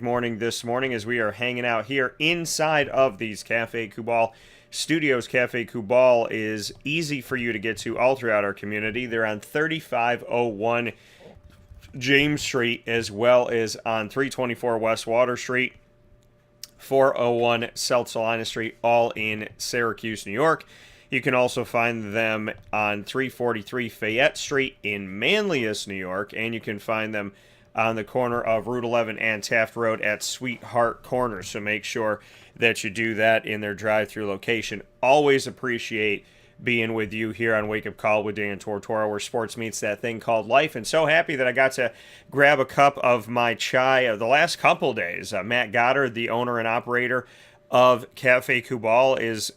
Morning this morning as we are hanging out here inside of these Cafe Kubal studios. Cafe Kubal is easy for you to get to all throughout our community. They're on 3501 James Street as well as on 324 West Water Street, 401 South Salina Street, all in Syracuse, New York. You can also find them on 343 Fayette Street in Manlius, New York, and you can find them on the corner of Route 11 and Taft Road at Sweetheart Corner. So make sure that you do that in their drive-through location. Always appreciate being with you here on Wake Up Call with Dan Tortora, where sports meets that thing called life. And so happy that I got to grab a cup of my chai the last couple days. Matt Goddard, the owner and operator of Cafe Kubal, is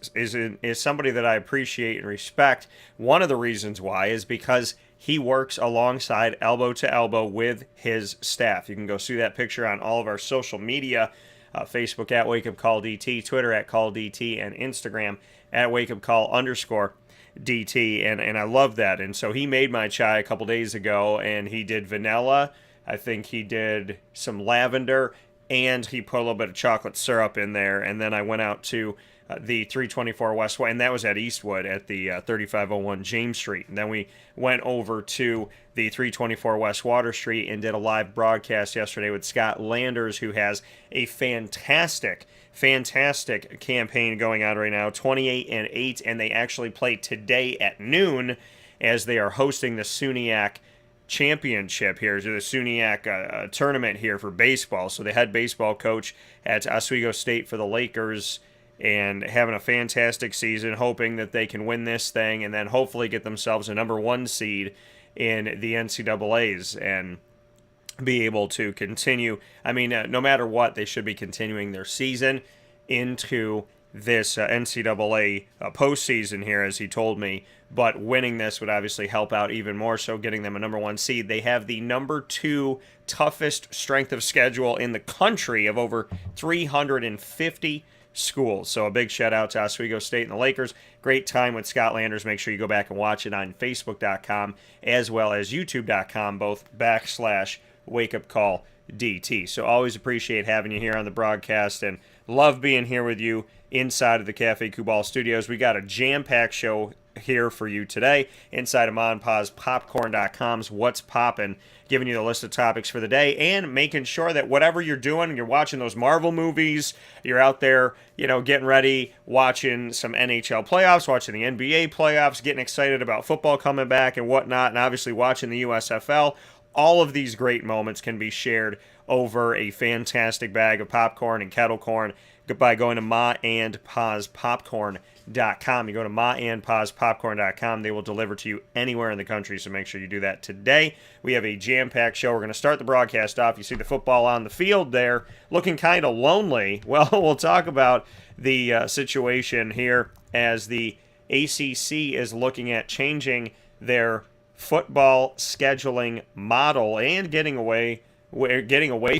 somebody that I appreciate and respect. One of the reasons why is because he works alongside elbow to elbow with his staff. You can go see that picture on all of our social media, Facebook at Wake Up Call DT, Twitter at Call DT, and Instagram at Wake Up Call _DT. And I love that. And so he made my chai a couple days ago, and he did vanilla. I think he did some lavender, and he put a little bit of chocolate syrup in there. And then I went out to the 324 Westwood, and that was at Eastwood at the 3501 James Street. And then we went over to the 324 West Water Street and did a live broadcast yesterday with Scott Landers, who has a fantastic campaign going on right now, 28-8, and they actually play today at noon as they are hosting the SUNYAC championship here, to the SUNYAC tournament here for baseball. So the head baseball coach at Oswego State for the Lakers, and having a fantastic season, hoping that they can win this thing and then hopefully get themselves a number one seed in the NCAAs and be able to continue. I mean, no matter what, they should be continuing their season into this NCAA postseason here, as he told me. But winning this would obviously help out even more so, getting them a number one seed. They have the number two toughest strength of schedule in the country of over 350 schools. So a big shout out to Oswego State and the Lakers. Great time with Scott Landers. Make sure you go back and watch it on Facebook.com as well as YouTube.com, both /Wake Up Call DT. So always appreciate having you here on the broadcast and love being here with you inside of the Cafe Kubal studios. We got a jam-packed show here for you today inside of MonPazPopcorn.com's What's Poppin', giving you the list of topics for the day and making sure that whatever you're doing, you're watching those Marvel movies, you're out there, getting ready, watching some NHL playoffs, watching the NBA playoffs, getting excited about football coming back and whatnot, and obviously watching the USFL. All of these great moments can be shared over a fantastic bag of popcorn and kettle corn by going to MaandPazPopcorn.com. You go to MaandPazPopcorn.com. They will deliver to you anywhere in the country, so make sure you do that today. We have a jam-packed show. We're going to start the broadcast off. You see the football on the field there, looking kind of lonely. Well, we'll talk about the situation here as the ACC is looking at changing their football scheduling model and getting away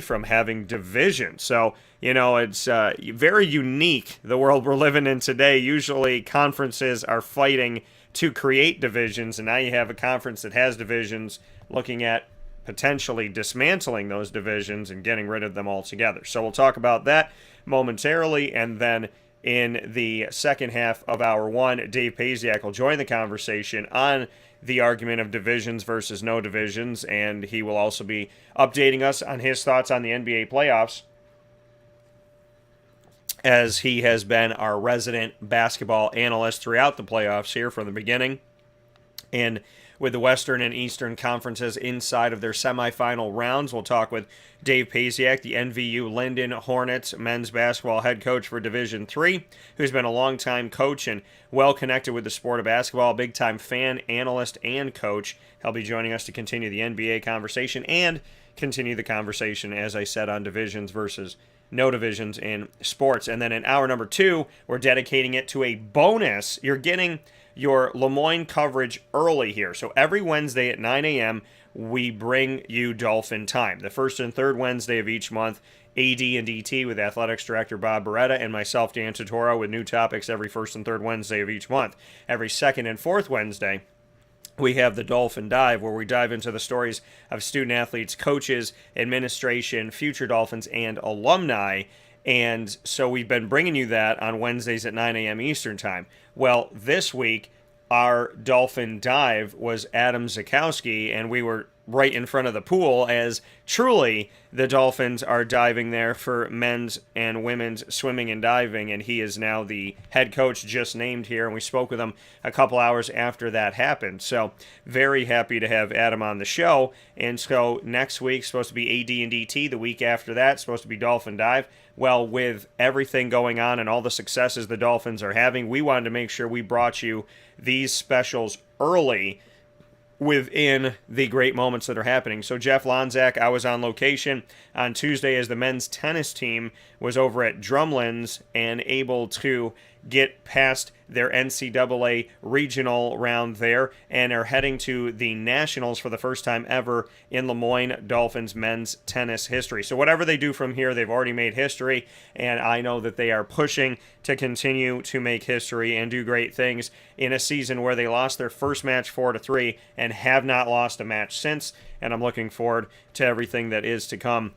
from having division. So, it's very unique, the world we're living in today. Usually conferences are fighting to create divisions, and now you have a conference that has divisions looking at potentially dismantling those divisions and getting rid of them altogether. So we'll talk about that momentarily, and then in the second half of hour one, Dave Pasiak will join the conversation on the argument of divisions versus no divisions, and he will also be updating us on his thoughts on the NBA playoffs, as he has been our resident basketball analyst throughout the playoffs here from the beginning. And with the Western and Eastern conferences inside of their semifinal rounds, we'll talk with Dave Pasiak, the NVU Linden Hornets men's basketball head coach for Division III, who's been a longtime coach and well-connected with the sport of basketball, big-time fan, analyst, and coach. He'll be joining us to continue the NBA conversation and continue the conversation, as I said, on divisions versus no divisions in sports. And then in hour number two, we're dedicating it to a bonus. You're getting your Lemoyne coverage early here. So every Wednesday at 9 a.m., we bring you Dolphin Time. The first and third Wednesday of each month, AD and DT with Athletics Director Bob Beretta and myself, Dan Tortora, with new topics every first and third Wednesday of each month. Every second and fourth Wednesday, we have the Dolphin Dive, where we dive into the stories of student athletes, coaches, administration, future Dolphins, and alumni. And so we've been bringing you that on Wednesdays at 9 a.m. Eastern Time. Well, this week, our Dolphin Dive was Adam Zakowski, and we were right in front of the pool, as truly the Dolphins are diving there for men's and women's swimming and diving, and he is now the head coach just named here, and we spoke with him a couple hours after that happened. So very happy to have Adam on the show. And so next week supposed to be AD and DT, the week after that supposed to be Dolphin Dive. Well, with everything going on and all the successes the Dolphins are having, we wanted to make sure we brought you these specials early within the great moments that are happening. So Jeff Lonczak, I was on location on Tuesday as the men's tennis team was over at Drumlin's and able to get past their NCAA regional round there and are heading to the Nationals for the first time ever in Moyne Dolphins men's tennis history. So whatever they do from here, they've already made history, and I know that they are pushing to continue to make history and do great things in a season where they lost their first match 4-3 and have not lost a match since, and I'm looking forward to everything that is to come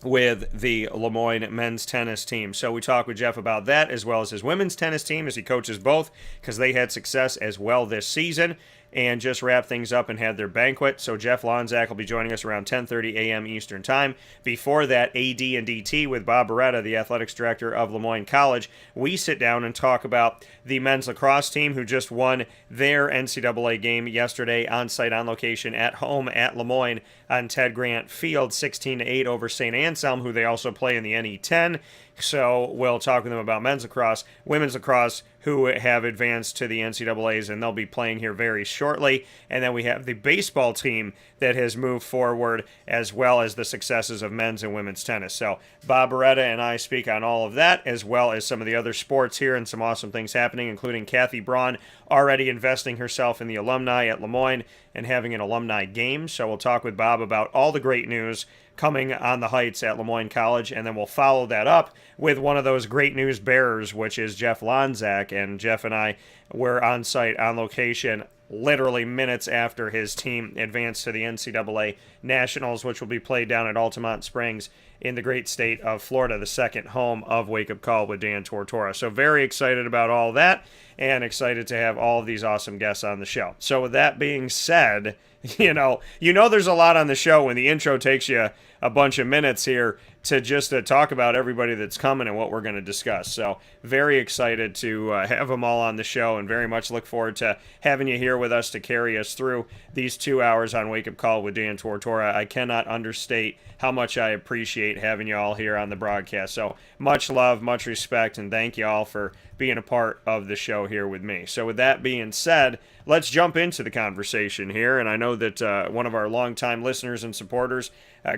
with the Moyne men's tennis team. So we talked with Jeff about that, as well as his women's tennis team, as he coaches both, because they had success as well this season, and just wrapped things up and had their banquet. So Jeff Lonczak will be joining us around 10:30 a.m. Eastern Time. Before that, AD and DT with Bob Beretta, the athletics director of Moyne College. We sit down and talk about the men's lacrosse team, who just won their NCAA game yesterday on site, on location, at home at Moyne on Ted Grant Field, 16-8 over St. Anselm, who they also play in the NE10. So we'll talk with them about men's lacrosse, women's lacrosse, who have advanced to the NCAAs, and they'll be playing here very shortly. And then we have the baseball team that has moved forward, as well as the successes of men's and women's tennis. So Bob Beretta and I speak on all of that, as well as some of the other sports here and some awesome things happening, including Kathy Braun already investing herself in the alumni at Moyne and having an alumni game. So we'll talk with Bob about all the great news coming on the Heights at Moyne College, and then we'll follow that up with one of those great news bearers, which is Jeff Lonczak. And Jeff and I were on site, on location, literally minutes after his team advanced to the NCAA Nationals, which will be played down at Altamont Springs in the great state of Florida, the second home of Wake Up Call with Dan Tortora. So very excited about all that, and excited to have all of these awesome guests on the show. So with that being said, you know there's a lot on the show when the intro takes you a bunch of minutes here to just talk about everybody that's coming and what we're going to discuss. So very excited to have them all on the show, and very much look forward to having you here with us to carry us through these 2 hours on Wake Up Call with Dan Tortora. I cannot understate how much I appreciate having you all here on the broadcast. So much love, much respect, and thank you all for being a part of the show here with me. So with that being said, let's jump into the conversation here. And I know that one of our longtime listeners and supporters,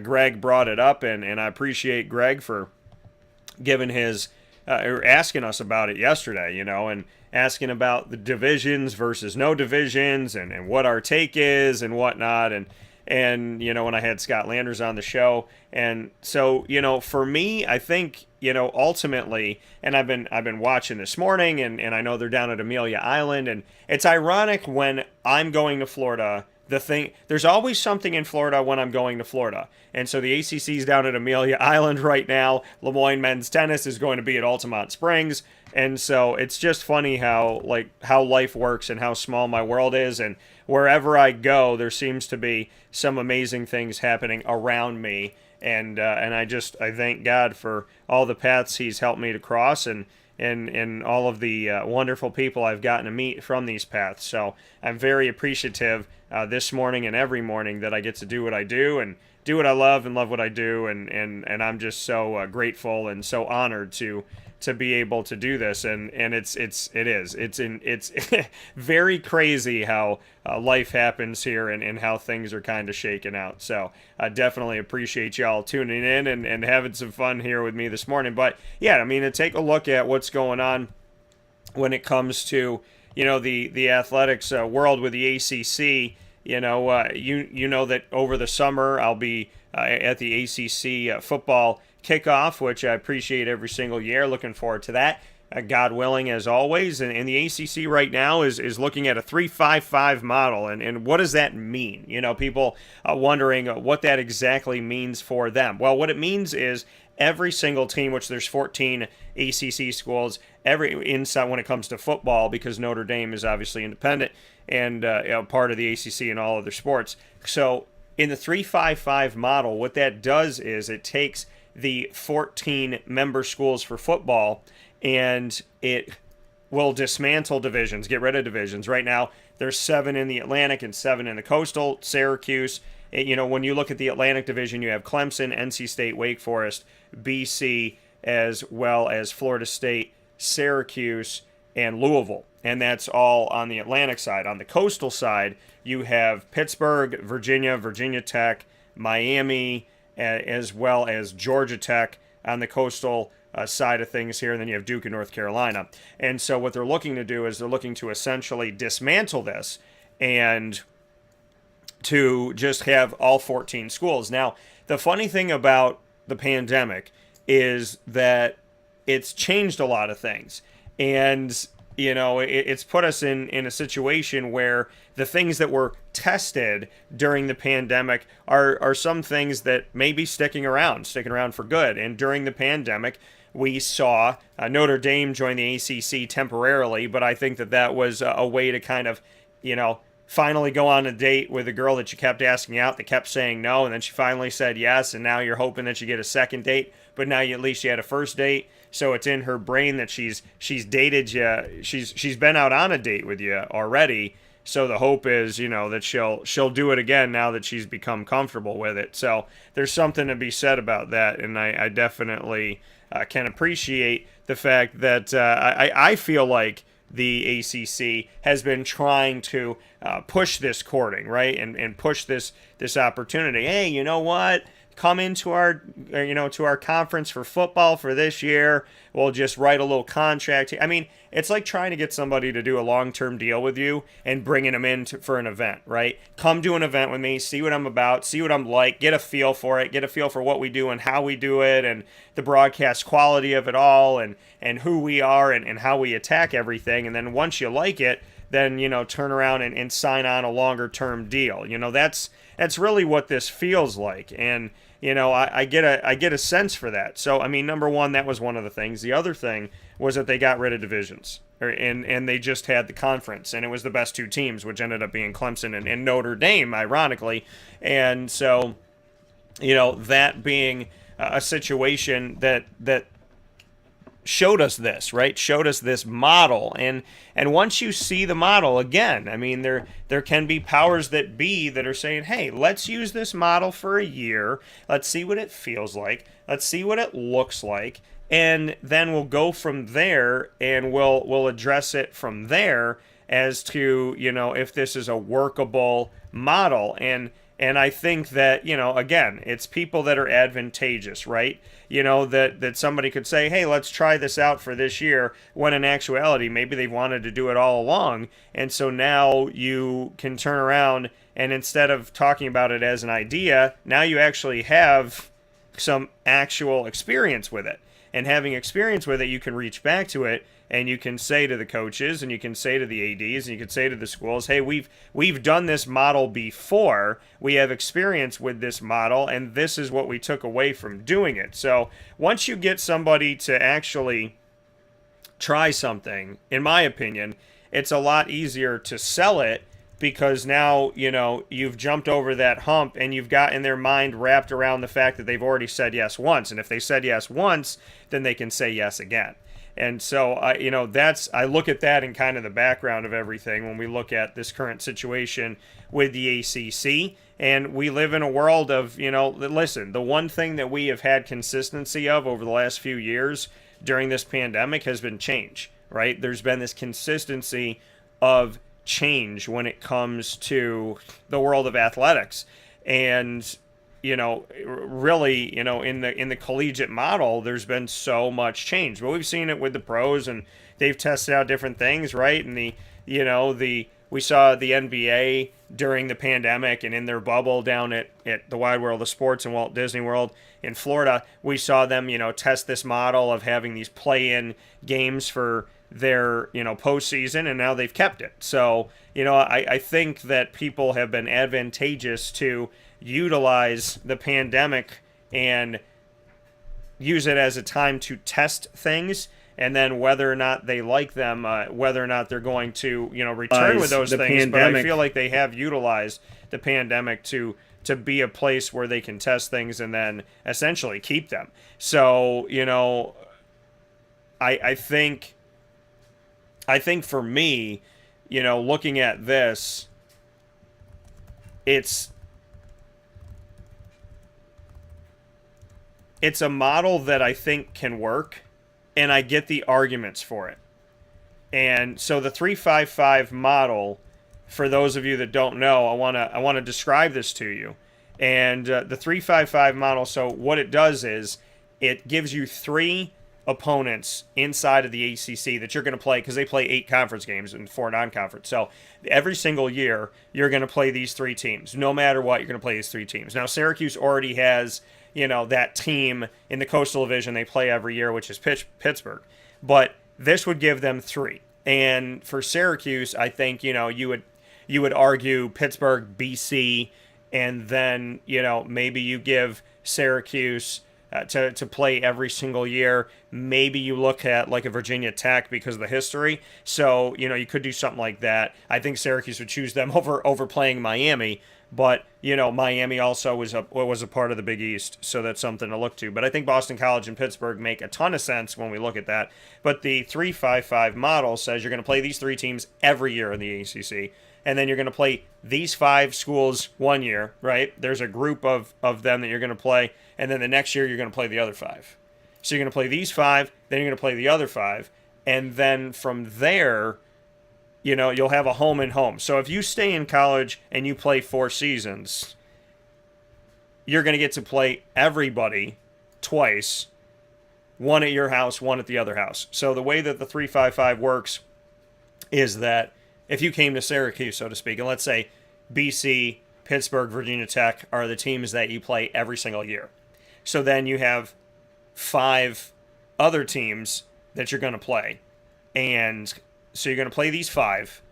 Greg, brought it up, and I appreciate Greg for giving his or asking us about it yesterday, and asking about the divisions versus no divisions, and what our take is and whatnot, and when I had Scott Landers on the show. And so, for me, I think, ultimately, and I've been watching this morning, and I know they're down at Amelia Island, and it's ironic when I'm going to Florida. There's always something in Florida when I'm going to Florida. And so the ACC's down at Amelia Island right now. Moyne men's tennis is going to be at Altamont Springs. And so it's just funny how life works and how small my world is. And wherever I go, there seems to be some amazing things happening around me. And I thank God for all the paths he's helped me to cross, and all of the wonderful people I've gotten to meet from these paths. So I'm very appreciative this morning and every morning that I get to do what I do and do what I love and love what I do. And I'm just so grateful and so honored to be able to do this. And it's very crazy how life happens here and how things are kind of shaken out. So I definitely appreciate y'all tuning in and having some fun here with me this morning. But yeah, to take a look at what's going on when it comes to, the athletics world with the ACC. You know that over the summer I'll be at the ACC football kickoff, which I appreciate every single year. Looking forward to that. God willing, as always. And the ACC right now is looking at a 3-5-5 model. And what does that mean? People wondering what that exactly means for them. Well, what it means is every single team, which there's 14 ACC schools, every inside when it comes to football, because Notre Dame is obviously independent and part of the ACC in all other sports. So in the 3-5-5 model, what that does is it takes the 14 member schools for football and it will dismantle divisions, get rid of divisions. Right now, there's 7 in the Atlantic and 7 in the Coastal. Syracuse, when you look at the Atlantic division, you have Clemson, NC State, Wake Forest, BC, as well as Florida State, Syracuse, and Louisville. And that's all on the Atlantic side. On the Coastal side, you have Pittsburgh, Virginia Tech, Miami, as well as Georgia Tech on the Coastal side of things here, and then you have Duke and North Carolina. And so what they're looking to do is they're looking to essentially dismantle this and to just have all 14 schools. Now, the funny thing about the pandemic is that it's changed a lot of things. And, it's put us in a situation where the things that were tested during the pandemic are some things that may be sticking around for good. And during the pandemic, we saw Notre Dame join the ACC temporarily, but I think that was a way to kind of, finally go on a date with a girl that you kept asking out that kept saying no, and then she finally said yes, and now you're hoping that you get a second date, but now at least you had a first date, so it's in her brain that she's dated you, she's been out on a date with you already, so the hope is, that she'll do it again now that she's become comfortable with it. So there's something to be said about that, and I definitely can appreciate the fact that I feel like the ACC has been trying to push this courting, right, and push this opportunity. Hey, you know what? Come into our to our conference for football for this year. We'll just write a little contract. I mean, it's like trying to get somebody to do a long-term deal with you and bringing them in for an event, right? Come do an event with me, see what I'm about, see what I'm like, get a feel for it, get a feel for what we do and how we do it and the broadcast quality of it all and who we are and how we attack everything. And then once you like it, then, turn around and sign on a longer-term deal. That's really what this feels like. And, I get a sense for that. So, I mean, number one, that was one of the things. The other thing was that they got rid of divisions. And they just had the conference. And it was the best 2 teams, which ended up being Clemson and Notre Dame, ironically. And so, that being a situation that showed us this, right? Showed us this model. And once you see the model, again, I mean, there can be powers that be that are saying, hey, let's use this model for a year. Let's see what it feels like. Let's see what it looks like. And then we'll go from there and we'll address it from there as to, if this is a workable model. And I think that, again, it's people that are advantageous, right? That somebody could say, hey, let's try this out for this year, when in actuality, maybe they wanted to do it all along. And so now you can turn around and instead of talking about it as an idea, now you actually have some actual experience with it. And having experience with it, you can reach back to it and you can say to the coaches and you can say to the ADs and you can say to the schools, hey, we've done this model before. We have experience with this model and this is what we took away from doing it. So once you get somebody to actually try something, in my opinion, it's a lot easier to sell it because now, you've jumped over that hump and you've got in their mind wrapped around the fact that they've already said yes once. And if they said yes once, then they can say yes again. And so, I look at that in kind of the background of everything when we look at this current situation with the ACC. And we live in a world of, listen, the one thing that we have had consistency of over the last few years during this pandemic has been change, right? There's been this consistency of change when it comes to the world of athletics. And really, in the collegiate model, there's been so much change. But we've seen it with the pros, and they've tested out different things, right? And the We saw the NBA during the pandemic and in their bubble down at the Wide World of Sports in Walt Disney World in Florida. We saw them, test this model of having these play-in games for their, postseason, and now they've kept it. So, I think that people have been advantageous to utilize the pandemic and use it as a time to test things, and then whether or not they like them, whether or not they're going to, return with those things. Pandemic. But I feel like they have utilized the pandemic to be a place where they can test things and then essentially keep them. So, I think for me, looking at this, it's a model that I think can work, and I get the arguments for it. And so the 3-5-5 model, for those of you that don't know, I want to describe this to you. And the 3-5-5 model, so what it does is it gives you 3 opponents inside of the ACC that you're going to play, because they play 8 conference games and 4 non-conference. So every single year, you're going to play these 3 teams. No matter what, you're going to play these 3 teams. Now, Syracuse already has, that team in the Coastal Division they play every year, which is Pittsburgh. But this would give them 3. And for Syracuse, I think, you would argue Pittsburgh, BC, and then, maybe you give Syracuse to play every single year. Maybe you look at like a Virginia Tech because of the history. So, you could do something like that. I think Syracuse would choose them over playing Miami. But, Miami also was a part of the Big East, so that's something to look to. But I think Boston College and Pittsburgh make a ton of sense when we look at that. But the 3-5-5 model says you're going to play these 3 teams every year in the ACC, and then you're going to play these 5 schools one year, right? There's a group of them that you're going to play, and then the next year you're going to play the other 5. So you're going to play these 5, then you're going to play the other 5, and then from there, you'll have a home and home. So if you stay in college and you play 4 seasons, you're going to get to play everybody twice, one at your house, one at the other house. So the way that the 3-5-5 works is that if you came to Syracuse, so to speak, and let's say BC, Pittsburgh, Virginia Tech are the teams that you play every single year. So then you have 5 other teams that you're going to play. And so you're going to play these 5,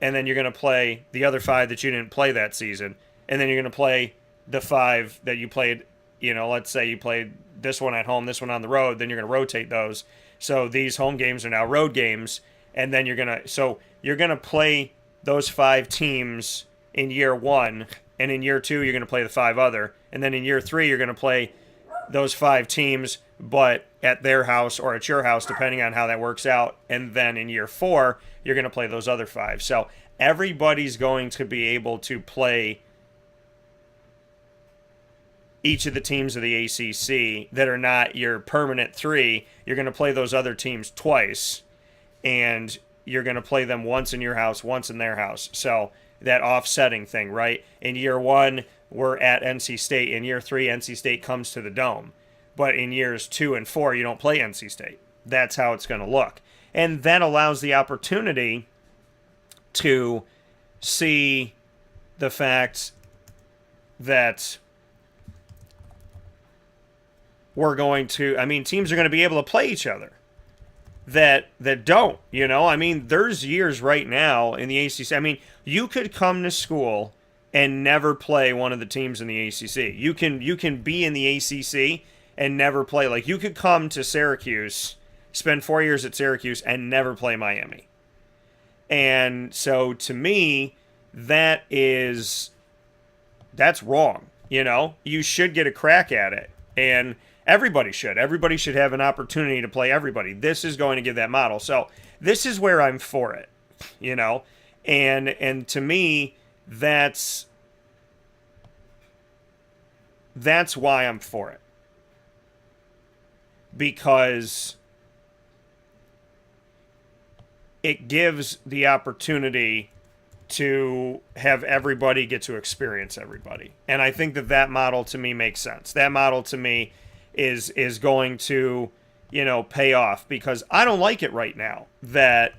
and then you're going to play the other 5 that you didn't play that season, and then you're going to play the 5 that you played, let's say you played this one at home, this one on the road, then you're going to rotate those. So these home games are now road games, and then you're going to play those 5 teams in year 1, and in year 2 you're going to play the 5 other, and then in year 3 you're going to play those 5 teams, but at their house or at your house, depending on how that works out. And then in year 4, you're going to play those other 5. So everybody's going to be able to play each of the teams of the ACC that are not your permanent 3. You're going to play those other teams twice, and you're going to play them once in your house, once in their house. So that offsetting thing, right? In year 1, we're at NC State. In year 3, NC State comes to the Dome. But in years 2 and 4, you don't play NC State. That's how it's going to look. And that allows the opportunity to see the fact that teams are going to be able to play each other that don't, there's years right now in the ACC. You could come to school and never play one of the teams in the ACC. You can be in the ACC and never play. Like, you could come to Syracuse, spend 4 years at Syracuse, and never play Miami. And so, to me, that's wrong. You should get a crack at it. And everybody should. Everybody should have an opportunity to play everybody. This is going to give that model. So, this is where I'm for it. And to me, that's why I'm for it. Because it gives the opportunity to have everybody get to experience everybody. And I think that model to me makes sense. That model to me is going to, pay off, because I don't like it right now that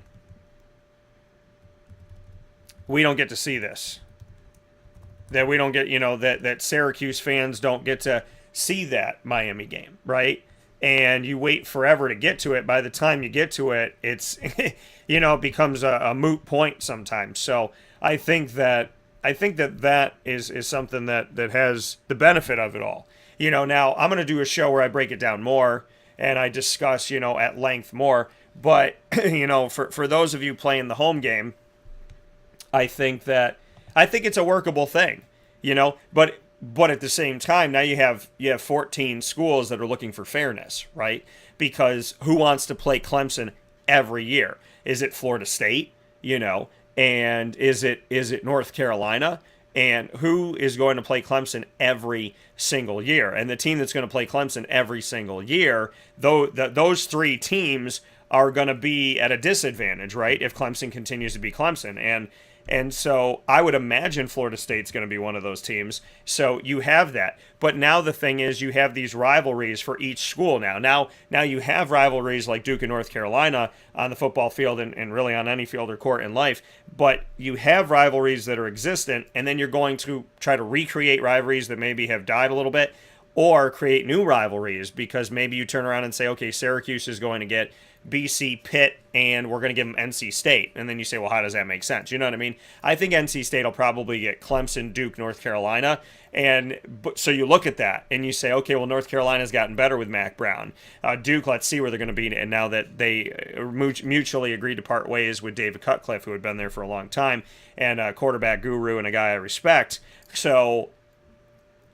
we don't get to see this. That we don't get, that Syracuse fans don't get to see that Miami game, right? And you wait forever to get to it. By the time you get to it, it's, it becomes a moot point sometimes. So I think that is something that has the benefit of it all. Now I'm going to do a show where I break it down more and I discuss, at length more. But, for those of you playing the home game, I think it's a workable thing, but at the same time, now you have 14 schools that are looking for fairness, right? Because who wants to play Clemson every year? Is it Florida State, and is it North Carolina? And who is going to play Clemson every single year? And the team that's going to play Clemson every single year, those three teams are going to be at a disadvantage, right? If Clemson continues to be Clemson. And so I would imagine Florida State's going to be one of those teams. So you have that. But now the thing is you have these rivalries for each school now. Now you have rivalries like Duke and North Carolina on the football field and really on any field or court in life. But you have rivalries that are existent, and then you're going to try to recreate rivalries that maybe have died a little bit or create new rivalries because maybe you turn around and say, okay, Syracuse is going to get BC, Pitt, and we're going to give them NC State. And then you say, well, how does that make sense? You know what I mean? I think NC State will probably get Clemson, Duke, North Carolina. And so you look at that and you say, okay, well, North Carolina's gotten better with Mac Brown. Duke, let's see where they're going to be. And now that they mutually agreed to part ways with David Cutcliffe, who had been there for a long time, and a quarterback guru and a guy I respect. So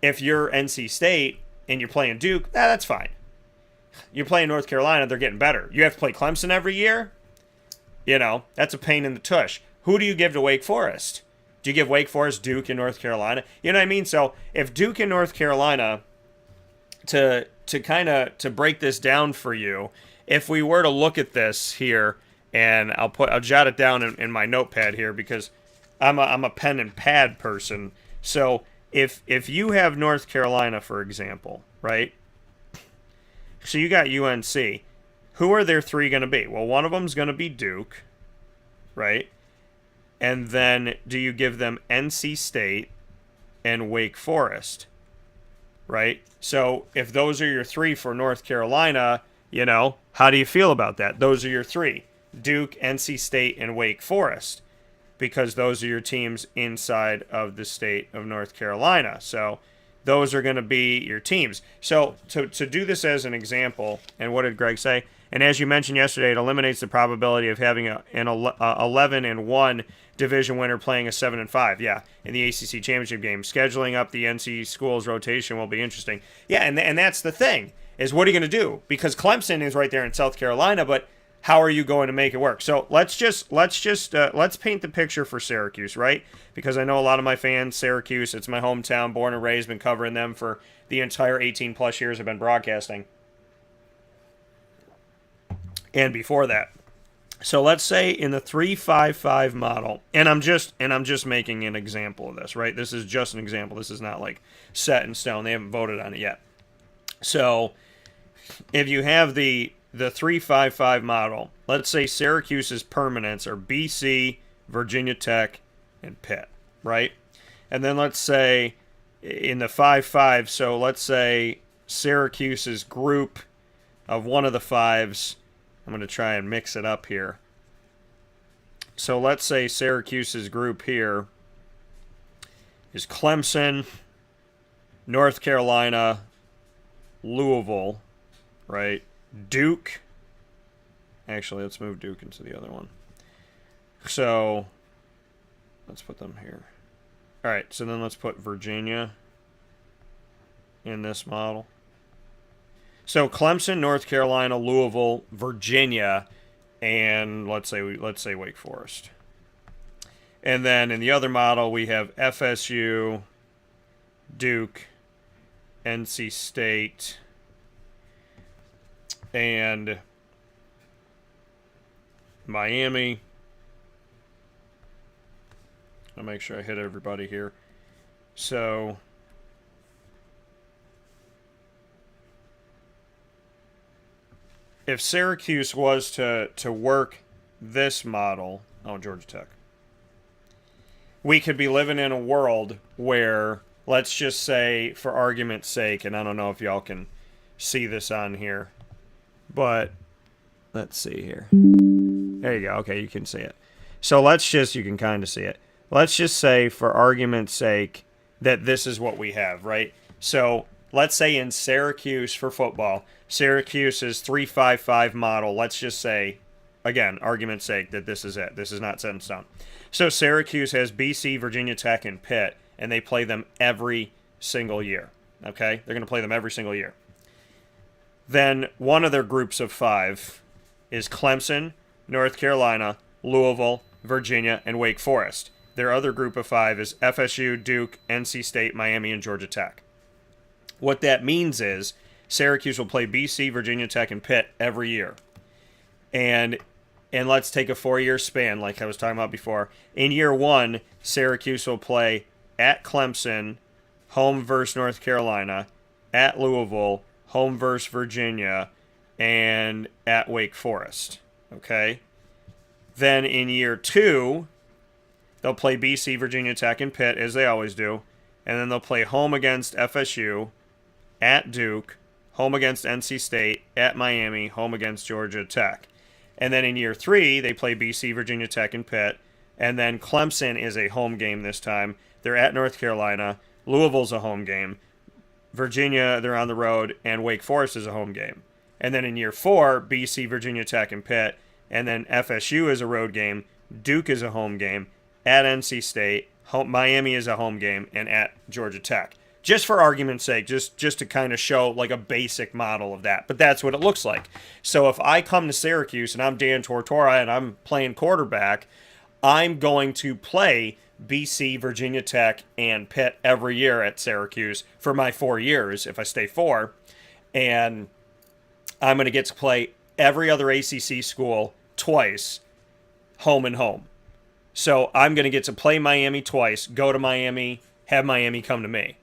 if you're NC State and you're playing Duke, that's fine. You're playing North Carolina, they're getting better. You have to play Clemson every year? That's a pain in the tush. Who do you give to Wake Forest? Do you give Wake Forest, Duke, and North Carolina? You know what I mean? So if Duke and North Carolina, to break this down for you, if we were to look at this here, and I'll jot it down in my notepad here because I'm a pen and pad person. So if you have North Carolina, for example, right? So you got UNC. Who are their three going to be? Well, one of them's going to be Duke, right? And then do you give them NC State and Wake Forest, right? So if those are your three for North Carolina, how do you feel about that? Those are your three: Duke, NC State, and Wake Forest, because those are your teams inside of the state of North Carolina. So those are going to be your teams. So to do this as an example, and what did Greg say? And as you mentioned yesterday, it eliminates the probability of having an 11-1 division winner playing a 7-5. Yeah, in the ACC championship game, scheduling up the NC schools rotation will be interesting. Yeah, and that's the thing is what are you going to do? Because Clemson is right there in South Carolina, but how are you going to make it work? So let's paint the picture for Syracuse, right? Because I know a lot of my fans, Syracuse, it's my hometown, born and raised, been covering them for the entire 18 plus years I've been broadcasting. And before that. So let's say in the 3-5-5 model, and I'm just making an example of this, right? This is just an example. This is not like set in stone. They haven't voted on it yet. So if you have the 3-5-5 model, let's say Syracuse's permanents are BC, Virginia Tech, and Pitt, right? And then let's say in the 5-5, so let's say Syracuse's group of one of the fives, I'm going to try and mix it up here. So let's say Syracuse's group here is Clemson, North Carolina, Louisville, right? Duke. Actually, let's move Duke into the other one. So let's put them here. All right, so then let's put Virginia in this model. So Clemson, North Carolina, Louisville, Virginia, and let's say Wake Forest. And then in the other model, we have FSU, Duke, NC State, and Miami. I'll make sure I hit everybody here. So if Syracuse was to work this model, Georgia Tech. we could be living in a world where, let's just say, for argument's sake, and I don't know if y'all can see this on here, but let's see here. There you go. Okay, you can see it. So you can kind of see it. Let's just say, for argument's sake, that this is what we have, right? So let's say in Syracuse for football, Syracuse's 3-5-5 model, let's just say, again, argument's sake, that this is it. This is not set in stone. So Syracuse has BC, Virginia Tech, and Pitt, and they play them every single year, okay? They're going to play them every single year. Then one of their groups of 5 is Clemson, North Carolina, Louisville, Virginia, and Wake Forest. Their other group of 5 is FSU, Duke, NC State, Miami, and Georgia Tech. What that means is Syracuse will play BC, Virginia Tech, and Pitt every year. And let's take a 4-year span like I was talking about before. In year 1, Syracuse will play at Clemson, home versus North Carolina, at Louisville, home versus Virginia, and at Wake Forest. Okay? Then in year 2, they'll play BC, Virginia Tech, and Pitt, as they always do. And then they'll play home against FSU, at Duke, home against NC State, at Miami, home against Georgia Tech. And then in year 3, they play BC, Virginia Tech, and Pitt. And then Clemson is a home game this time. They're at North Carolina. Louisville's a home game. Virginia, they're on the road. And Wake Forest is a home game. And then in year 4, BC, Virginia Tech, and Pitt. And then FSU is a road game. Duke is a home game. At NC State. Miami is a home game. And at Georgia Tech. Just for argument's sake, just to kind of show like a basic model of that. But that's what it looks like. So if I come to Syracuse and I'm Dan Tortora and I'm playing quarterback, I'm going to play BC, Virginia Tech, and Pitt every year at Syracuse for my 4 years, if I stay 4. And I'm going to get to play every other ACC school twice, home and home. So I'm going to get to play Miami twice, go to Miami, have Miami come to me.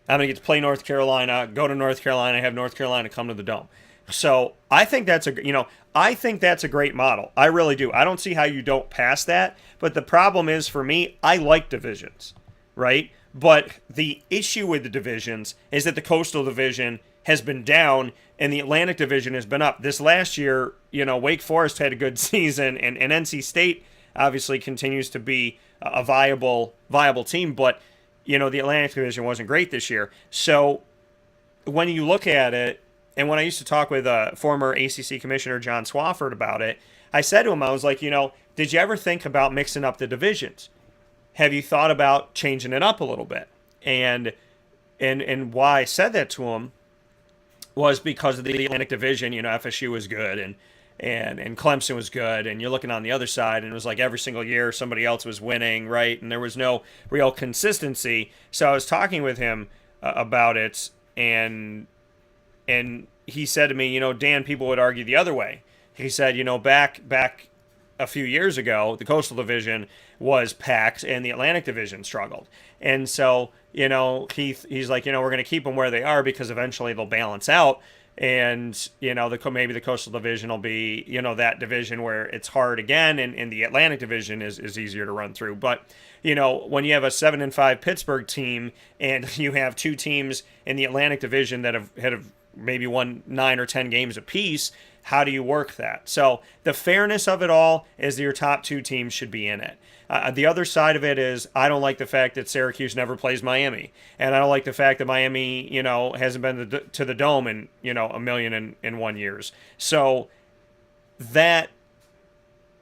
I'm going to get to play North Carolina, go to North Carolina, have North Carolina come to the Dome. So I think that's a great model. I really do. I don't see how you don't pass that. But the problem is, for me, I like divisions, right? But the issue with the divisions is that the Coastal Division has been down and the Atlantic Division has been up. This last year, Wake Forest had a good season, and NC State obviously continues to be a viable team, but the Atlantic Division wasn't great this year. So when you look at it, and when I used to talk with former ACC Commissioner John Swafford about it, I said to him, I was like, did you ever think about mixing up the divisions? Have you thought about changing it up a little bit? And why I said that to him was because of the Atlantic Division. FSU was good, and Clemson was good, and you're looking on the other side, and it was like every single year somebody else was winning, right? And there was no real consistency. So I was talking with him about it, and he said to me, Dan, people would argue the other way. He said, back a few years ago, the Coastal Division was packed and the Atlantic Division struggled. And so, he's like, we're going to keep them where they are because eventually they'll balance out. And, maybe the Coastal Division will be, that division where it's hard again, and the Atlantic Division is easier to run through. But, when you have a 7-5 Pittsburgh team and you have two teams in the Atlantic Division that have maybe won 9 or 10 games apiece, how do you work that? So the fairness of it all is that your top two teams should be in it. The other side of it is I don't like the fact that Syracuse never plays Miami. And I don't like the fact that Miami, hasn't been to the Dome in, 1,000,001 years. So that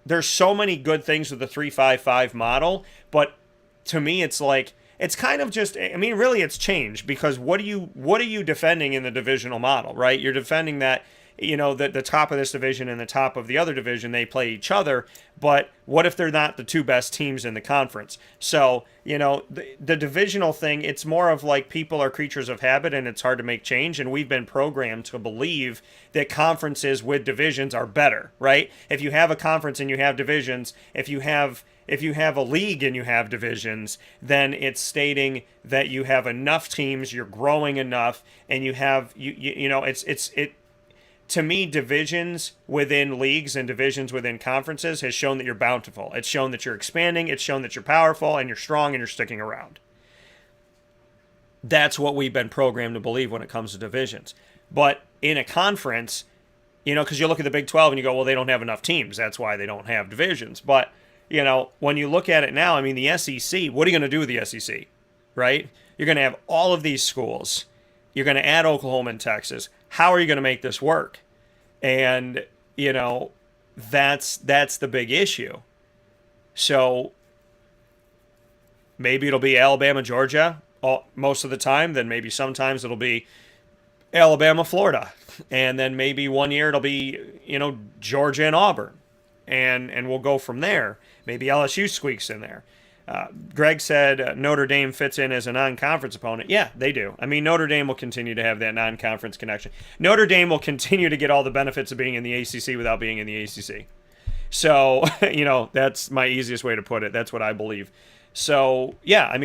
there's so many good things with the 3-5-5 model, but to me it's like, it's kind of just, really it's changed because what are you defending in the divisional model, right? You're defending that, the top of this division and the top of the other division, they play each other, but what if they're not the two best teams in the conference? So, the divisional thing, it's more of like people are creatures of habit and it's hard to make change, and we've been programmed to believe that conferences with divisions are better, right? If you have a conference and you have divisions, if you have a league and you have divisions, then it's stating that you have enough teams, you're growing enough, and you have to me, divisions within leagues and divisions within conferences has shown that you're bountiful. It's shown that you're expanding. It's shown that you're powerful and you're strong and you're sticking around. That's what we've been programmed to believe when it comes to divisions. But in a conference, because you look at the Big 12 and you go, well, they don't have enough teams. That's why they don't have divisions. But, when you look at it now, the SEC, what are you going to do with the SEC, right? You're going to have all of these schools. You're going to add Oklahoma and Texas. How are you going to make this work? And, that's the big issue. So maybe it'll be Alabama, Georgia most of the time. Then maybe sometimes it'll be Alabama, Florida. And then maybe one year it'll be, Georgia and Auburn. And we'll go from there. Maybe LSU squeaks in there. Greg said Notre Dame fits in as a non-conference opponent. Yeah, they do. Notre Dame will continue to have that non-conference connection. Notre Dame will continue to get all the benefits of being in the ACC without being in the ACC. So, that's my easiest way to put it. That's what I believe. So, yeah,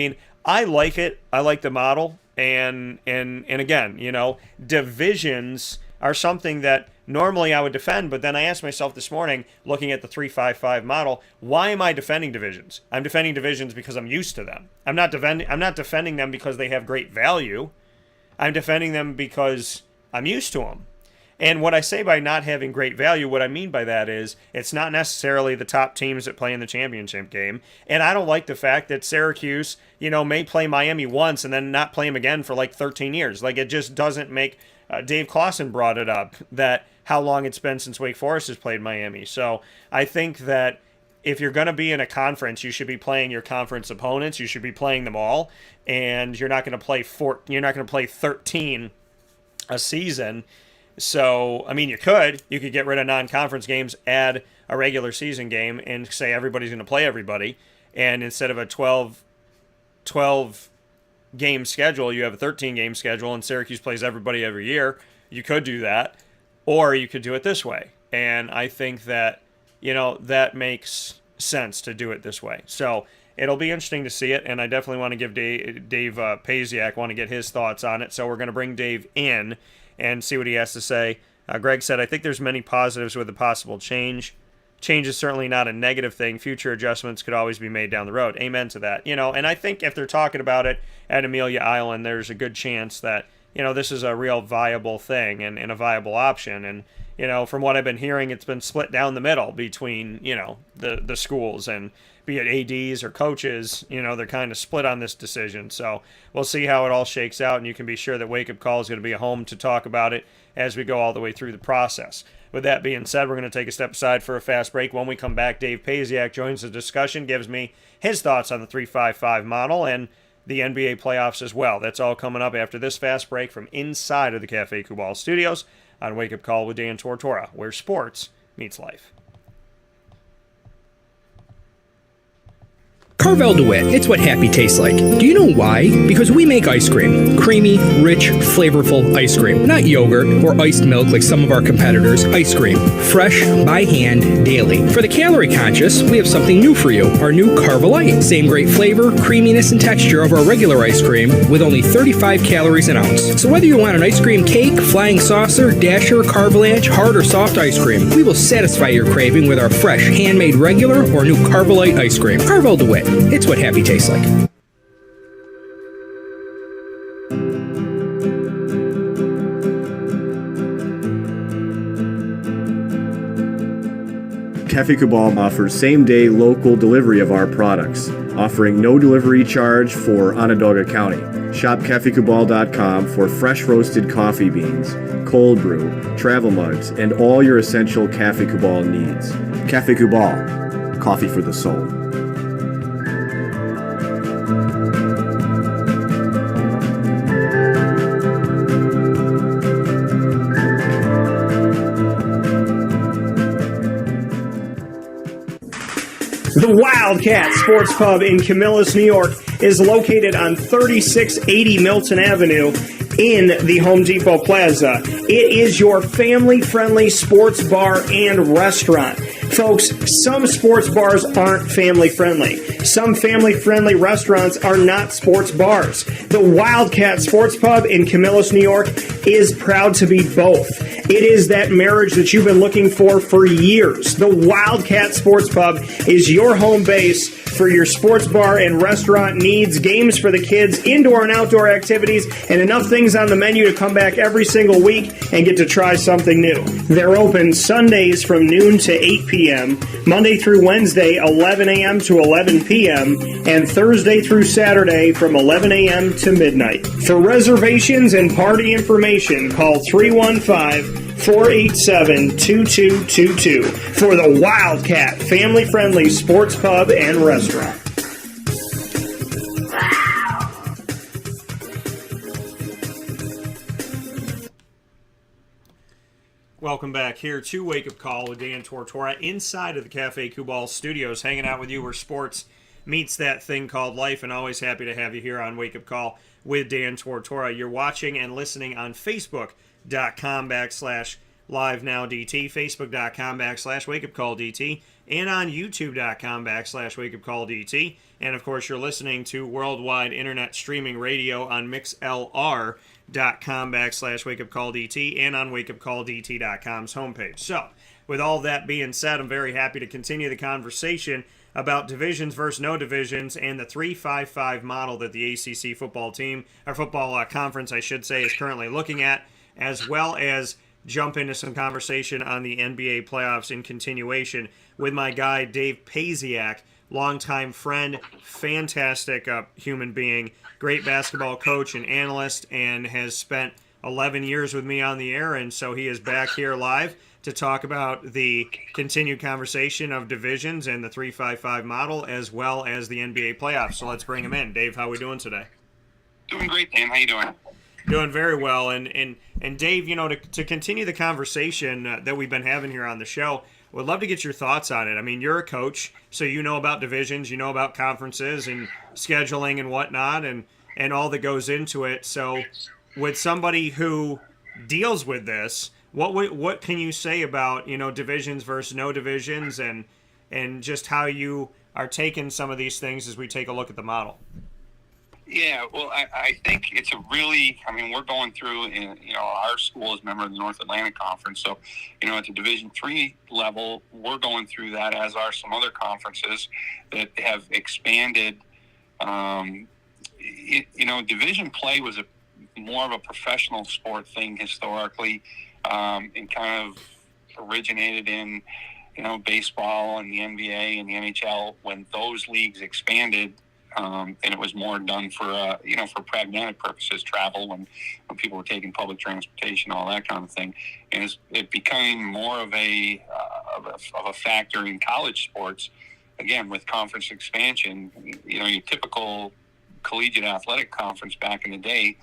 I like it. I like the model. And again, divisions are something that normally I would defend, but then I asked myself this morning, looking at the 3-5-5 model, why am I defending divisions? I'm defending divisions because I'm used to them. I'm not defending them because they have great value. I'm defending them because I'm used to them. And what I say by not having great value, what I mean by that is it's not necessarily the top teams that play in the championship game. And I don't like the fact that Syracuse, may play Miami once and then not play them again for like 13 years. Like, it just doesn't make... Dave Clawson brought it up, that how long it's been since Wake Forest has played Miami. So I think that if you're going to be in a conference, you should be playing your conference opponents. You should be playing them all, and you're not going to play 13 a season. So you could get rid of non-conference games, add a regular season game, and say everybody's going to play everybody, and instead of a 12 game schedule, you have a 13 game schedule, and Syracuse plays everybody every year. You could do that, or you could do it this way. And I think that, that makes sense to do it this way. So it'll be interesting to see it, and I definitely want to give Dave Pasiak, want to get his thoughts on it. So we're going to bring Dave in and see what he has to say. Greg said, I think there's many positives with the possible change. Change is certainly not a negative thing. Future adjustments could always be made down the road. Amen to that. And I think if they're talking about it at Amelia Island, there's a good chance that, this is a real viable thing and a viable option. And, from what I've been hearing, it's been split down the middle between, the schools, and be it ADs or coaches, they're kind of split on this decision. So we'll see how it all shakes out, and you can be sure that Wake Up Call is going to be a home to talk about it as we go all the way through the process. With that being said, we're going to take a step aside for a fast break. When we come back, Dave Pasiak joins the discussion, gives me his thoughts on the 3-5-5 model and the NBA playoffs as well. That's all coming up after this fast break from inside of the Cafe Kubal studios on Wake Up Call with Dan Tortora, where sports meets life. Carvel DeWitt, it's what happy tastes like. Do you know why? Because we make ice cream. Creamy, rich, flavorful ice cream. Not yogurt or iced milk like some of our competitors. Ice cream. Fresh, by hand, daily. For the calorie conscious, we have something new for you. Our new Carvelite. Same great flavor, creaminess, and texture of our regular ice cream with only 35 calories an ounce. So whether you want an ice cream cake, flying saucer, dasher, carvalanche, hard or soft ice cream, we will satisfy your craving with our fresh, handmade regular or new Carvelite ice cream. Carvel DeWitt. It's what happy tastes like. Cafe Kubal offers same-day local delivery of our products, offering no delivery charge for Onondaga County. Shop cafekubal.com for fresh roasted coffee beans, cold brew, travel mugs, and all your essential Cafe Kubal needs. Cafe Kubal, coffee for the soul. The Wildcat Sports Pub in Camillus, New York is located on 3680 Milton Avenue in the Home Depot Plaza. It is your family-friendly sports bar and restaurant. Folks, some sports bars aren't family-friendly. Some family-friendly restaurants are not sports bars. The Wildcat Sports Pub in Camillus, New York is proud to be both. It is that marriage that you've been looking for years. The Wildcat Sports Pub is your home base for your sports bar and restaurant needs, games for the kids, indoor and outdoor activities, and enough things on the menu to come back every single week and get to try something new. They're open Sundays from noon to 8 p.m., Monday through Wednesday, 11 a.m. to 11 p.m., and Thursday through Saturday from 11 a.m. to midnight. For reservations and party information, call 315-487-2222 for the Wildcat family-friendly sports pub and restaurant. Welcome back here to Wake Up Call with Dan Tortora inside of the Cafe Kubal studios, hanging out with you where sports meets that thing called life, and always happy to have you here on Wake Up Call with Dan Tortora. You're watching and listening on Facebook.com/LiveNowDT, Facebook.com/WakeUpCallDT, and on YouTube.com/WakeUpCallDT. And of course, you're listening to worldwide internet streaming radio on MixLR.com/WakeUpCallDT and on WakeUpCallDT.com's homepage. So, with all that being said, I'm very happy to continue the conversation about divisions versus no divisions and the 3-5-5 model that the ACC football team, or football conference, I should say, is currently looking at, as well as jump into some conversation on the NBA playoffs in continuation with my guy, Dave Pasiak, longtime friend, fantastic human being, great basketball coach and analyst, and has spent 11 years with me on the air, and so he is back here live to talk about the continued conversation of divisions and the 3-5-5 model, as well as the NBA playoffs. So let's bring him in. Dave, how are we doing today? Doing great, Dan. How you doing? Doing very well. And Dave, you know, to continue the conversation that we've been having here on the show, would love to get your thoughts on it. I mean, you're a coach, so you know about divisions, you know about conferences and scheduling and whatnot, and all that goes into it. So with somebody who deals with this, what can you say about, you know, divisions versus no divisions, and just how you are taking some of these things as we take a look at the model? Yeah, well, I think it's a really, I mean, we're going through, you know, our school is a member of the North Atlantic Conference. So, you know, at the Division III level, we're going through that, as are some other conferences that have expanded. You know, division play was more of a professional sport thing historically, and kind of originated in, you know, baseball and the NBA and the NHL when those leagues expanded. And it was more done for, you know, for pragmatic purposes, travel, when people were taking public transportation, all that kind of thing. And it became more of a factor in college sports, again, with conference expansion. You know, your typical collegiate athletic conference back in the day,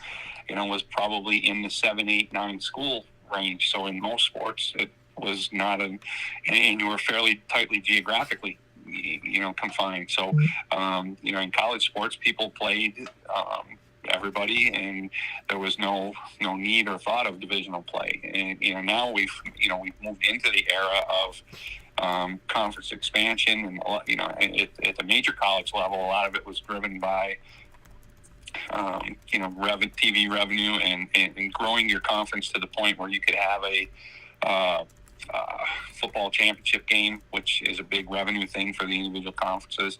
you know, was probably in the 7, 8, 9 school range. So in most sports, it was not and you were fairly tightly geographically, you know, confined. So, you know, in college sports, people played everybody, and there was no need or thought of divisional play. And, you know, now we've moved into the era of conference expansion, and, you know, at the major college level, a lot of it was driven by, you know, TV revenue and growing your conference to the point where you could have a football championship game, which is a big revenue thing for the individual conferences.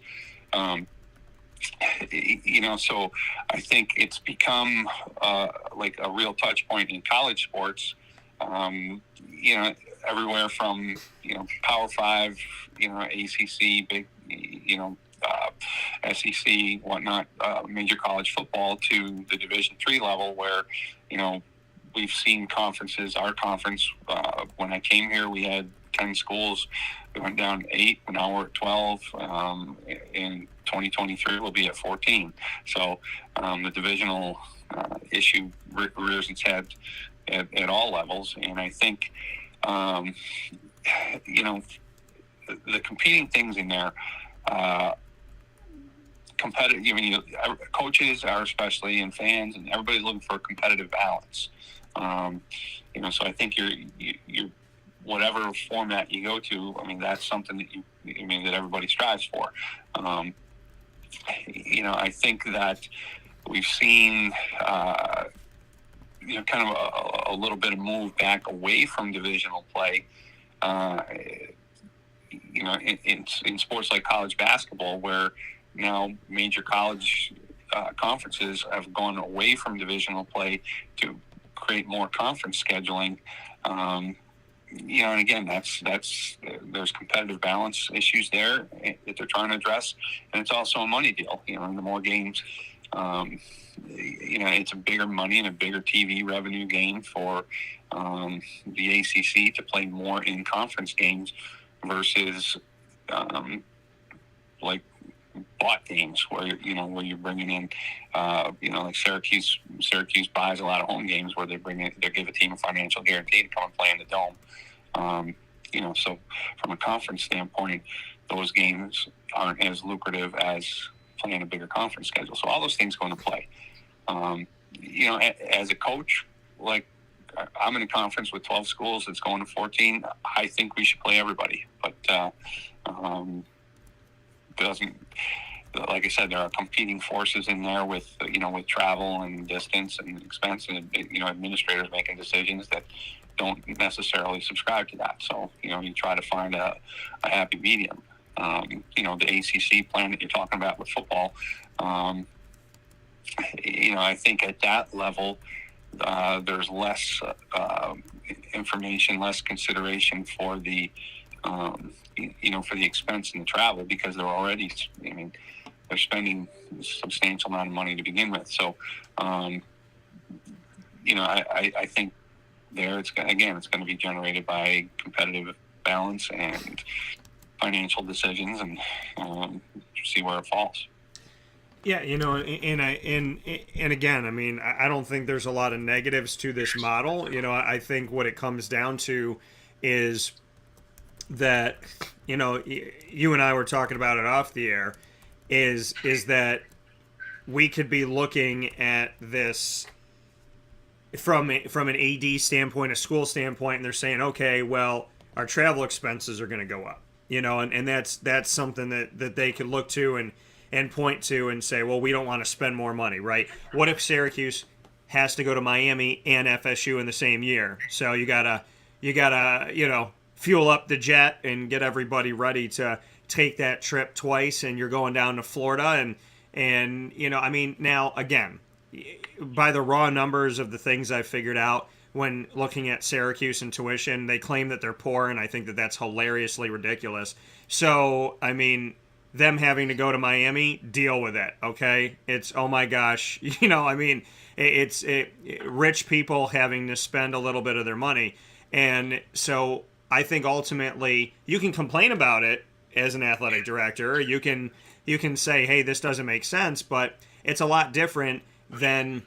You know, so I think it's become like a real touch point in college sports. You know, everywhere from, you know, Power 5, you know, ACC, big, you know, SEC, whatnot, major college football, to the Division III level, where, you know, we've seen conferences. Our conference, when I came here, we had 10 schools. We went down to 8. Now we're at 12. In 2023, we'll be at 14. So the divisional issue rears its head at all levels. And I think, you know, the competing things in there, competitive. I mean, coaches are, especially, and fans, and everybody's looking for a competitive balance. You know, so I think you're whatever format you go to, I mean, that's something that that everybody strives for. You know, I think that we've seen, kind of a little bit of move back away from divisional play. In sports like college basketball, where now major college conferences have gone away from divisional play to create more conference scheduling. And again, there's competitive balance issues there that they're trying to address, and it's also a money deal. The more games, it's a bigger money and a bigger TV revenue gain for the ACC to play more in conference games versus like bought games where you're bringing in like Syracuse buys a lot of home games where they give a team a financial guarantee to come and play in the dome. So from a conference standpoint, those games aren't as lucrative as playing a bigger conference schedule. So all those things go into play. As a coach, like I'm in a conference with 12 schools that's going to 14. I think we should play everybody, but like I said, there are competing forces in there with travel and distance and expense, and administrators making decisions that don't necessarily subscribe to that. So you try to find a happy medium. The ACC plan that you're talking about with football, I think at that level there's less information, less consideration for the for the expense and the travel, because they're already, they're spending a substantial amount of money to begin with. So, I think there it's going to be generated by competitive balance and financial decisions, and see where it falls. Yeah, and again, I don't think there's a lot of negatives to this model. I think what it comes down to is that, you and I were talking about it off the air, is that we could be looking at this from an AD standpoint, a school standpoint, and they're saying, okay, well, our travel expenses are going to go up, and that's something that they could look to and point to and say, well, we don't want to spend more money, right? What if Syracuse has to go to Miami and FSU in the same year? So you gotta fuel up the jet and get everybody ready to take that trip twice, and you're going down to Florida, and now again, by the raw numbers of the things I've figured out when looking at Syracuse and tuition, they claim that they're poor, and I think that that's hilariously ridiculous. So them having to go to Miami, deal with it, okay? It's, oh my gosh, it's rich people having to spend a little bit of their money. And so I think ultimately you can complain about it as an athletic director. You can say, hey, this doesn't make sense, but it's a lot different than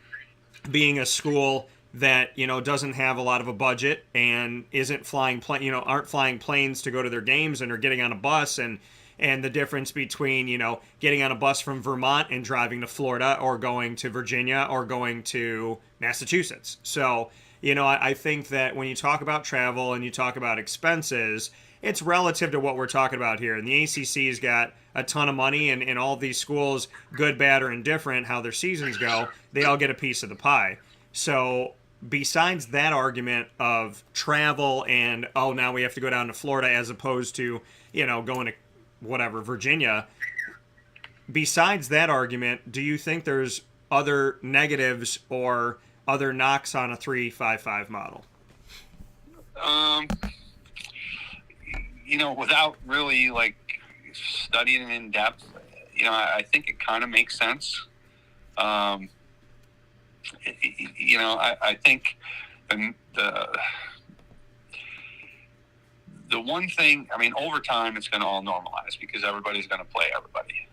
being a school that doesn't have a lot of a budget and isn't aren't flying planes to go to their games and are getting on a bus, and the difference between getting on a bus from Vermont and driving to Florida, or going to Virginia, or going to Massachusetts. So I think that when you talk about travel and you talk about expenses, it's relative to what we're talking about here. And the ACC's got a ton of money, and all these schools, good, bad, or indifferent, how their seasons go, they all get a piece of the pie. So besides that argument of travel and, oh, now we have to go down to Florida as opposed to, going to Virginia, besides that argument, do you think there's other negatives or other knocks on a 3-5-5 model? Without really studying it in depth, I think it kind of makes sense. I think the one thing, over time, it's going to all normalize because everybody's going to play everybody.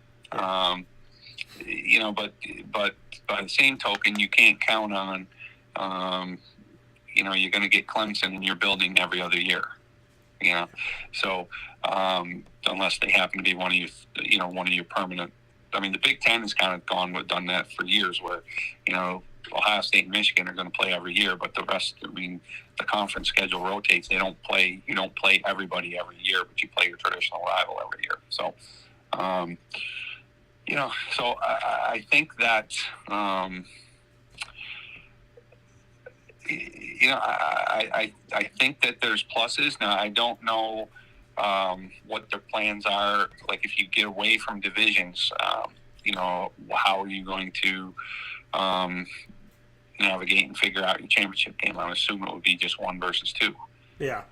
But by the same token, you can't count on, you're going to get Clemson in your building every other year. So unless they happen to be one of your permanent. The Big Ten has kind of done that for years, where Ohio State and Michigan are going to play every year, but the rest, the conference schedule rotates. You don't play everybody every year, but you play your traditional rival every year. So, so I think that I think that there's pluses. Now, I don't know what their plans are. Like, if you get away from divisions, how are you going to navigate and figure out your championship game? I assume it would be just 1 versus 2. Yeah.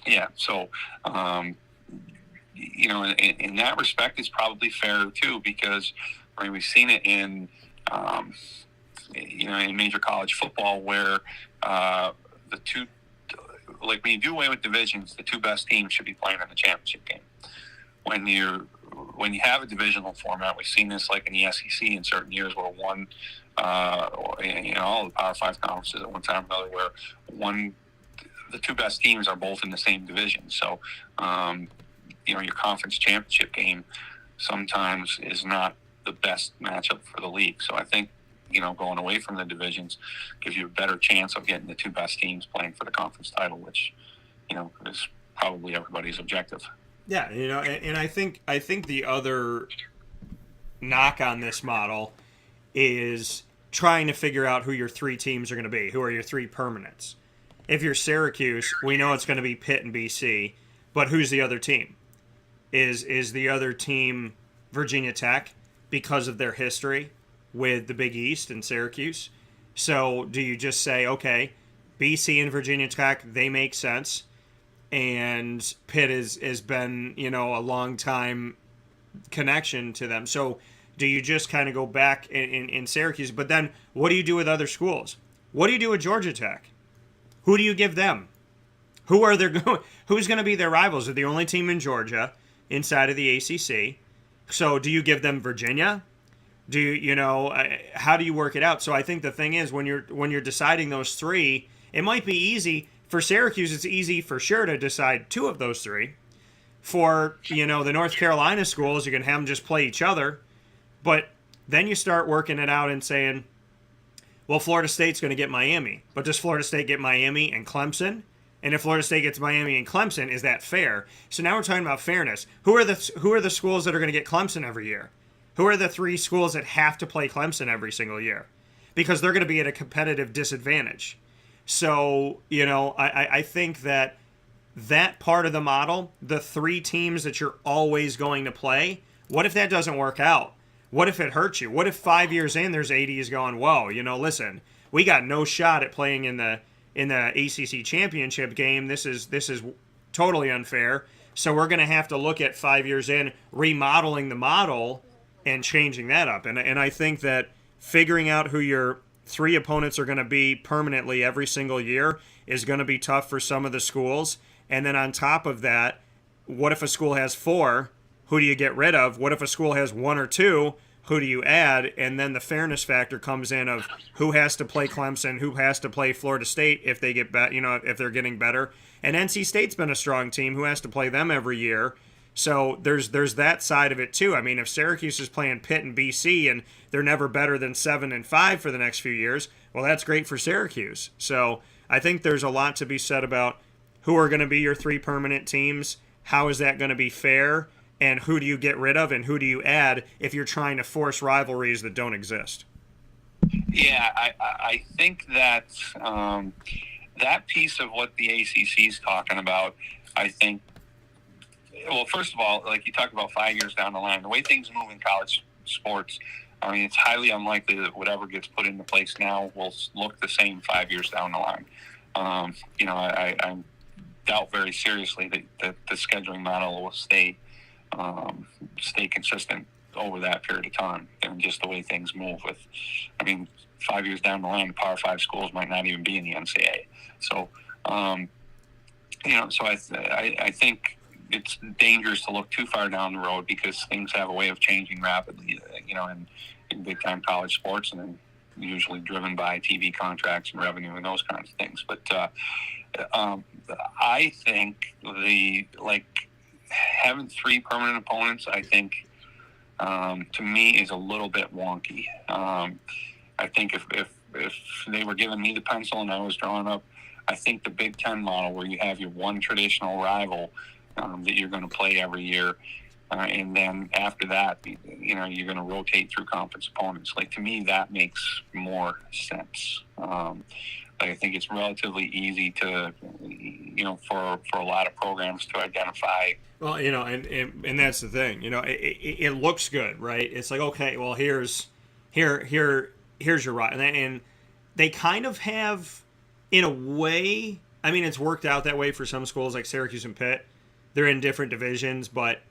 Yeah. So, in that respect, it's probably fair too, because we've seen it in major college football where the two, like when you do away with divisions, the 2 best teams should be playing in the championship game. When you have a divisional format, we've seen this like in the SEC in certain years where all the Power 5 conferences at one time or another, where the 2 best teams are both in the same division. So, your conference championship game sometimes is not the best matchup for the league. So I think, going away from the divisions gives you a better chance of getting the 2 best teams playing for the conference title, which, is probably everybody's objective. Yeah, and I think the other knock on this model is trying to figure out who your 3 teams are going to be. Who are your 3 permanents? If you're Syracuse, we know it's going to be Pitt and BC, but who's the other team? Is the other team Virginia Tech because of their history with the Big East and Syracuse? So do you just say, okay, BC and Virginia Tech, they make sense, and Pitt has been, a long time connection to them. So do you just kind of go back in Syracuse? But then what do you do with other schools? What do you do with Georgia Tech? Who do you give them? Who's going to be their rivals? They're the only team in Georgia inside of the ACC. So do you give them Virginia? Do you, how do you work it out? So I think the thing is, when you're deciding those 3, it might be easy. For Syracuse, it's easy for sure to decide 2 of those 3. For, the North Carolina schools, you can have them just play each other. But then you start working it out and saying, well, Florida State's going to get Miami. But does Florida State get Miami and Clemson? And if Florida State gets Miami and Clemson, is that fair? So now we're talking about fairness. Who are the schools that are going to get Clemson every year? Who are the 3 schools that have to play Clemson every single year? Because they're going to be at a competitive disadvantage. So, I think that part of the model, the 3 teams that you're always going to play, what if that doesn't work out? What if it hurts you? What if 5 years in, there's 80s going, whoa, listen, we got no shot at playing in the ACC championship game. This is totally unfair. So we're going to have to look at 5 years in, remodeling the model and changing that up. And I think that figuring out who your 3 opponents are going to be permanently every single year is going to be tough for some of the schools. And then on top of that, what if a school has 4? Who do you get rid of? What if a school has 1 or 2? Who do you add? And then the fairness factor comes in of who has to play Clemson, who has to play Florida State if they get if they're getting better. And NC State's been a strong team. Who has to play them every year? So there's that side of it too. I mean, if Syracuse is playing Pitt and BC and they're never better than 7-5 for the next few years, well, that's great for Syracuse. So I think there's a lot to be said about who are going to be your 3 permanent teams. How is that going to be fair? And who do you get rid of and who do you add if you're trying to force rivalries that don't exist? Yeah, I think that that piece of what the ACC is talking about, I think, well, first of all, like you talked about 5 years down the line, the way things move in college sports, I mean, it's highly unlikely that whatever gets put into place now will look the same 5 years down the line. I doubt very seriously that the scheduling model will stay consistent over that period of time, and just the way things move. 5 years down the line, the Power 5 schools might not even be in the NCAA. So, I think it's dangerous to look too far down the road because things have a way of changing rapidly, in big time college sports, and then usually driven by TV contracts and revenue and those kinds of things. But I think having 3 permanent opponents, I think, to me, is a little bit wonky. I think if they were giving me the pencil and I was drawing up, I think the Big Ten model where you have your one traditional rival that you're going to play every year, and then after that, you're going to rotate through conference opponents. Like, to me, that makes more sense. I think it's relatively easy to, for a lot of programs to identify. Well, and that's the thing. It looks good, right? It's like, okay, well, here's your right, and they kind of have, in a way. I mean, it's worked out that way for some schools like Syracuse and Pitt. They're in different divisions, but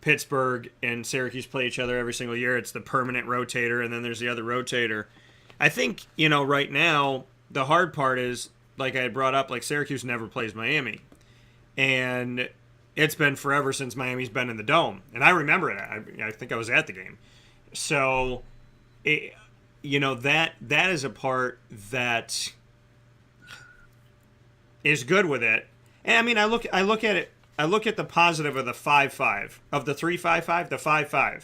Pittsburgh and Syracuse play each other every single year. It's the permanent rotator, and then there's the other rotator. I think, right now, the hard part is, like I had brought up, like Syracuse never plays Miami. And it's been forever since Miami's been in the Dome. And I remember it. I think I was at the game. So, that is a part that is good with it. And I mean, I look at it. I look at the positive of the 5-5, of the 3-5-5, the 5-5.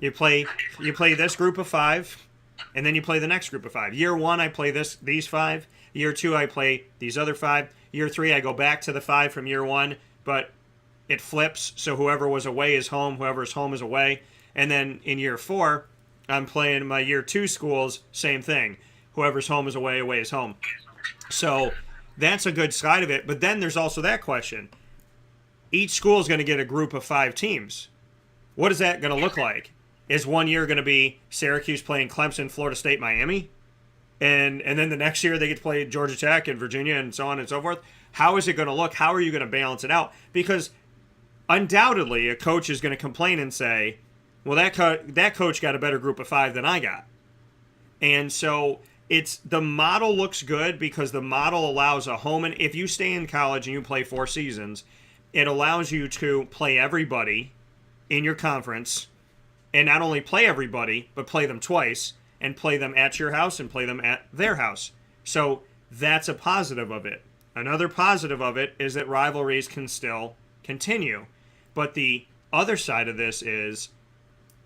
You play this group of 5, and then you play the next group of 5. Year 1, I play these 5. Year 2, I play these other 5. Year 3, I go back to the 5 from year 1, but it flips. So whoever was away is home. Whoever's home is away. And then in year 4, I'm playing my year 2 schools. Same thing. Whoever's home is away. Away is home. So that's a good side of it. But then there's also that question. Each school is going to get a group of 5 teams. What is that going to look like? Is one year going to be Syracuse playing Clemson, Florida State, Miami? And then the next year they get to play Georgia Tech and Virginia and so on and so forth? How is it going to look? How are you going to balance it out? Because undoubtedly a coach is going to complain and say, well, that coach got a better group of 5 than I got. And so the model looks good because the model allows a home. And if you stay in college and you play 4 seasons, it allows you to play everybody in your conference, and not only play everybody, but play them twice, and play them at your house and play them at their house. So that's a positive of it. Another positive of it is that rivalries can still continue. But the other side of this is,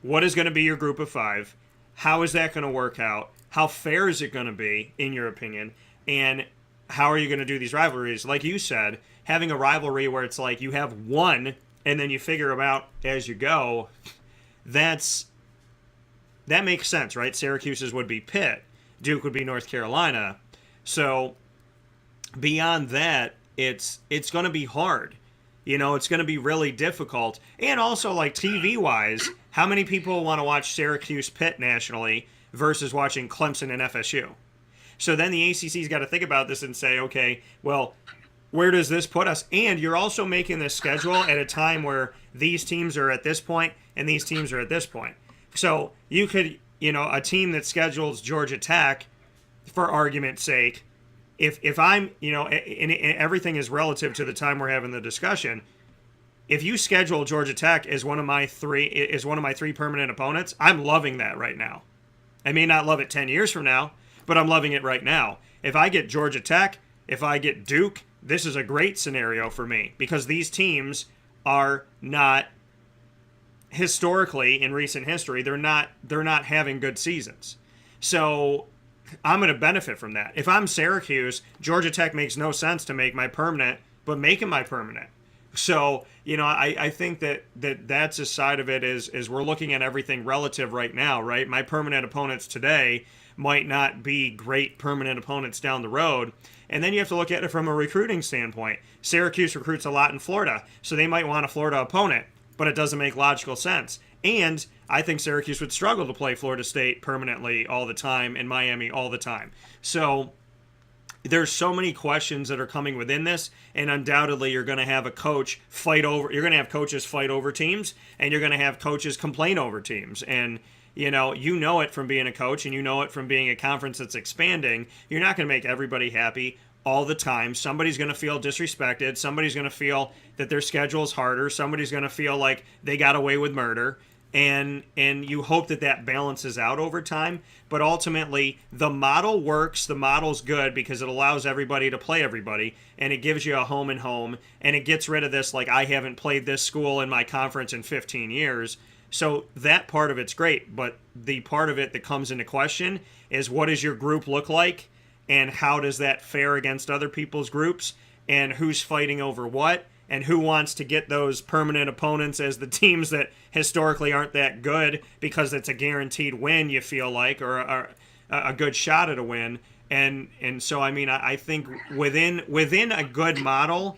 what is going to be your group of 5? How is that going to work out? How fair is it going to be, in your opinion? And how are you going to do these rivalries? Like you said, having a rivalry where it's like you have one and then you figure them out as you go, that makes sense, right? Syracuse's would be Pitt. Duke would be North Carolina. So beyond that, it's going to be hard. It's going to be really difficult. And also, like, TV-wise, how many people want to watch Syracuse-Pitt nationally versus watching Clemson and FSU? So then the ACC's got to think about this and say, okay, well, where does this put us? And you're also making this schedule at a time where these teams are at this point and these teams are at this point. So you could, a team that schedules Georgia Tech, for argument's sake, if I'm, and everything is relative to the time we're having the discussion. If you schedule Georgia Tech as one of my 3 permanent opponents, I'm loving that right now. I may not love it 10 years from now, but I'm loving it right now. If I get Georgia Tech, if I get Duke, this is a great scenario for me because these teams are not, historically, in recent history, they're not having good seasons. So I'm going to benefit from that. If I'm Syracuse, Georgia Tech makes no sense to make my permanent, but make it my permanent. So, I think that's a side of it is we're looking at everything relative right now, right? My permanent opponents today might not be great permanent opponents down the road. And then you have to look at it from a recruiting standpoint. Syracuse recruits a lot in Florida, so they might want a Florida opponent, but it doesn't make logical sense. And I think Syracuse would struggle to play Florida State permanently all the time and Miami all the time. So there's so many questions that are coming within this, and undoubtedly you're going to have coaches fight over teams, and you're going to have coaches complain over teams. And you know it from being a coach, and you know it from being a conference that's expanding. You're not going to make everybody happy all the time. Somebody's going to feel disrespected. Somebody's going to feel that their schedule is harder. Somebody's going to feel like they got away with murder. And you hope that balances out over time. But ultimately, the model works. The model's good because it allows everybody to play everybody, and it gives you a home and home, and it gets rid of this, like, I haven't played this school in my conference in 15 years. So that part of it's great, but the part of it that comes into question is, what does your group look like, and how does that fare against other people's groups, and who's fighting over what, and who wants to get those permanent opponents as the teams that historically aren't that good because it's a guaranteed win, you feel like, or a good shot at a win. And so, I mean, I think within a good model,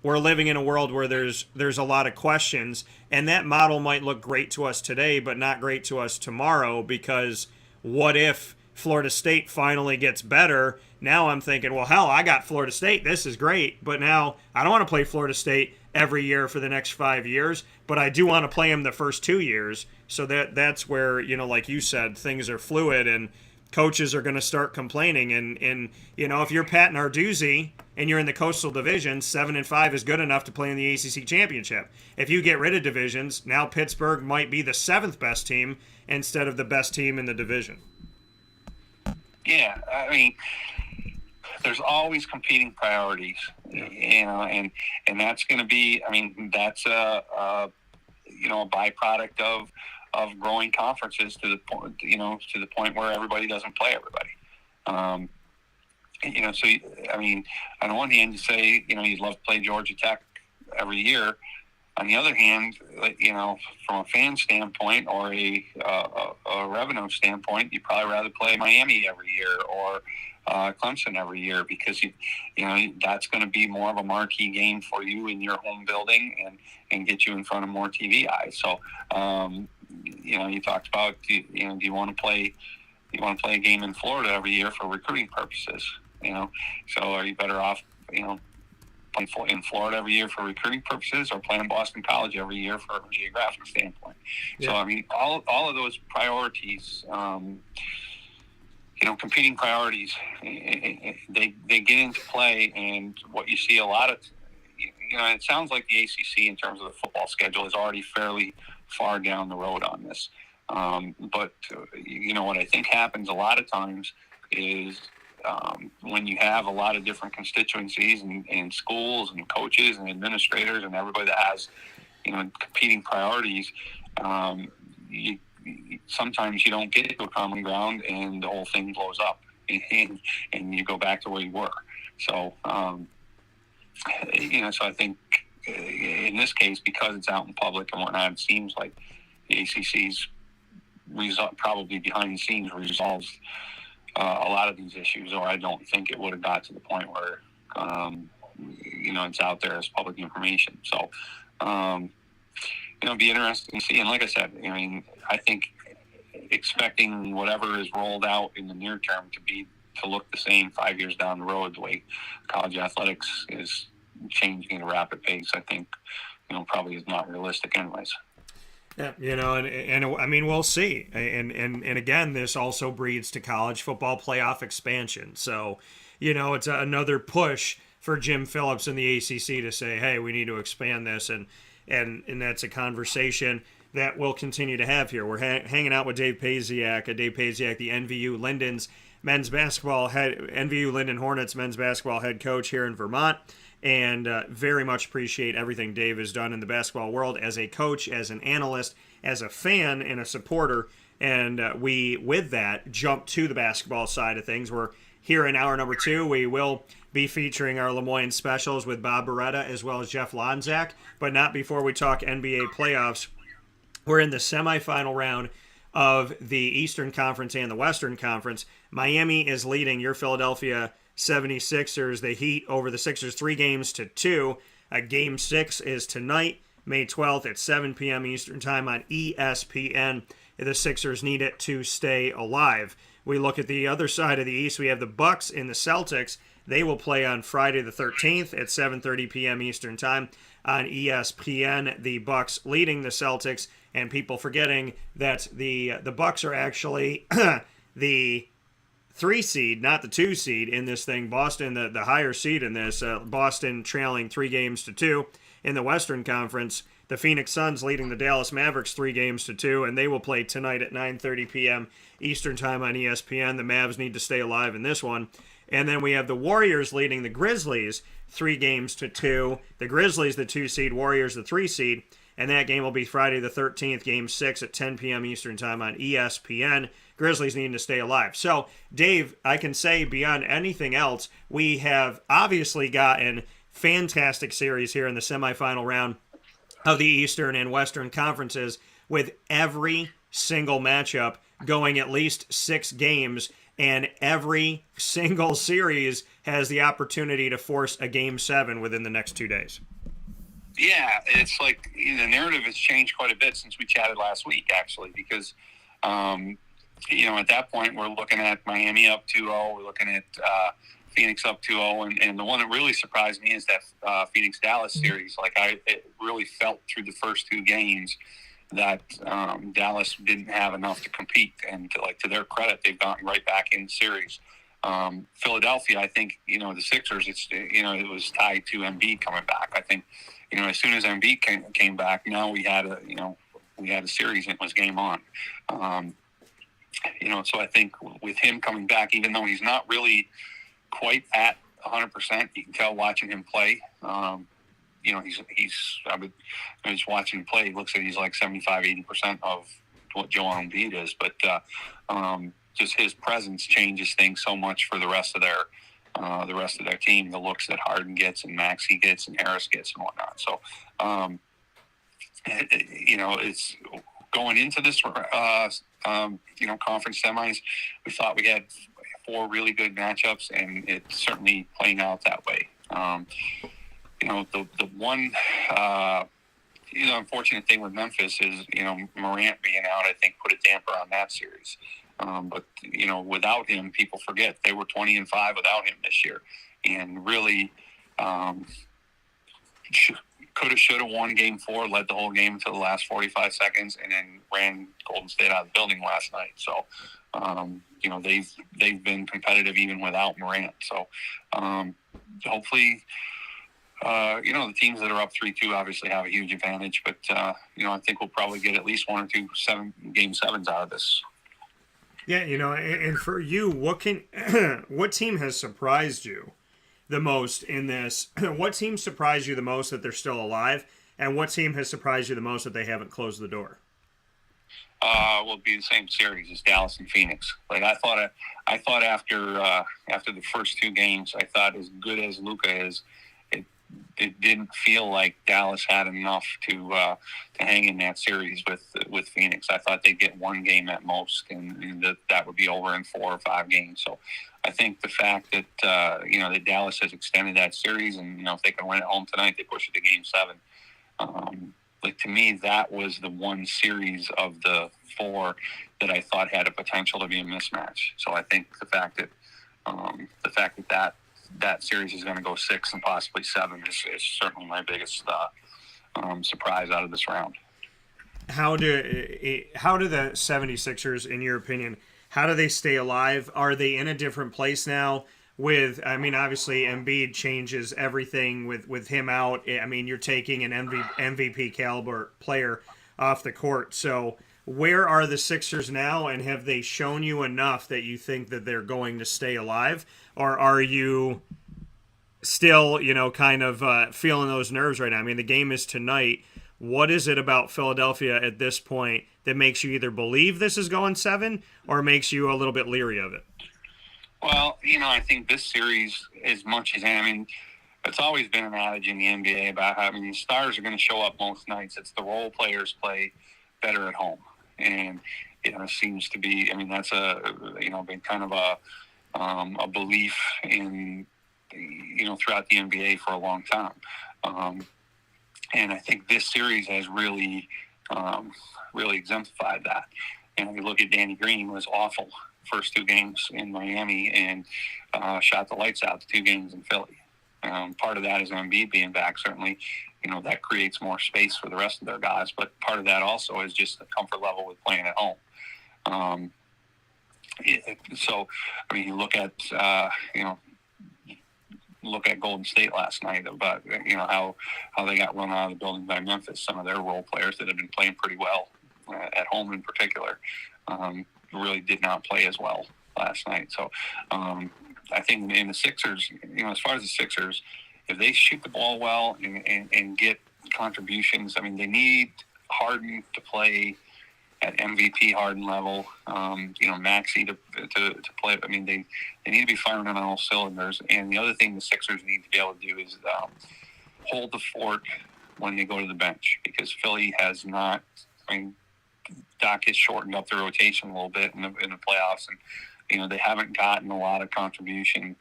we're living in a world where there's a lot of questions, and that model might look great to us today, but not great to us tomorrow, because what if Florida State finally gets better? Now I'm thinking, well, hell, I got Florida State. This is great. But now I don't want to play Florida State every year for the next 5 years, but I do want to play them the first 2 years. So that's where, like you said, things are fluid and coaches are going to start complaining. And if you're Pat Narduzzi and you're in the Coastal Division, 7-5 is good enough to play in the ACC Championship. If you get rid of divisions, now Pittsburgh might be the 7th best team instead of the best team in the division. Yeah, I mean, there's always competing priorities, and that's going to be, I mean, that's a byproduct of growing conferences to the point where everybody doesn't play everybody. So I mean, on the one hand, you say you'd love to play Georgia Tech every year. On the other hand, from a fan standpoint or a revenue standpoint, you'd probably rather play Miami every year or Clemson every year, because that's going to be more of a marquee game for you in your home building and get you in front of more TV eyes. So you talked about do you want to play a game in Florida every year for recruiting purposes? So are you better off playing in Florida every year for recruiting purposes, or playing Boston College every year for a geographic standpoint? Yeah. So I mean, all of those priorities, competing priorities, they get into play. And what you see a lot of, it sounds like the ACC in terms of the football schedule is already fairly far down the road on this. But what I think happens a lot of times is when you have a lot of different constituencies and schools and coaches and administrators and everybody that has, competing priorities, sometimes you don't get to a common ground and the whole thing blows up and you go back to where you were. So, so I think in this case, because it's out in public and whatnot, it seems like the ACC's probably behind the scenes resolves a lot of these issues, or I don't think it would have got to the point where, it's out there as public information. So, it'd be interesting to see. And like I said, I think expecting whatever is rolled out in the near term to look the same 5 years down the road, the way college athletics is changing at a rapid pace, I think, probably is not realistic anyways. Yeah, and I mean, we'll see. And again, this also breeds to college football playoff expansion. So, it's another push for Jim Phillips and the ACC to say, hey, we need to expand this. And that's a conversation that we'll continue to have here. We're hanging out with Dave Pasiak, the NVU Linden's men's basketball head, NVU Linden Hornets men's basketball head coach here in Vermont. And very much appreciate everything Dave has done in the basketball world as a coach, as an analyst, as a fan, and a supporter. And we, with that, jump to the basketball side of things. We're here in hour number 2. We will be featuring our Lemoyne specials with Bob Beretta as well as Jeff Lonczak, but not before we talk NBA playoffs. We're in the semifinal round of the Eastern Conference and the Western Conference. Miami is leading your Philadelphia 76ers, the Heat, over the Sixers 3-2. Game 6 is tonight, May 12th at 7 p.m. Eastern Time on ESPN. The Sixers need it to stay alive. We look at the other side of the East. We have the Bucks and the Celtics. They will play on Friday the 13th at 7:30 p.m. Eastern Time on ESPN. The Bucks leading the Celtics, and people forgetting that the Bucks are actually the 3 seed, not the 2 seed in this thing. Boston, the higher seed in this. Boston trailing 3-2 in the Western Conference. The Phoenix Suns leading the Dallas Mavericks 3-2, and they will play tonight at 9:30 p.m. Eastern Time on ESPN. The Mavs need to stay alive in this one. And then we have the Warriors leading the Grizzlies 3-2. The Grizzlies, the 2 seed, Warriors, the 3 seed. And that game will be Friday the 13th, Game 6 at 10 p.m. Eastern Time on ESPN. Grizzlies needing to stay alive. So, Dave, I can say beyond anything else, we have obviously gotten fantastic series here in the semifinal round of the Eastern and Western Conferences, with every single matchup going at least 6 games, and every single series has the opportunity to force a Game 7 within the next 2 days. Yeah, it's like the narrative has changed quite a bit since we chatted last week, actually, because, at that point we're looking at Miami up 2-0, we're looking at Phoenix up 2-0, and the one that really surprised me is that Phoenix-Dallas series. It really felt through the first 2 games that Dallas didn't have enough to compete, and to their credit, they've gotten right back in the series. Philadelphia, I think, the Sixers, it was tied to Embiid coming back. I think, as soon as Embiid came back, now we had a series and it was game on. So I think with him coming back, even though he's not really quite at 100%, you can tell watching him play. I was watching him play. It looks like he's like 75-80% of what Joel Embiid is, but just his presence changes things so much for the rest of their team. The looks that Harden gets and Maxey gets and Harris gets and whatnot. So, it's going into this, conference semis. We thought we had 4 really good matchups, and it's certainly playing out that way. The one, unfortunate thing with Memphis is, Morant being out, I think, put a damper on that series. But without him, people forget they were 20-5 without him this year, and really could have, should have won Game 4, led the whole game until the last 45 seconds, and then ran Golden State out of the building last night. So, they've been competitive even without Morant. So, hopefully, the teams that are up 3-2 obviously have a huge advantage, but I think we'll probably get at least 1 or 2 Game 7s out of this. Yeah, and for you, what team has surprised you the most in this? What team surprised you the most that they're still alive, and what team has surprised you the most that they haven't closed the door? Will be the same series as Dallas and Phoenix. I thought after the first 2 games, I thought as good as Luka is, it didn't feel like Dallas had enough to hang in that series with Phoenix. I thought they'd get 1 game at most, and that would be over in 4 or 5 games. So I think the fact that that Dallas has extended that series, and if they can win at home tonight, they push it to Game 7. To me, that was the one series of the 4 that I thought had a potential to be a mismatch. So I think the fact that series is going to go 6 and possibly 7 is certainly my biggest surprise out of this round. How do the 76ers, in your opinion, how do they stay alive? Are they in a different place now? Obviously Embiid changes everything with him out. You're taking an MVP caliber player off the court. So where are the Sixers now, and have they shown you enough that you think that they're going to stay alive? Or are you still, feeling those nerves right now? The game is tonight. What is it about Philadelphia at this point that makes you either believe this is going 7 or makes you a little bit leery of it? Well, I think this series, as much as it's always been an adage in the NBA about how the stars are going to show up most nights. It's the role players play better at home, and it seems to be. That's been kind of a belief in throughout the NBA for a long time, and I think this series has really exemplified that. And we look at Danny Green, was awful first 2 games in Miami and shot the lights out the 2 games in Philly. Part of that is Embiid being back. Certainly, that creates more space for the rest of their guys. But part of that also is just the comfort level with playing at home. You look at Golden State last night about how they got run out of the building by Memphis. Some of their role players that have been playing pretty well at home in particular. Really did not play as well last night. So I think in the Sixers, as far as the Sixers, if they shoot the ball well and get contributions, they need Harden to play at MVP Harden level. Maxey to play. I mean, they need to be firing on all cylinders. And the other thing the Sixers need to be able to do is hold the fort when they go to the bench, because Philly has not. I mean, Doc has shortened up the rotation a little bit in the playoffs, and they haven't gotten a lot of contribution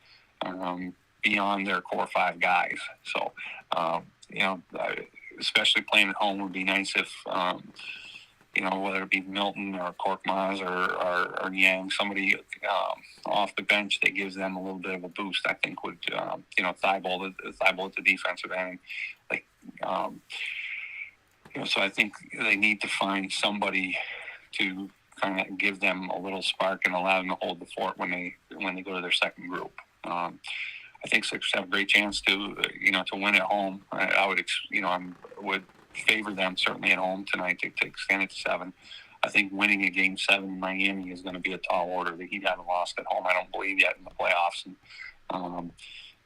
beyond their core five guys. So especially playing at home would be nice if whether it be Milton or Korkmaz or Yang, somebody off the bench that gives them a little bit of a boost, I think would Thibault at the defensive end, so I think they need to find somebody to kind of give them a little spark and allow them to hold the fort when they go to their second group. I think Sixers have a great chance to win at home. I would favor them certainly at home tonight to extend it to 7. I think winning a game 7 in Miami is going to be a tall order. The Heat haven't lost at home, I don't believe, yet in the playoffs,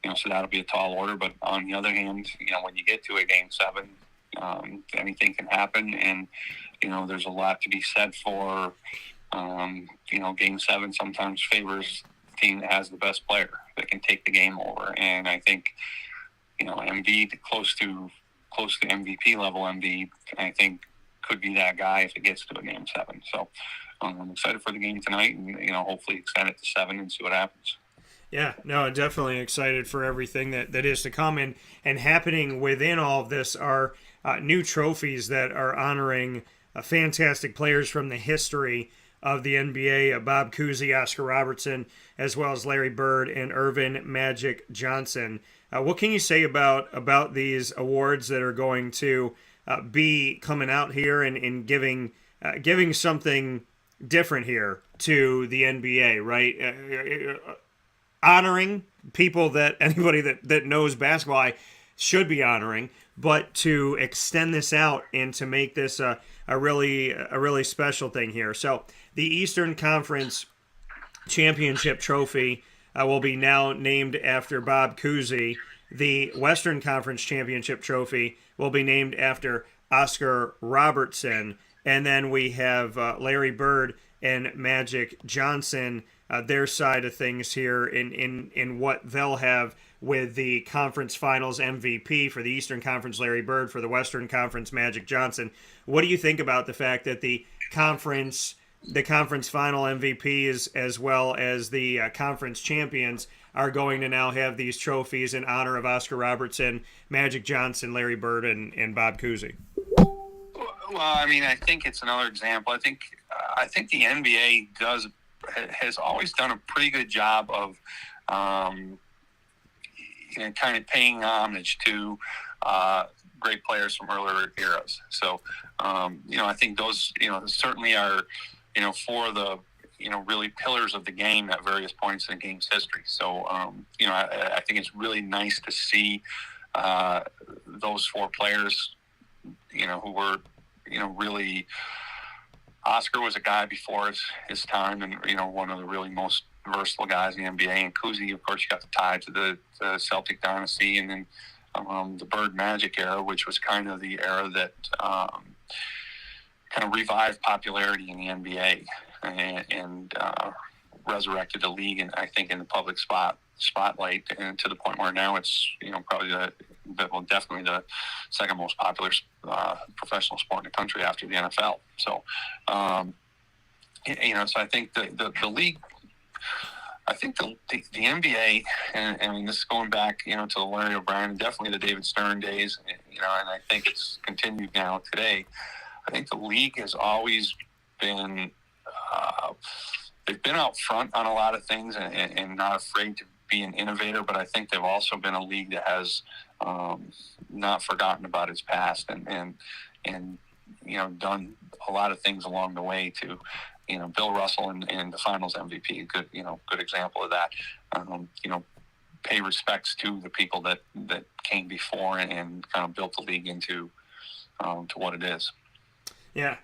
and so that'll be a tall order. But on the other hand, when you get to a game 7, anything can happen, and there's a lot to be said for game 7 sometimes favors the team that has the best player that can take the game over. And I think Embiid, close to MVP level Embiid, I think could be that guy if it gets to a game 7. So I'm excited for the game tonight, and hopefully extend it to 7 and see what happens. Yeah, no, definitely excited for everything that is to come. And happening within all of this are new trophies that are honoring fantastic players from the history of the NBA, Bob Cousy, Oscar Robertson, as well as Larry Bird and Earvin Magic Johnson. What can you say about these awards that are going to be coming out here and giving something different here to the NBA, right? Honoring people that anybody that knows basketball should be honoring, but to extend this out and to make this a really special thing here. So the Eastern Conference Championship Trophy will be now named after Bob Cousy. The Western Conference Championship Trophy will be named after Oscar Robertson. And then we have Larry Bird and Magic Johnson, their side of things here in what they'll have with the conference finals MVP for the Eastern Conference, Larry Bird, for the Western Conference, Magic Johnson. What do you think about the fact that the conference final MVPs as well as the conference champions are going to now have these trophies in honor of Oscar Robertson, Magic Johnson, Larry Bird, and Bob Cousy? Well, I mean, I think it's another example. I think the NBA has always done a pretty good job of kind of paying homage to great players from earlier eras. So, I think those, certainly are, for the, really pillars of the game at various points in the game's history. So, I think it's really nice to see those 4 players, who were, really. Oscar was a guy before his time, and one of the really most versatile guys in the NBA. And Cousy, of course, you got the tie to the Celtic dynasty, and then the Bird Magic era, which was kind of the era that kind of revived popularity in the NBA and resurrected the league, and I think in the public spotlight, and to the point where now it's probably definitely the second most popular professional sport in the country after the NFL. So, so I think the league, I think the NBA, and I mean, this is going back, to the Larry O'Brien, definitely the David Stern days, and I think it's continued now today. I think the league has always been, they've been out front on a lot of things and not afraid to be an innovator, but I think they've also been a league that has not forgotten about its past and done a lot of things along the way to, Bill Russell and the Finals MVP, good example of that. Pay respects to the people that came before and kind of built the league into to what it is. Yeah,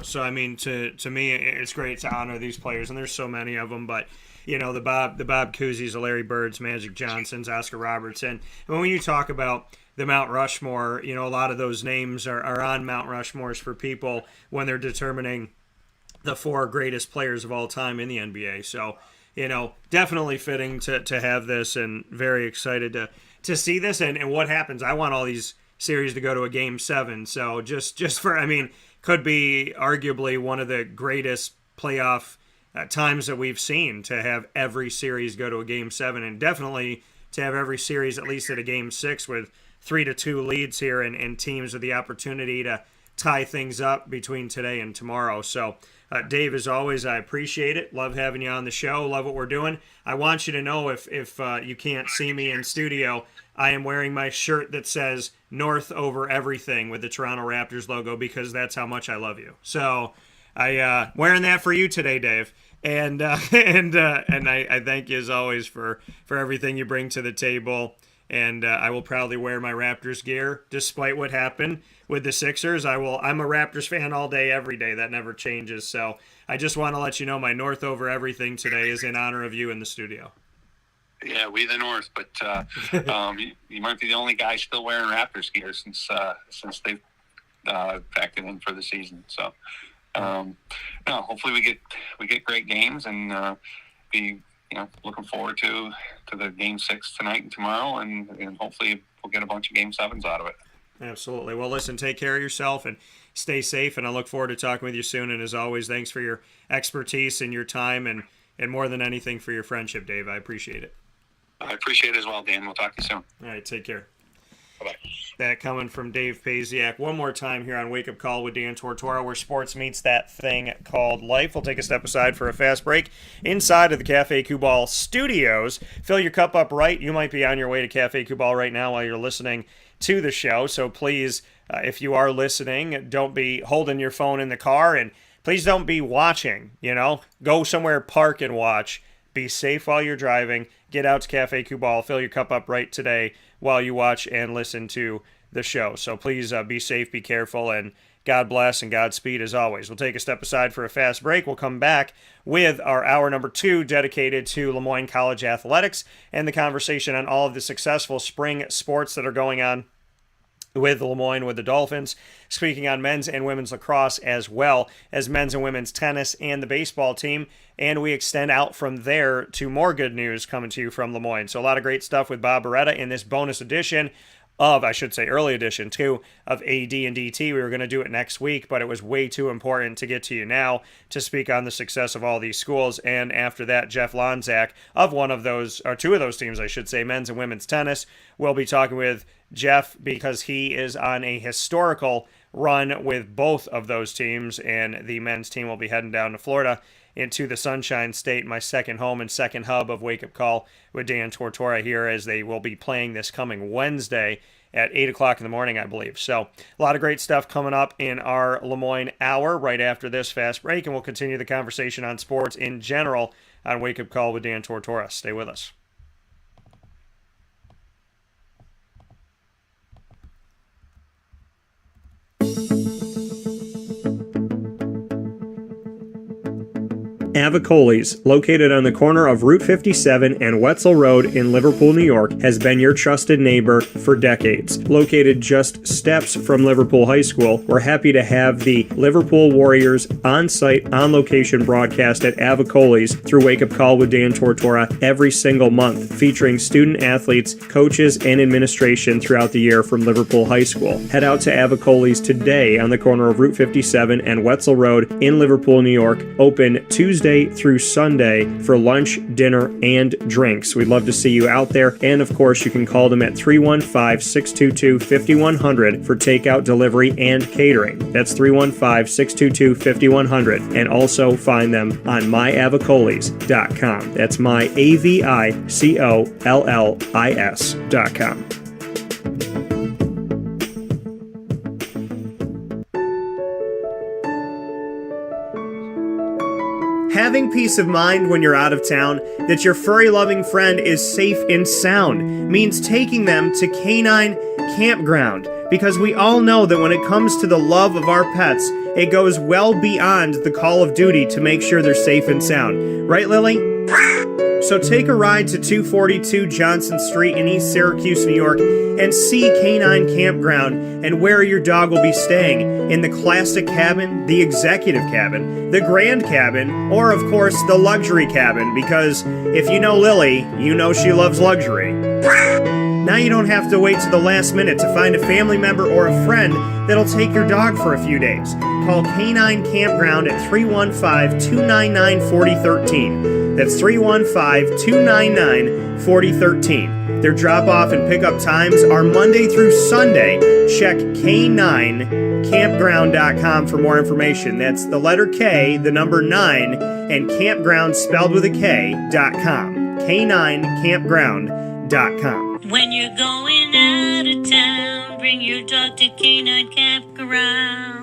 so I mean, to me, it's great to honor these players, and there's so many of them. But the Bob Cousy's, the Larry Birds, Magic Johnsons, Oscar Robertson. And when you talk about the Mount Rushmore, a lot of those names are on Mount Rushmores for people when they're determining the 4 greatest players of all time in the NBA. So, definitely fitting to have this, and very excited to see this and what happens. I want all these series to go to a Game 7. So just for, could be arguably one of the greatest playoff times that we've seen, to have every series go to a Game 7, and definitely to have every series at least at a Game 6 with 3-2 leads here, and teams with the opportunity to tie things up between today and tomorrow. So, Dave, as always, I appreciate it. Love having you on the show. Love what we're doing. I want you to know, if you can't see me in studio, I am wearing my shirt that says North over everything with the Toronto Raptors logo, because that's how much I love you. So I wearing that for you today, Dave. And I thank you as always for everything you bring to the table. And I will proudly wear my Raptors gear despite what happened with the Sixers. I'm a Raptors fan all day, every day. That never changes. So I just want to let you know my North over everything today is in honor of you in the studio. Yeah, we the North, but you might be the only guy still wearing Raptors gear since they've packed it in for the season. So hopefully we get great games, and be looking forward to the Game 6 tonight and tomorrow, and hopefully we'll get a bunch of Game 7s out of it. Absolutely. Well, listen, take care of yourself and stay safe, and I look forward to talking with you soon. And as always, thanks for your expertise and your time, and more than anything for your friendship, Dave. I appreciate it. I appreciate it as well, Dan. We'll talk to you soon. All right, take care. Bye-bye. That coming from Dave Pasiak. One more time here on Wake Up Call with Dan Tortora, where sports meets that thing called life. We'll take a step aside for a fast break inside of the Cafe Kubal studios. Fill your cup up right. You might be on your way to Cafe Kubal right now while you're listening to the show. So please, if you are listening, don't be holding your phone in the car, and please don't be watching. Go somewhere, park and watch. Be safe while you're driving. Get out to Cafe Kubal. Fill your cup up right today while you watch and listen to the show. So please be safe, be careful, and God bless and Godspeed as always. We'll take a step aside for a fast break. We'll come back with our hour number 2 dedicated to Lemoyne College athletics and the conversation on all of the successful spring sports that are going on with Lemoyne, with the Dolphins, speaking on men's and women's lacrosse, as well as men's and women's tennis and the baseball team. And we extend out from there to more good news coming to you from Lemoyne. So a lot of great stuff with Bob Beretta in this bonus edition of, I should say early edition too, of AD and DT. We were going to do it next week, but it was way too important to get to you now to speak on the success of all these schools. And after that, Jeff Lonczak of one of those, or 2 of those teams, I should say, men's and women's tennis. We'll be talking with Jeff because he is on a historical run with both of those teams, and the men's team will be heading down to Florida into the Sunshine State, my second home and second hub of Wake Up Call with Dan Tortora here, as they will be playing this coming Wednesday at 8 o'clock in the morning, I believe. So a lot of great stuff coming up in our Lemoyne hour right after this fast break, and we'll continue the conversation on sports in general on Wake Up Call with Dan Tortora. Stay with us. Avicoli's, located on the corner of Route 57 and Wetzel Road in Liverpool, New York, has been your trusted neighbor for decades. Located just steps from Liverpool High School, we're happy to have the Liverpool Warriors on-site, on-location broadcast at Avicoli's through Wake Up Call with Dan Tortora every single month, featuring student athletes, coaches, and administration throughout the year from Liverpool High School. Head out to Avicoli's today on the corner of Route 57 and Wetzel Road in Liverpool, New York, open Tuesday through Sunday for lunch, dinner, and drinks. We'd love to see you out there. And of course, you can call them at 315-622-5100 for takeout, delivery, and catering. That's 315-622-5100. And also find them on myavicolis.com. That's myavicollis.com. Having peace of mind when you're out of town that your furry-loving friend is safe and sound means taking them to Canine Campground, because we all know that when it comes to the love of our pets, it goes well beyond the call of duty to make sure they're safe and sound. Right, Lily? So take a ride to 242 Johnson Street in East Syracuse, New York, and see Canine Campground and where your dog will be staying. In the classic cabin, the executive cabin, the grand cabin, or of course the luxury cabin, because if you know Lily, you know she loves luxury. Now you don't have to wait to the last minute to find a family member or a friend that'll take your dog for a few days. Call Canine Campground at 315-299-4013. That's 315-299-4013. Their drop-off and pickup times are Monday through Sunday. Check K9campground.com for more information. That's the letter K, the number 9, and campground spelled with a K.com. K9campground.com. When you're going out of town, bring your dog to Canine Campground.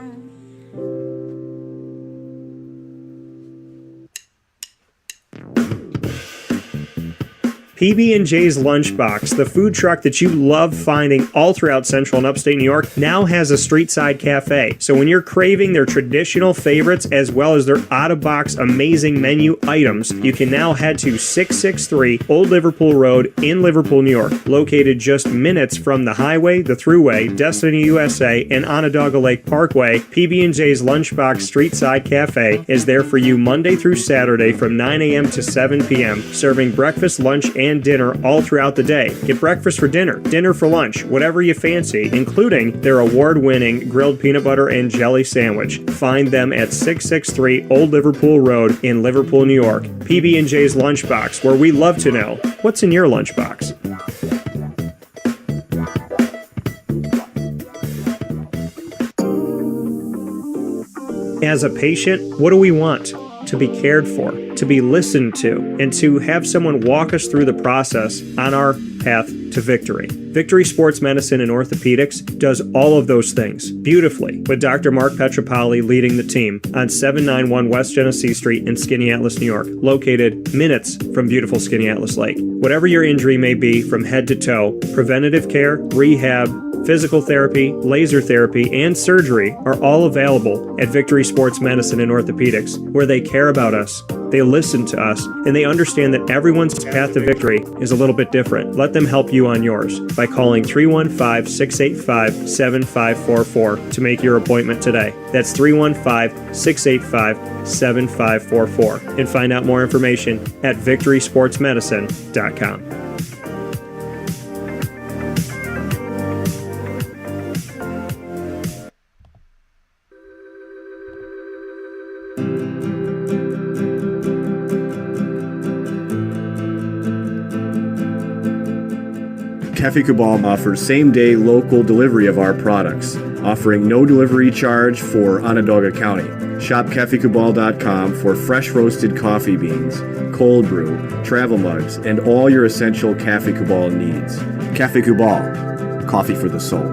PB&J's Lunchbox, the food truck that you love finding all throughout Central and Upstate New York, now has a street-side cafe. So when you're craving their traditional favorites as well as their out-of-box amazing menu items, you can now head to 663 Old Liverpool Road in Liverpool, New York. Located just minutes from the highway, the Thruway, Destiny USA, and Onondaga Lake Parkway, PB&J's Lunchbox Street-Side Cafe is there for you Monday through Saturday from 9 a.m. to 7 p.m., serving breakfast, lunch, and dinner all throughout the day. Get breakfast for dinner, dinner for lunch, whatever you fancy, including their award-winning grilled peanut butter and jelly sandwich. Find them at 663 Old Liverpool Road in Liverpool, New York. PB&J's Lunchbox, where we love to know what's in your lunchbox. As a patient, what do we want? To be cared for, to be listened to, and to have someone walk us through the process on our path to victory. Victory Sports Medicine and Orthopedics does all of those things beautifully, with Dr. Mark Petropoli leading the team on 791 West Genesee Street in Skaneateles, New York, located minutes from beautiful Skaneateles Lake. Whatever your injury may be from head to toe, preventative care, rehab, physical therapy, laser therapy, and surgery are all available at Victory Sports Medicine and Orthopedics, where they care about us, they listen to us, and they understand that everyone's path to victory is a little bit different. Let them help you on yours by calling 315-685-7544 to make your appointment today. That's 315-685-7544. And find out more information at victorysportsmedicine.com. Cafe Cabal offers same-day local delivery of our products, offering no delivery charge for Onondaga County. Shop cafecabal.com for fresh roasted coffee beans, cold brew, travel mugs, and all your essential Cafe Cabal needs. Cafe Cabal, coffee for the soul.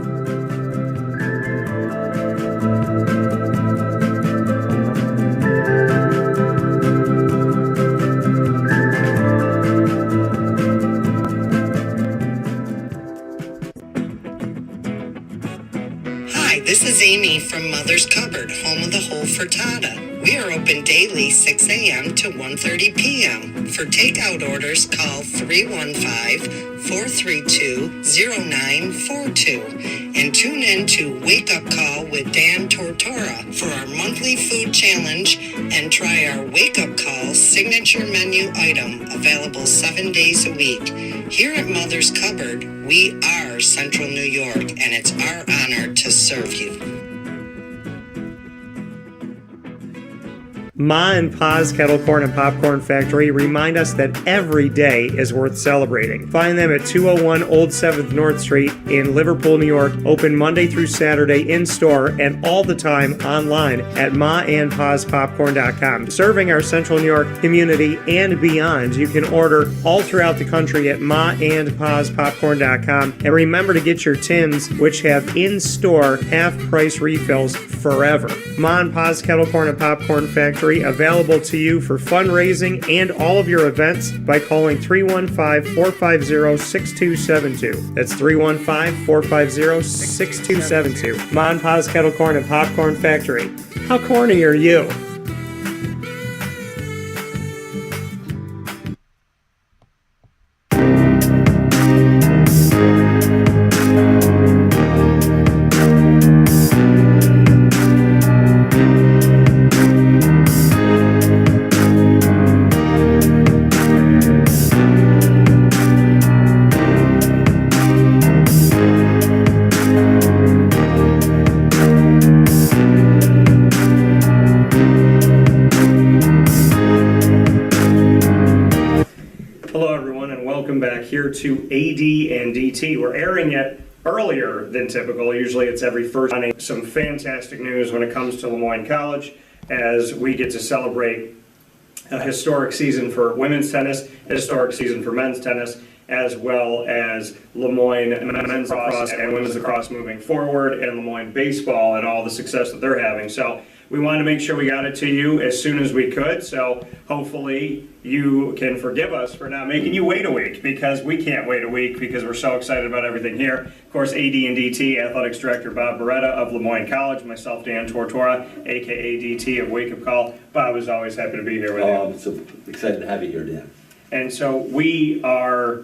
This is Amy from Mother's Cupboard, home of the whole frittata. We are open daily 6 a.m. to 1:30 p.m. For takeout orders, call 315-432-0942 and tune in to Wake Up Call with Dan Tortora for our monthly food challenge and try our Wake Up Call signature menu item available 7 days a week. Here at Mother's Cupboard, we are Central New York, and it's our honor to serve you. Ma and Pa's Kettle Corn and Popcorn Factory remind us that every day is worth celebrating. Find them at 201 Old 7th North Street in Liverpool, New York. Open Monday through Saturday in-store and all the time online at maandpaspopcorn.com. Serving our Central New York community and beyond, you can order all throughout the country at maandpaspopcorn.com. And remember to get your tins, which have in-store half-price refills forever. Ma and Pa's Kettle Corn and Popcorn Factory, available to you for fundraising and all of your events by calling 315-450-6272. That's 315-450-6272. Ma and Pa's Kettle Corn and Popcorn Factory. How corny are you? to AD and DT. We're airing it earlier than typical. Usually it's every first. Some fantastic news when it comes to Lemoyne College as we get to celebrate a historic season for women's tennis, a historic season for men's tennis, as well as Lemoyne men's lacrosse and women's lacrosse moving forward, and Lemoyne baseball and all the success that they're having. So we wanted to make sure we got it to you as soon as we could. So hopefully you can forgive us for not making you wait a week, because we can't wait a week because we're so excited about everything here. Of course, AD and DT, Athletics Director Bob Beretta of Lemoyne College, myself, Dan Tortora, aka DT of Wake Up Call. Bob is always happy to be here with you. I'm so excited to have you here, Dan. And so we are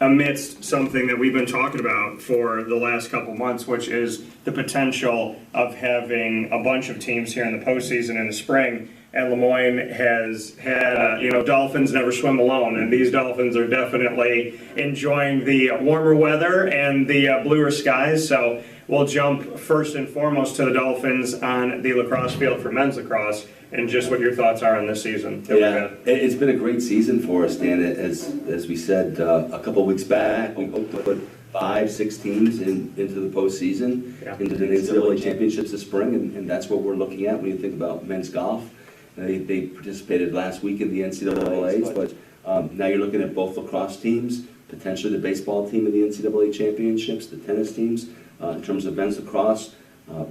amidst something that we've been talking about for the last couple months, which is the potential of having a bunch of teams here in the postseason in the spring. And Lemoyne has had, Dolphins never swim alone, and these Dolphins are definitely enjoying the warmer weather and the bluer skies. So we'll jump first and foremost to the Dolphins on the lacrosse field for men's lacrosse, and just what your thoughts are on this season. Yeah, it's been a great season for us, Dan. As we said a couple of weeks back, we hope to put 5-6 teams into the postseason, into the NCAA championships this spring, and that's what we're looking at when you think about men's golf. They participated last week in the NCAAs, but now you're looking at both lacrosse teams, potentially the baseball team in the NCAA championships, the tennis teams. In terms of men's lacrosse,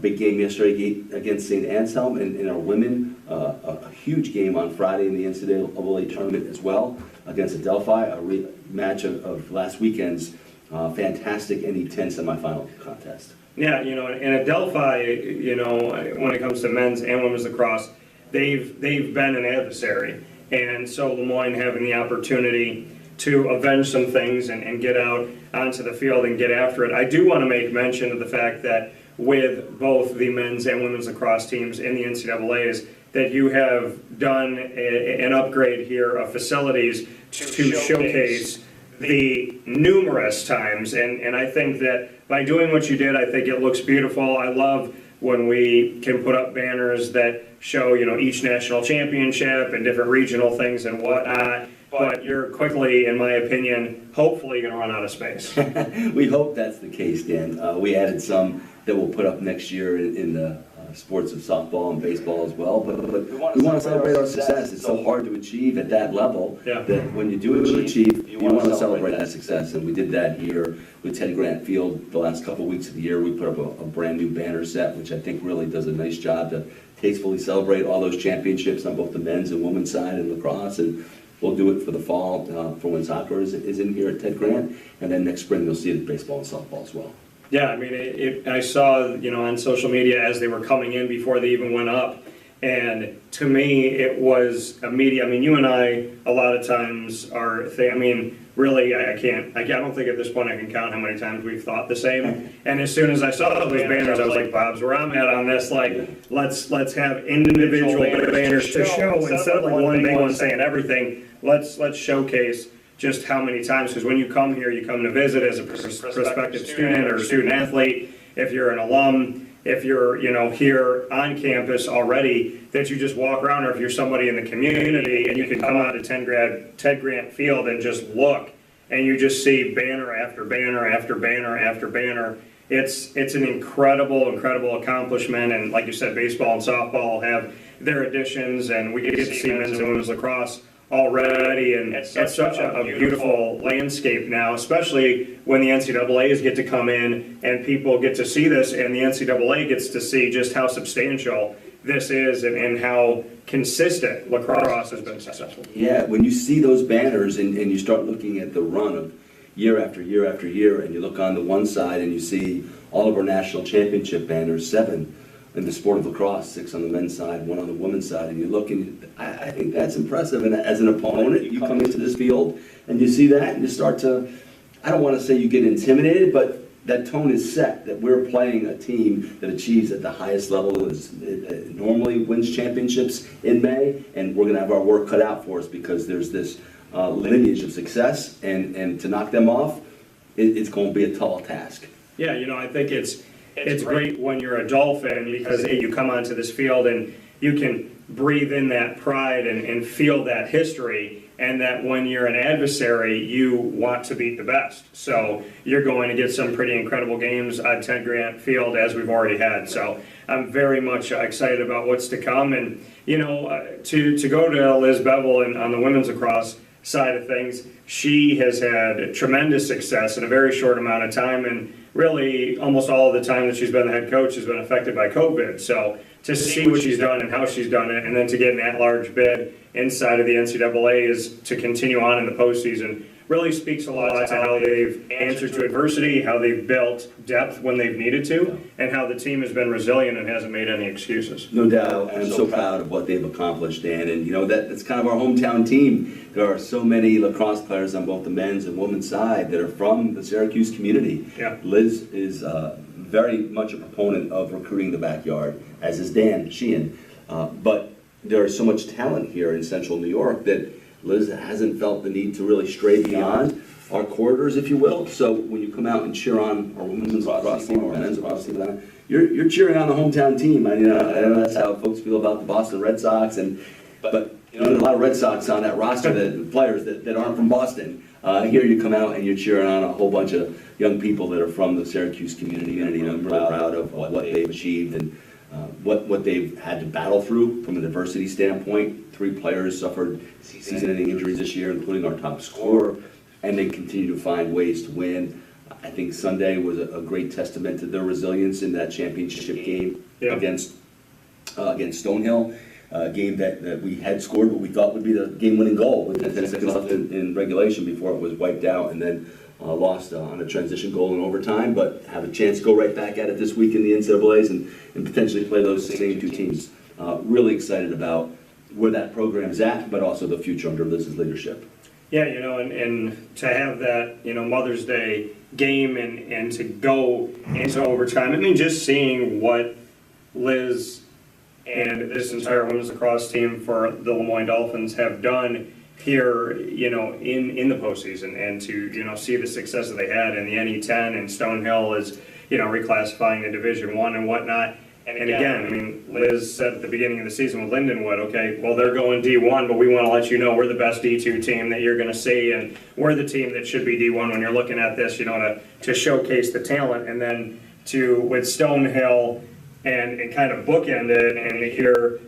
big game yesterday against St. Anselm, and our women, a huge game on Friday in the NCAA tournament as well against Adelphi, a rematch of last weekend's fantastic NE10 semifinal contest. Yeah, and Adelphi, when it comes to men's and women's lacrosse, they've been an adversary, and so Lemoyne having the opportunity to avenge some things and get out onto the field and get after it. I do want to make mention of the fact that with both the men's and women's lacrosse teams in the NCAAs, that you have done an upgrade here of facilities to showcase the numerous times, and I think that by doing what you did, I think it looks beautiful. I love when we can put up banners that show, each national championship and different regional things and whatnot. But you're quickly, in my opinion, hopefully going to run out of space. We hope that's the case, Dan. We added some that we'll put up next year in the sports of softball and baseball as well. But we want to celebrate our success. It's so hard to achieve at that level that when you do achieve, you want to celebrate that success. And we did that here with Ted Grant Field the last couple of weeks of the year. We put up a brand new banner set, which I think really does a nice job to tastefully celebrate all those championships on both the men's and women's side in lacrosse. And we'll do it for the fall, for when soccer is in here at Ted Grant, and then next spring you'll see it at baseball and softball as well. Yeah, I mean, I saw, on social media as they were coming in before they even went up, and to me, it was immediate. I mean, you and I, a lot of times really, I don't think at this point I can count how many times we've thought the same. And as soon as I saw those banners, I was like, Bob's where I'm at on this. Like, let's have individual banners to show instead of like one big one saying everything. Let's showcase just how many times, because when you come here, you come to visit as a prospective student or student athlete. If you're an alum, if you're here on campus already, that you just walk around, or if you're somebody in the community and you can come out to Ted Grant Field and just look, and you just see banner after banner after banner after banner. It's an incredible accomplishment, and like you said, baseball and softball have their additions, and we get to see men's and women's lacrosse already, and it's such a beautiful landscape now, especially when the NCAAs get to come in and people get to see this, and the NCAA gets to see just how substantial this is and how consistent lacrosse has been successful. Yeah, when you see those banners and you start looking at the run of year after year after year, and you look on the one side and you see all of our national championship banners, 7 in the sport of lacrosse, 6 on the men's side, 1 on the women's side, and you look, and I think that's impressive. And as an opponent, you come into this field and you see that, and you start to, I don't want to say you get intimidated, but that tone is set, that we're playing a team that achieves at the highest level, normally wins championships in May, and we're going to have our work cut out for us because there's this lineage of success, and to knock them off, it's going to be a tall task. Yeah, I think it's great when you're a Dolphin, because you come onto this field and you can breathe in that pride and feel that history, and that when you're an adversary, you want to beat the best. So you're going to get some pretty incredible games at Ted Grant Field, as we've already had. So I'm very much excited about what's to come. And, to go to Liz Bevel and on the women's lacrosse side of things, she has had tremendous success in a very short amount of time, and really almost all of the time that she's been the head coach has been affected by COVID. So to see what she's done and how she's done it, and then to get an at-large bid inside of the NCAA is to continue on in the postseason, really speaks a lot to how they've answered to adversity, how they've built depth when they've needed to, and how the team has been resilient and hasn't made any excuses. No doubt. I'm so proud of what they've accomplished, Dan. And, that's kind of our hometown team. There are so many lacrosse players on both the men's and women's side that are from the Syracuse community. Yeah. Liz is very much a proponent of recruiting the backyard, as is Dan Sheehan. But there is so much talent here in central New York that Liz hasn't felt the need to really stray beyond our corridors, if you will. So when you come out and cheer on our women's lacrosse team or men's lacrosse team, you're cheering on the hometown team. I know that's how folks feel about the Boston Red Sox, but there's a lot of Red Sox on that roster, that players that aren't from Boston. Here you come out and you're cheering on a whole bunch of young people that are from the Syracuse community, and I'm really proud of what they've achieved and what they've had to battle through from a diversity standpoint. 3 players suffered season-ending injuries this year, including our top scorer, and they continue to find ways to win. I think Sunday was a great testament to their resilience in that championship game against Stonehill, a game that we had scored what we thought would be the game-winning goal with 10 seconds left in regulation before it was wiped out, and then lost on a transition goal in overtime, but have a chance to go right back at it this week in the NCAAs and potentially play those same 2 teams. Really excited about where that program's at, but also the future under Liz's leadership. Yeah, and to have that, Mother's Day game and to go into overtime, I mean, just seeing what Liz and this entire women's lacrosse team for the Moyne Dolphins have done here, in the postseason, and to, see the success that they had in the NE10, and Stonehill is, reclassifying to Division I and whatnot. And again, I mean, Liz said at the beginning of the season with Lindenwood, okay, well, they're going D1, but we want to let you know we're the best D2 team that you're going to see, and we're the team that should be D1 when you're looking at this, to showcase the talent. And then with Stonehill and kind of bookend it, and here,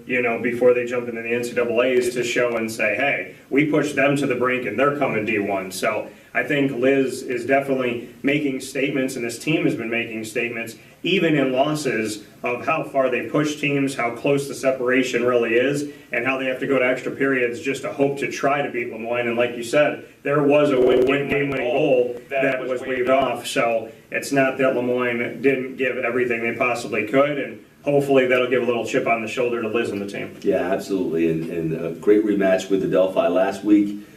before they jump into the NCAAs, to show and say, hey, we pushed them to the brink and they're coming D1. So I think Liz is definitely making statements, and this team has been making statements, even in losses, of how far they push teams, how close the separation really is, and how they have to go to extra periods just to hope to try to beat Lemoyne. And like you said, there was a game-winning goal that was waved off. So it's not that Lemoyne didn't give everything they possibly could, and hopefully that'll give a little chip on the shoulder to Liz and the team. Yeah, absolutely, and a great rematch with the Delphi last week.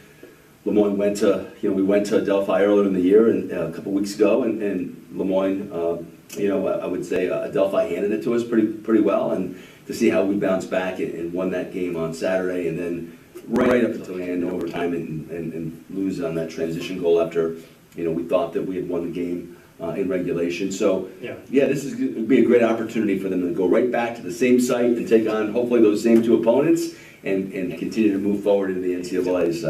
Lemoyne went to, we went to Delphi earlier in the year and a couple weeks ago, and Lemoyne, I would say Delphi handed it to us pretty well, and to see how we bounced back and won that game on Saturday, and then right up until the end overtime and lose on that transition goal after, we thought that we had won the game in regulation. So, this is going to be a great opportunity for them to go right back to the same site and take on hopefully those same 2 opponents. And continue to move forward into the NCAAs,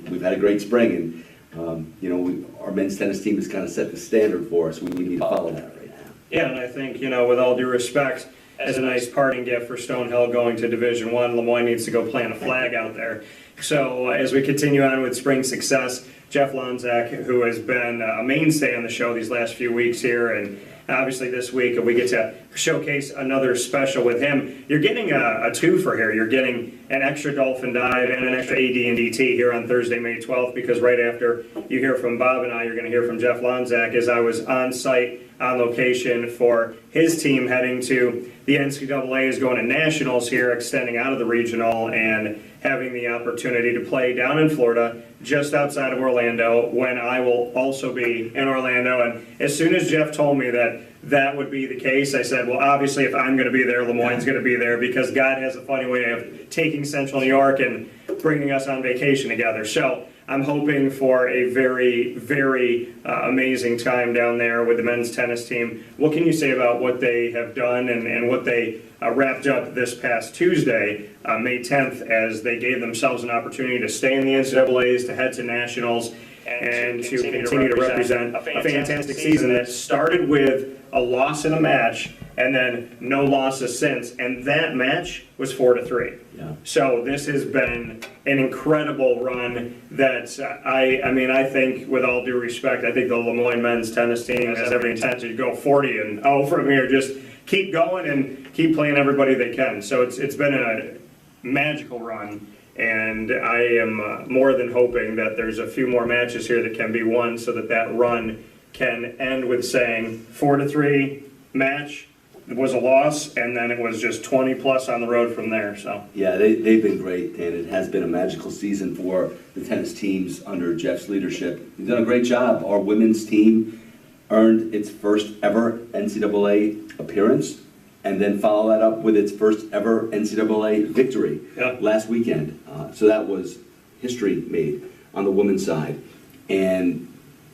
we've had a great spring, and our men's tennis team has kind of set the standard for us. We need to follow that right now. Yeah, and I think with all due respect, as a nice parting gift for Stonehill going to Division I, Lemoyne needs to go plant a flag out there. So as we continue on with spring success, Jeff Lonczak, who has been a mainstay on the show these last few weeks here, and obviously this week we get to showcase another special with him. You're getting a twofer here. You're getting an extra Dolphin Dive and an extra AD&DT here on Thursday, May 12th, because right after you hear from Bob and I, you're going to hear from Jeff Lonczak, as I was on site on location for his team heading to the NCAAs, going to Nationals here, extending out of the regional, and having the opportunity to play down in Florida, just outside of Orlando, when I will also be in Orlando. And as soon as Jeff told me that would be the case, I said, well, obviously, if I'm going to be there, Lemoyne's going to be there, because God has a funny way of taking Central New York and bringing us on vacation together. So I'm hoping for a very, very amazing time down there with the men's tennis team. What can you say about what they have done and what they wrapped up this past Tuesday, May 10th, as they gave themselves an opportunity to stay in the NCAAs, to head to nationals, and to continue to represent a fantastic season that started with a loss in a match and then no losses since, and that match was 4-3. Yeah. So this has been an incredible run that I think, with all due respect, I think the Lemoyne men's tennis team has every intention to go 40-0 from here. Just keep going and keep playing everybody they can. So it's been a magical run. And I am more than hoping that there's a few more matches here that can be won so that run can end with saying 4-3 match was a loss, and then it was just 20 plus on the road from there. So yeah, they've been great, and it has been a magical season for the tennis teams under Jeff's leadership. He's done a great job. Our women's team earned its first ever NCAA appearance, and then follow that up with its first ever NCAA victory last weekend. So that was history made on the women's side. And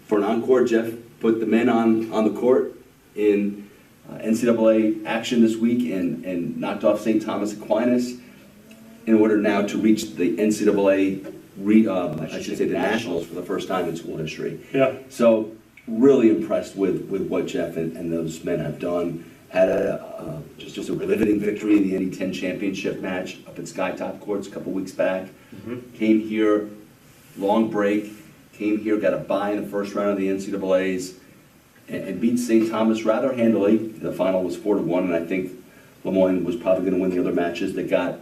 for an encore, Jeff put the men on the court in NCAA action this week and knocked off St. Thomas Aquinas in order now to reach the NCAA, the Nationals for the first time in school history. yeah. So really impressed with what Jeff and those men have done. Had just a riveting victory in the NE10 championship match up at Skytop Courts a couple weeks back. Came here, long break, came here, got a bye in the first round of the NCAAs, and beat St. Thomas rather handily. The final was 4-1, and I think Lemoyne was probably going to win the other matches that got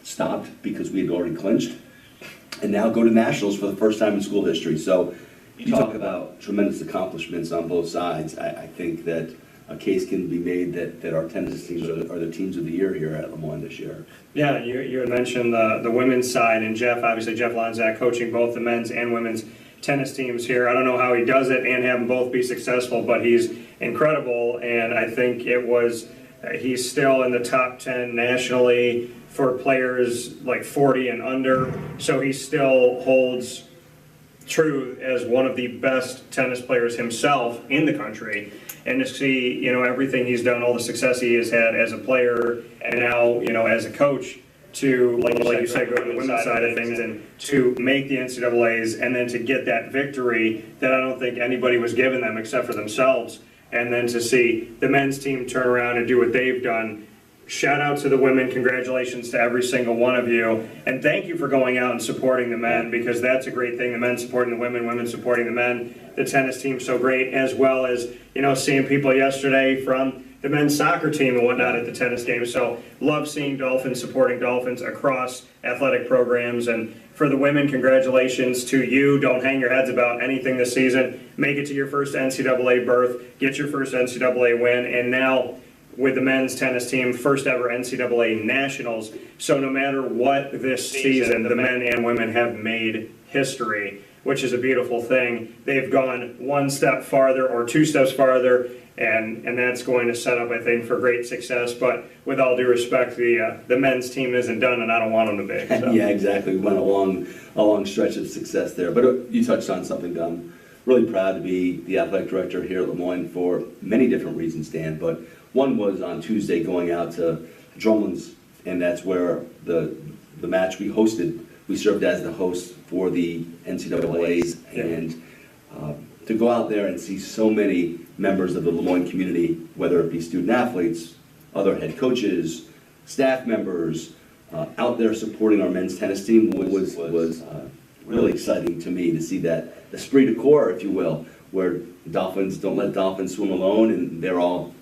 stopped because we had already clinched. And now go to Nationals for the first time in school history. So you talk about tremendous accomplishments on both sides. I think that a case can be made that our tennis teams are the teams of the year here at Lemoyne this year. Yeah, you had mentioned the women's side, and Jeff Lonczak coaching both the men's and women's tennis teams here. I don't know how he does it and have them both be successful, but he's incredible, and I think he's still in the top 10 nationally for players like 40 and under, so he still holds true as one of the best tennis players himself in the country. And to see, everything he's done, all the success he has had as a player, and now, as a coach, to, like you said, go to the women's side of things and to make the NCAAs, and then to get that victory that I don't think anybody was giving them except for themselves. And then to see the men's team turn around and do what they've done. Shout out to the women. Congratulations to every single one of you. And thank you for going out and supporting the men, because that's a great thing. The men supporting the women, women supporting the men. The tennis team's so great, as well as, seeing people yesterday from the men's soccer team and whatnot at the tennis game. So love seeing Dolphins supporting Dolphins across athletic programs. And for the women, congratulations to you. Don't hang your heads about anything this season. Make it to your first NCAA berth. Get your first NCAA win. And now, with the men's tennis team, first ever NCAA Nationals. So no matter what this season, the men and women have made history, which is a beautiful thing. They've gone one step farther or two steps farther, and that's going to set up, I think, for great success. But with all due respect, the men's team isn't done, and I don't want them to be. So. Yeah, exactly. We went a long stretch of success there. But you touched on something, Dom. Really proud to be the athletic director here at Lemoyne for many different reasons, Dan. But one was on Tuesday going out to Drumlin's, and that's where the match we hosted. We served as the host for the NCAAs, and to go out there and see so many members of the Lemoyne community, whether it be student athletes, other head coaches, staff members, out there supporting our men's tennis team was really exciting to me to see that esprit de corps, if you will, where Dolphins don't let Dolphins swim alone, and they're all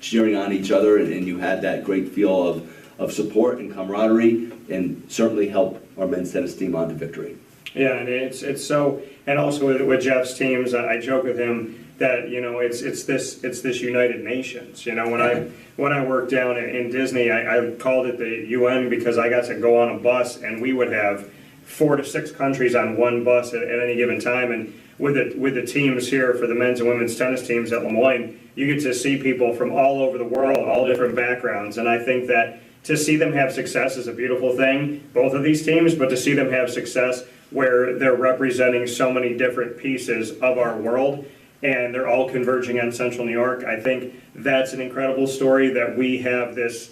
cheering on each other, and you had that great feel of support and camaraderie, and certainly help our men's tennis team on to victory. Yeah, and it's so, and also with Jeff's teams, I joke with him that it's this United Nations. When I worked down in Disney, I called it the UN because I got to go on a bus, and we would have 4 to 6 countries on one bus at any given time. And with the teams here for the men's and women's tennis teams at Lemoyne, you get to see people from all over the world, all different backgrounds, and I think that to see them have success is a beautiful thing, both of these teams, but to see them have success where they're representing so many different pieces of our world, and they're all converging on Central New York. I think that's an incredible story, that we have this,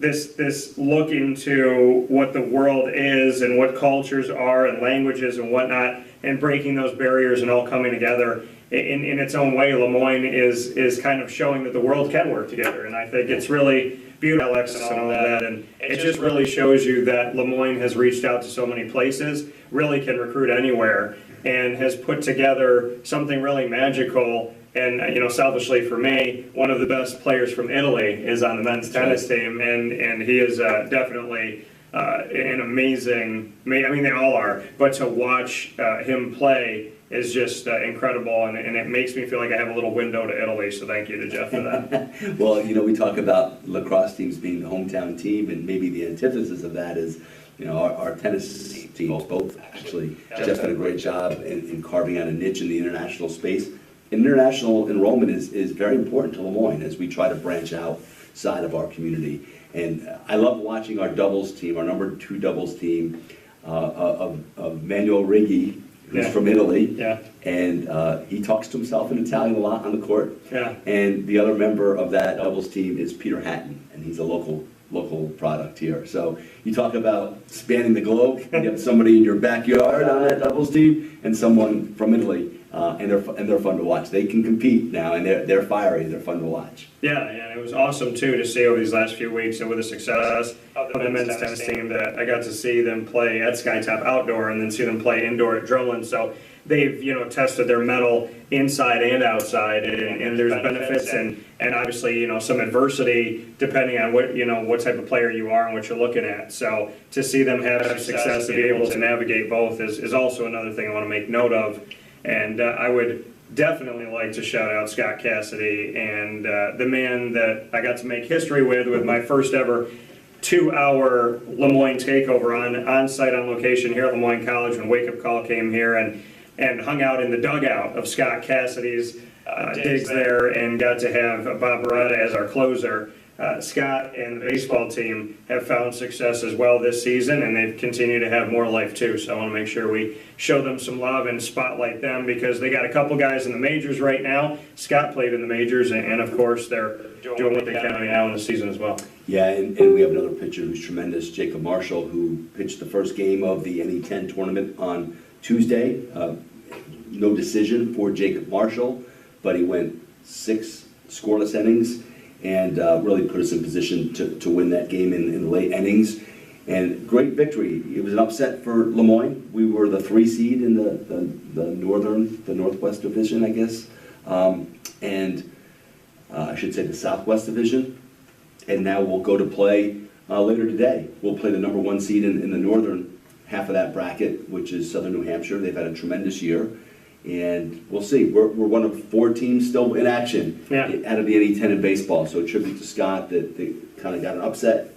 this look into what the world is and what cultures are and languages and whatnot, and breaking those barriers and all coming together. In its own way, Lemoyne is kind of showing that the world can work together, and I think it's really beautiful, Alex, and all that, and it just really shows you that Lemoyne has reached out to so many places, really can recruit anywhere, and has put together something really magical. And selfishly for me, one of the best players from Italy is on the men's tennis team, and he is definitely an amazing. I mean, they all are, but to watch him play is just incredible, and it makes me feel like I have a little window to Italy, so thank you to Jeff for that. Well, we talk about lacrosse teams being the hometown team, and maybe the antithesis of that is, our tennis teams both actually. Jeff's done a great job in carving out a niche in the international space. International enrollment is very important to Lemoyne as we try to branch outside of our community. And I love watching our doubles team, our number 2 doubles team of Manuel Righi, who's from Italy, and he talks to himself in Italian a lot on the court. And the other member of that doubles team is Peter Hatton, and he's a local product here. So you talk about spanning the globe. You have somebody in your backyard on that doubles team, and someone from Italy, and they're fun to watch. They can compete now, and they're fiery. They're fun to watch. Yeah, and it was awesome too to see over these last few weeks, and with the success of the men's tennis team, that I got to see them play at Skytop outdoor, and then see them play indoor at Drumlin. So they've tested their mettle inside and outside, and there's benefits and obviously some adversity depending on what type of player you are and what you're looking at. So to see them have success to be able to navigate both is also another thing I want to make note of. And I would definitely like to shout out Scott Cassidy, and the man that I got to make history with my first ever 2-hour Lemoyne takeover on site on location here at Lemoyne College when Wake Up Call came here, and hung out in the dugout of Scott Cassidy's digs there, and got to have Bob Beretta as our closer. Scott and the baseball team have found success as well this season, and they've continued to have more life too. So I want to make sure we show them some love and spotlight them, because they got a couple guys in the majors right now. Scott played in the majors, and of course they're doing what they can right now in the season as well. Yeah, and we have another pitcher who's tremendous, Jacob Marshall, who pitched the first game of the NE10 tournament on Tuesday. No decision for Jacob Marshall, but he went 6 scoreless innings, and really put us in position to win that game in the late innings. And great victory. It was an upset for Lemoyne. We were the 3 seed in the Northwest Division, I guess, and I should say the Southwest Division. And now we'll go to play later today. We'll play the number 1 seed in the northern half of that bracket, which is Southern New Hampshire. They've had a tremendous year. And we'll see. We're one of 4 teams still in action out of the NE10 in baseball. So a tribute to Scott that they kind of got an upset,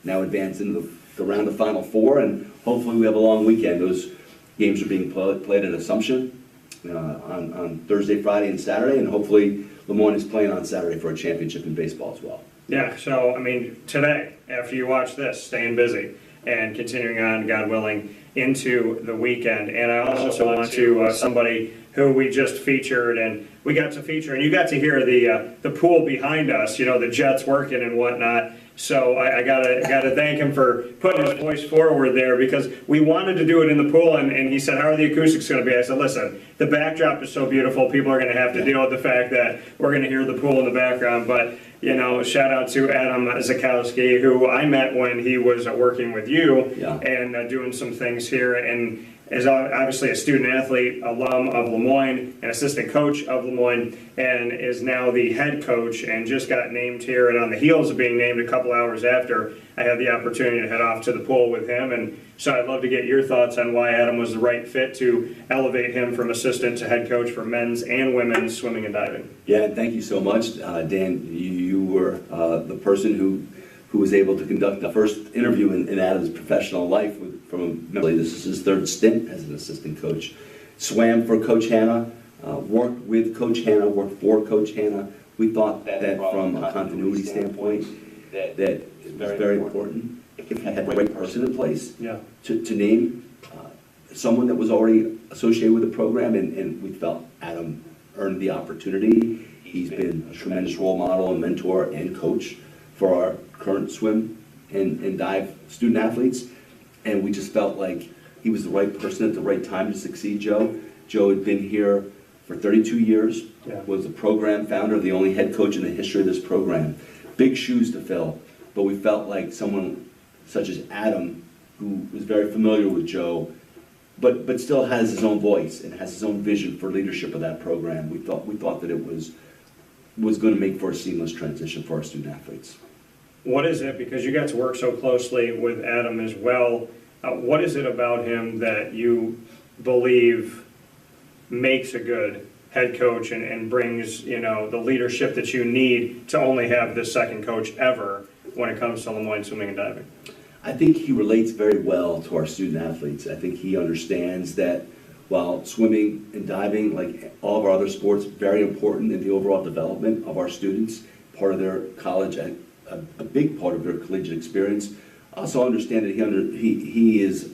now advance into the round of Final 4, and hopefully we have a long weekend. Those games are being played at Assumption on Thursday, Friday, and Saturday, and hopefully Lemoyne is playing on Saturday for a championship in baseball as well. Yeah, so I mean, today, after you watch this, staying busy and continuing on, God willing, into the weekend. And I also want to somebody who we just featured, and we got to feature, and you got to hear the pool behind us, the jets working and whatnot. So I gotta thank him for putting his voice forward there, because we wanted to do it in the pool, and he said, how are the acoustics going to be? I said, listen, the backdrop is so beautiful, people are going to have to deal with the fact that we're going to hear the pool in the background. But shout out to Adam Zakowski, who I met when he was working with you and doing some things here, and is obviously a student athlete, alum of Lemoyne, an assistant coach of Lemoyne, and is now the head coach, and just got named here. And on the heels of being named a couple hours after, I had the opportunity to head off to the pool with him. And so I'd love to get your thoughts on why Adam was the right fit to elevate him from assistant to head coach for men's and women's swimming and diving. Yeah, thank you so much, Dan. You were the person who was able to conduct the first interview in Adam's professional life this is his 3rd stint as an assistant coach. Swam for Coach Hanna, worked with Coach Hanna, worked for Coach Hanna. We thought that from a continuity standpoint, that it was very important if you had the right person in place to name someone that was already associated with the program, and we felt Adam earned the opportunity. He's been a tremendous role model and mentor and coach for our current swim and dive student athletes, and we just felt like he was the right person at the right time to succeed Joe. Joe had been here for 32 years, was the program founder, the only head coach in the history of this program. Big shoes to fill, but we felt like someone such as Adam, who was very familiar with Joe, but still has his own voice and has his own vision for leadership of that program. We thought that it was going to make for a seamless transition for our student athletes. What is it, because you got to work so closely with Adam as well, what is it about him that you believe makes a good head coach and brings, the leadership that you need to only have this second coach ever when it comes to Lemoyne swimming and diving? I think he relates very well to our student athletes. I think he understands that while swimming and diving, like all of our other sports, very important in the overall development of our students, part of their college, a big part of their collegiate experience. Also understand that he is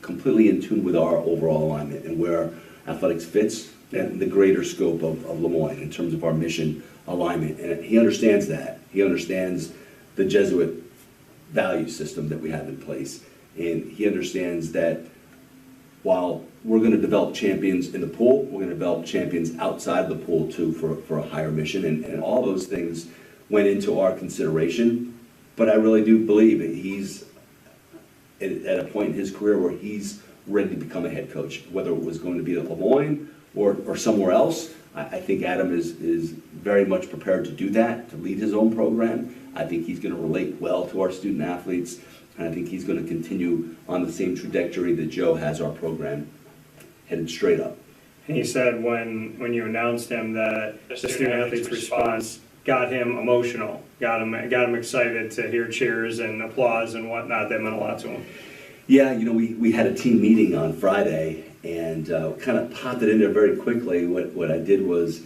completely in tune with our overall alignment and where athletics fits and the greater scope of Lemoyne in terms of our mission alignment. And he understands that. He understands the Jesuit value system that we have in place. And he understands that while we're going to develop champions in the pool, we're going to develop champions outside the pool too for a higher mission. And all those things went into our consideration. But I really do believe that he's at a point in his career where he's ready to become a head coach, whether it was going to be at Lemoyne or somewhere else. I think Adam is very much prepared to do that, to lead his own program. I think he's going to relate well to our student athletes, and I think he's going to continue on the same trajectory that Joe has our program headed straight up. He said when you announced him that the student athlete's response got him emotional, got him excited to hear cheers and applause and whatnot. That meant a lot to him. Yeah, we had a team meeting on Friday and kind of popped it in there very quickly. What I did was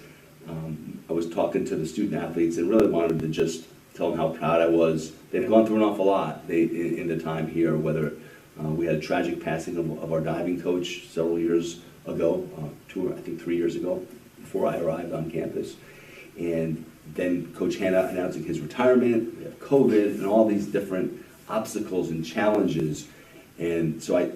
I was talking to the student athletes and really wanted to just tell them how proud I was. They've gone through an awful lot in the time here, whether we had a tragic passing of our diving coach several years ago, 3 years ago, before I arrived on campus. And then Coach Hanna announcing his retirement, we have COVID, and all these different obstacles and challenges. And so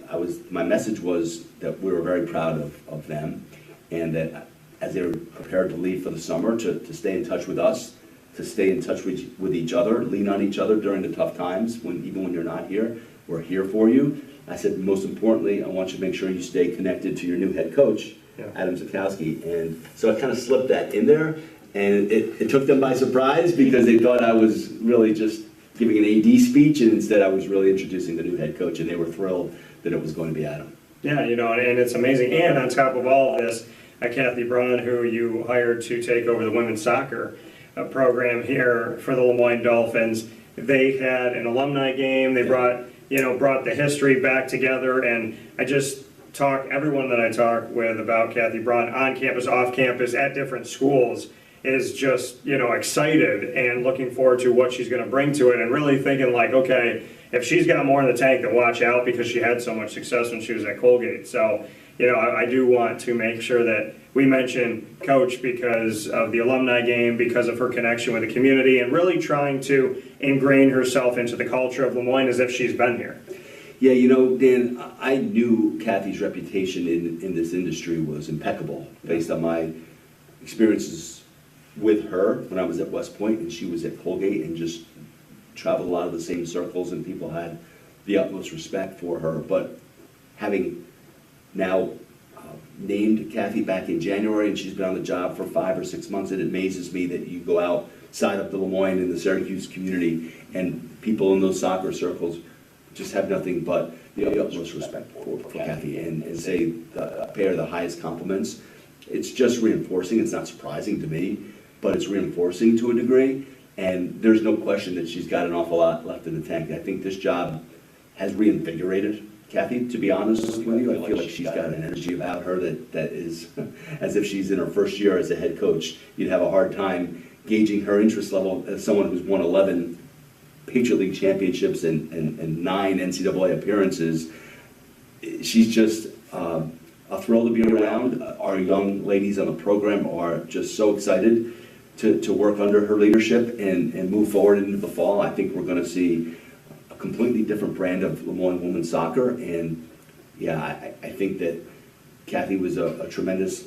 my message was that we were very proud of them, and that as they were prepared to leave for the summer, to stay in touch with us, to stay in touch with each other, lean on each other during the tough times, even when you're not here. We're here for you. I said, most importantly, I want you to make sure you stay connected to your new head coach, Adam Zakowski. And so I kind of slipped that in there, and it took them by surprise because they thought I was really just giving an AD speech, and instead I was really introducing the new head coach, and they were thrilled that it was going to be Adam. Yeah, and it's amazing. And on top of all of this, Kathy Braun, who you hired to take over the women's soccer program here for the Moyne Dolphins, they had an alumni game. They brought the history back together, and I just everyone that I talk with about Kathy Braun on campus, off campus, at different schools is just, excited and looking forward to what she's going to bring to it, and really thinking like, okay, if she's got more in the tank, then watch out, because she had so much success when she was at Colgate. So, I do want to make sure that we mention Coach because of the alumni game, because of her connection with the community, and really trying to ingrain herself into the culture of Lemoyne as if she's been here. Yeah, Dan, I knew Kathy's reputation in this industry was impeccable based on my experiences with her when I was at West Point and she was at Colgate, and just traveled a lot of the same circles, and people had the utmost respect for her. But having now named Kathy back in January, and she's been on the job for 5 or 6 months, it amazes me that you go outside of the Lemoyne and the Syracuse community, and people in those soccer circles just have nothing but the utmost respect for Kathy, and pay her the highest compliments. It's just reinforcing. It's not surprising to me, but it's reinforcing to a degree, and there's no question that she's got an awful lot left in the tank. I think this job has reinvigorated Kathy, to be honest with you. I feel like she's got an energy about her that is as if she's in her first year as a head coach. You'd have a hard time gauging her interest level as someone who's won 11 Patriot League championships and 9 NCAA appearances. she's just a thrill to be around. Our young ladies on the program are just so excited to work under her leadership and move forward into the fall. I think we're going to see a completely different brand of Lemoyne women's soccer. And yeah, I think that Kathy was a tremendous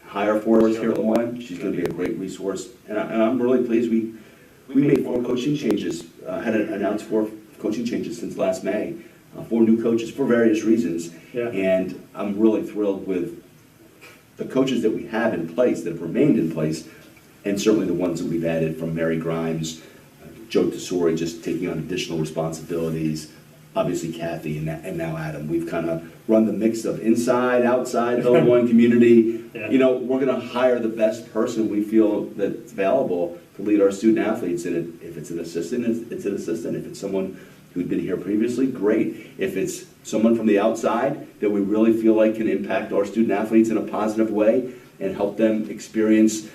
hire for us here at Lemoyne. She's going to be a great resource. And I'm really pleased. We made 4 coaching changes, had announced 4 coaching changes since last May. 4 new coaches for various reasons. Yeah. And I'm really thrilled with the coaches that we have in place, that have remained in place, and certainly the ones that we've added, from Mary Grimes, Joe Tesori just taking on additional responsibilities, obviously Kathy, and now Adam. We've kind of run the mix of inside, outside the Lemoyne community. Yeah. You know, we're going to hire the best person we feel that's available to lead our student athletes. And if it's an assistant, it's an assistant. If it's someone who'd been here previously, great. If it's someone from the outside that we really feel like can impact our student athletes in a positive way and help them experience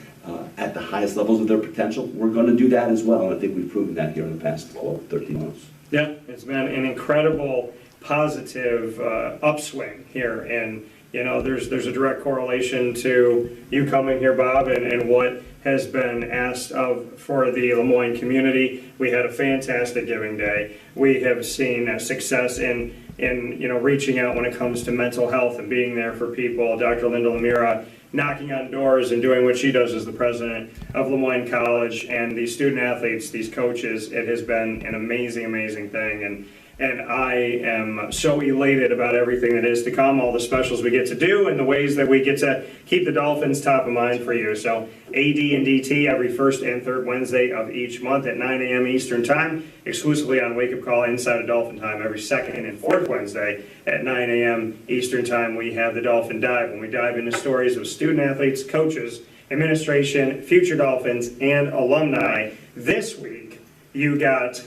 at the highest levels of their potential, we're going to do that as well. And I think we've proven that here in the past 12, 13 months. Yeah, it's been an incredible positive upswing here, and you know, there's a direct correlation to you coming here, Bob, and what has been asked of for the Lemoyne community. We had a fantastic giving day. We have seen success in you know, reaching out when it comes to mental health and being there for people. Dr. Linda Lemira knocking on doors and doing what she does as the president of Lemoyne College, and these student athletes, these coaches. It has been an amazing, amazing thing, and I am so elated about everything that is to come, all the specials we get to do, and the ways that we get to keep the Dolphins top of mind for you. So AD and DT every first and third Wednesday of each month at 9 a.m. Eastern Time, exclusively on Wake Up Call Inside of Dolphin Time every second and fourth Wednesday at 9 a.m. Eastern Time. We have the Dolphin Dive, when we dive into stories of student athletes, coaches, administration, future Dolphins, and alumni. This week, you got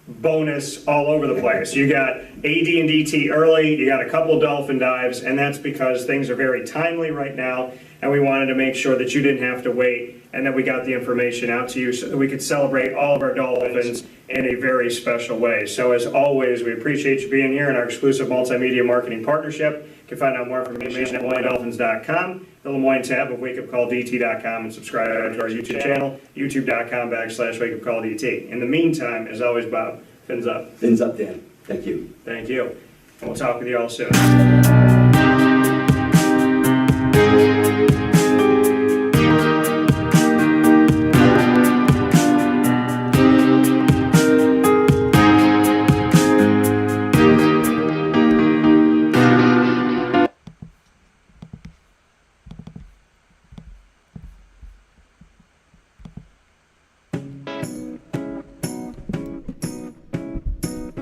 bonus all over the place. You got AD and DT early, you got a couple Dolphin Dives, and that's because things are very timely right now, and we wanted to make sure that you didn't have to wait, and that we got the information out to you so that we could celebrate all of our Dolphins in a very special way. So as always, we appreciate you being here in our exclusive multimedia marketing partnership. You can find out more information at LemoyneDolphins.com, the Lemoyne tab of WakeUpCallDT.com, and subscribe to our YouTube channel, YouTube.com/WakeUpCallDT. In the meantime, as always, Bob, fins up. Fins up, Dan. Thank you. Thank you. And we'll talk with you all soon.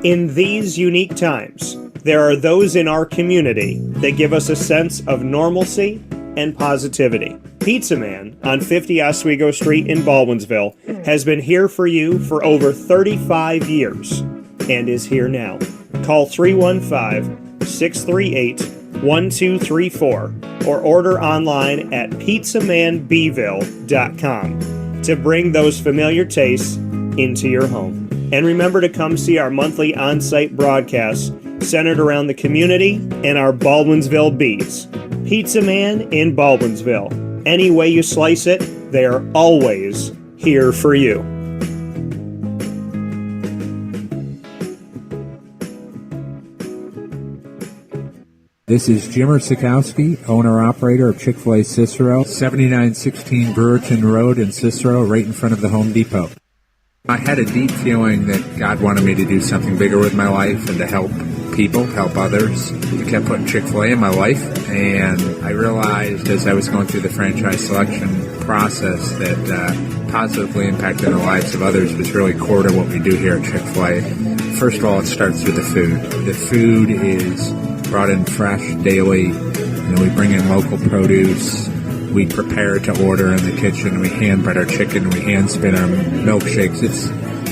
In these unique times, there are those in our community that give us a sense of normalcy and positivity. Pizza Man on 50 Oswego Street in Baldwinsville has been here for you for over 35 years and is here now. Call 315-638-1234 or order online at pizzamanbville.com to bring those familiar tastes into your home. And remember to come see our monthly on-site broadcasts centered around the community and our Baldwinsville beats. Pizza Man in Baldwinsville. Any way you slice it, they are always here for you. This is Jimmer Sikowski, owner-operator of Chick-fil-A Cicero, 7916 Brewerton Road in Cicero, right in front of the Home Depot. I had a deep feeling that God wanted me to do something bigger with my life and to help people, help others. He kept putting Chick-fil-A in my life, and I realized as I was going through the franchise selection process that positively impacting the lives of others was really core to what we do here at Chick-fil-A. First of all, it starts with the food. The food is brought in fresh daily. We bring in local produce. We prepare to order in the kitchen. We hand bread our chicken. We hand spin our milkshakes.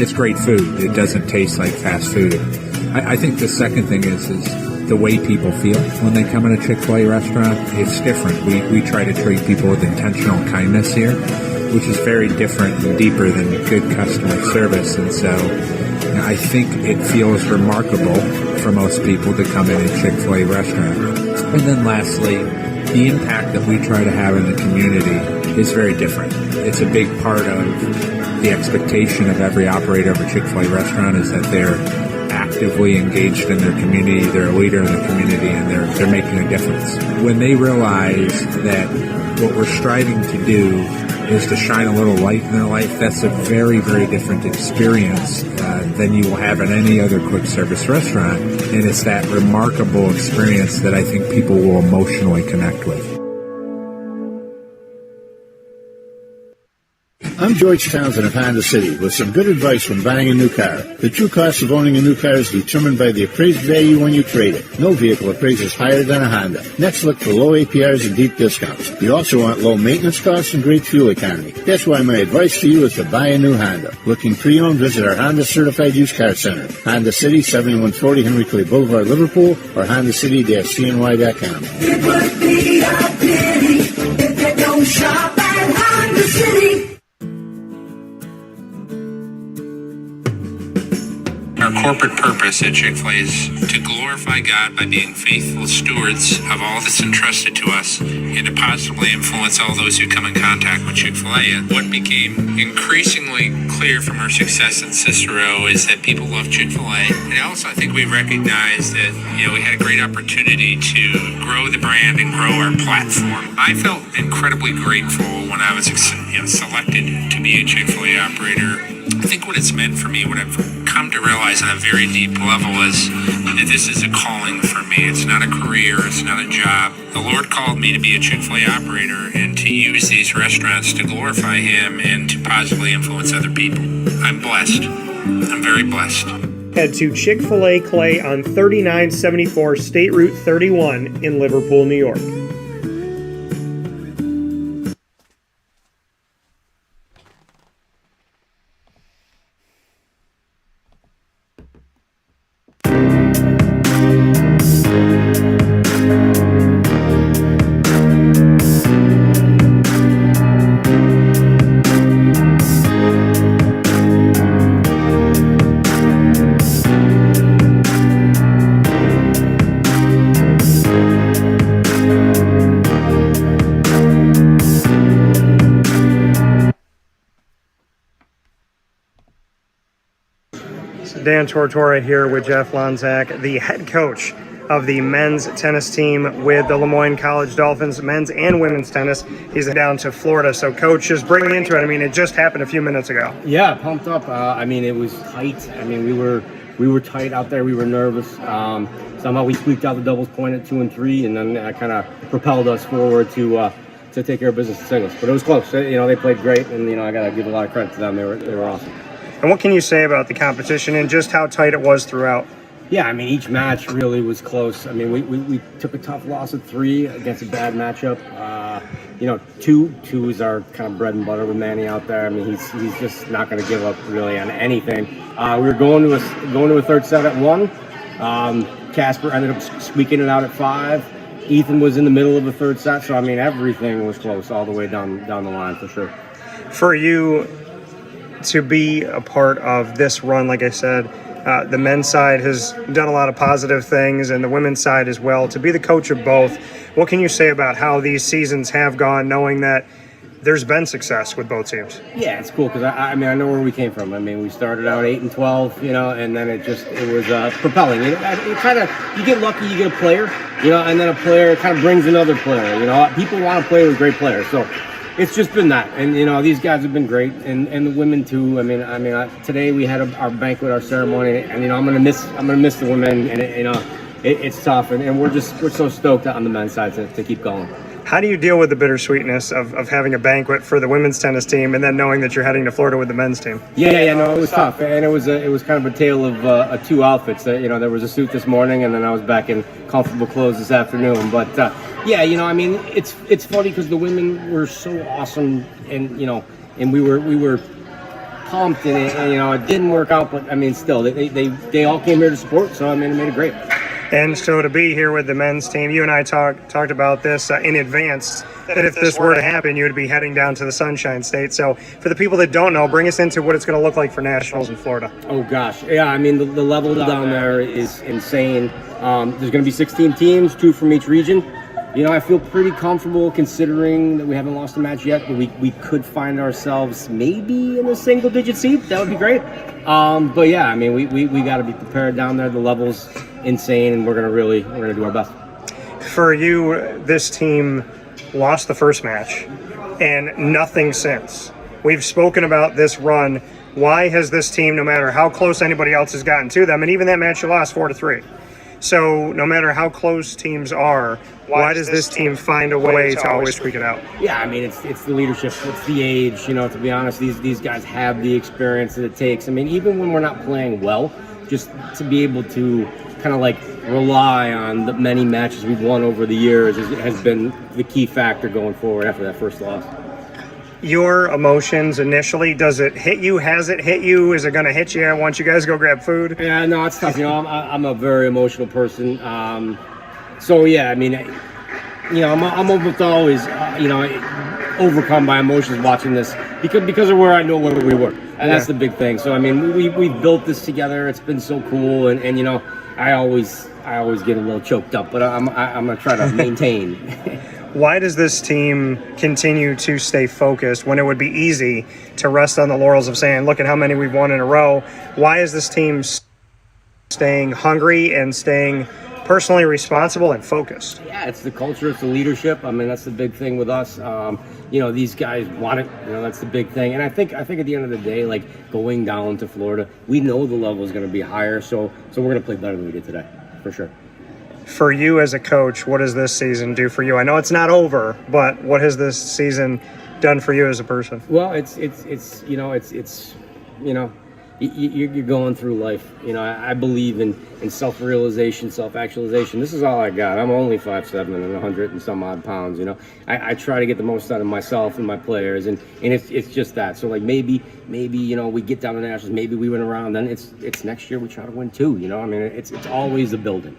It's great food. It doesn't taste like fast food. I think the second thing is the way people feel when they come in a Chick-fil-A restaurant. It's different. We try to treat people with intentional kindness here, which is very different and deeper than good customer service. And so I think it feels remarkable for most people to come in a Chick-fil-A restaurant. And then lastly, the impact that we try to have in the community is very different. It's a big part of the expectation of every operator of a Chick-fil-A restaurant is that they're actively engaged in their community, they're a leader in the community, and they're making a difference. When they realize that what we're striving to do is to shine a little light in their life, that's a very, very different experience than you will have in any other quick service restaurant. And it's that remarkable experience that I think people will emotionally connect with. I'm George Townsend of Honda City with some good advice when buying a new car. The true cost of owning a new car is determined by the appraised value when you trade it. No vehicle appraises higher than a Honda. Next, look for low APRs and deep discounts. You also want low maintenance costs and great fuel economy. That's why my advice to you is to buy a new Honda. Looking pre-owned, visit our Honda Certified Used Car Center. Honda City, 7140 Henry Clay Boulevard, Liverpool, or HondaCity-CNY.com. It would be a pity if you don't shop at Honda City. Our corporate purpose at Chick-fil-A is to glorify God by being faithful stewards of all that's entrusted to us and to positively influence all those who come in contact with Chick-fil-A. And what became increasingly clear from our success in Cicero is that people love Chick-fil-A. And also I think we recognized that, we had a great opportunity to grow the brand and grow our platform. I felt incredibly grateful when I was selected to be a Chick-fil-A operator. I think what it's meant for me, what I've come to realize on a very deep level is that this is a calling for me. It's not a career. It's not a job. The Lord called me to be a Chick-fil-A operator and to use these restaurants to glorify Him and to positively influence other people. I'm blessed. I'm very blessed. Head to Chick-fil-A Clay on 3974 State Route 31 in Liverpool, New York. Dan Tortora here with Jeff Lonczak, the head coach of the men's tennis team with the Moyne College Dolphins, men's and women's tennis. He's down to Florida. So, Coach, just bring me into it. It just happened a few minutes ago. Yeah, pumped up. It was tight. We were tight out there. We were nervous. Somehow we squeaked out the doubles point at 2 and 3, and then that kind of propelled us forward to take care of business in singles. But it was close. They played great, and I got to give a lot of credit to them. They were awesome. And what can you say about the competition and just how tight it was throughout? Yeah, each match really was close. We took a tough loss at 3 against a bad matchup. 2 is our kind of bread and butter with Manny out there. He's just not going to give up really on anything. We were going to a third set at 1. Casper ended up squeaking it out at 5. Ethan was in the middle of the third set, so everything was close all the way down the line for sure. For you to be a part of this run, like I said, the men's side has done a lot of positive things and the women's side as well. To be the coach of both, what can you say about how these seasons have gone, knowing that there's been success with both teams? Yeah, it's cool because I know where we came from. We started out 8 and 12, and then it was propelling. You get lucky, you get a player, and then a player kind of brings another player. People want to play with great players, so it's just been that. And these guys have been great, and the women too. Today we had our banquet, our ceremony, and I'm gonna miss the women, and it's tough, and we're so stoked on the men's side to keep going. How do you deal with the bittersweetness of having a banquet for the women's tennis team and then knowing that you're heading to Florida with the men's team? Yeah, it was tough, and it was kind of a tale of 2 outfits. There was a suit this morning, and then I was back in comfortable clothes this afternoon. But it's funny because the women were so awesome, and we were pumped, and it didn't work out, but still they all came here to support, so it made it great. And so to be here with the men's team, you and I talked about this in advance, that if this were to happen, you would be heading down to the Sunshine State. So for the people that don't know, bring us into what it's going to look like for Nationals in Florida. Oh, gosh. Yeah, I mean, the level down there is insane. There's going to be 16 teams, 2 from each region. You know, I feel pretty comfortable considering that we haven't lost a match yet, but we could find ourselves maybe in a single-digit seed. That would be great. But yeah, I mean, we got to be prepared down there. The level's insane, and we're gonna do our best. For you, this team lost the first match, and nothing since. We've spoken about this run. Why has this team, no matter how close anybody else has gotten to them, and even that match you lost 4-3. So no matter how close teams are, why does this team find a way to always squeak it out? Yeah, I mean, it's the leadership, it's the age. You know, to be honest, these guys have the experience that it takes. I mean, even when we're not playing well, just to be able to kind of like rely on the many matches we've won over the years has been the key factor going forward after that first loss. Your emotions initially, does it hit you? Has it hit you? Is it going to hit you once you guys go grab food? Yeah, no, it's tough. You know, I'm a very emotional person. So yeah, I mean, you know, I'm almost always, you know, overcome by emotions watching this because of where I know where we were, and that's the big thing. So I mean, we've built this together. It's been so cool, and you know, I always get a little choked up, but I'm gonna try to maintain. Why does this team continue to stay focused when it would be easy to rest on the laurels of saying, look at how many we've won in a row? Why is this team staying hungry and staying personally responsible and focused? Yeah, it's the culture, it's the leadership. I mean, that's the big thing with us. You know, these guys want it. You know, that's the big thing. And I think at the end of the day, like going down to Florida, we know the level is going to be higher. So we're going to play better than we did today, for sure. For you as a coach, what does this season do for you? I know it's not over, but what has this season done for you as a person? Well, it's you know, it's you know, you're going through life. You know, I believe in self-realization, self-actualization. This is all I got. I'm only 5'7" and 100 and some odd pounds. You know, I try to get the most out of myself and my players, and it's just that. So like maybe you know, we get down to Nationals, maybe we win around. Then it's next year we try to win too. You know, I mean, it's always a building.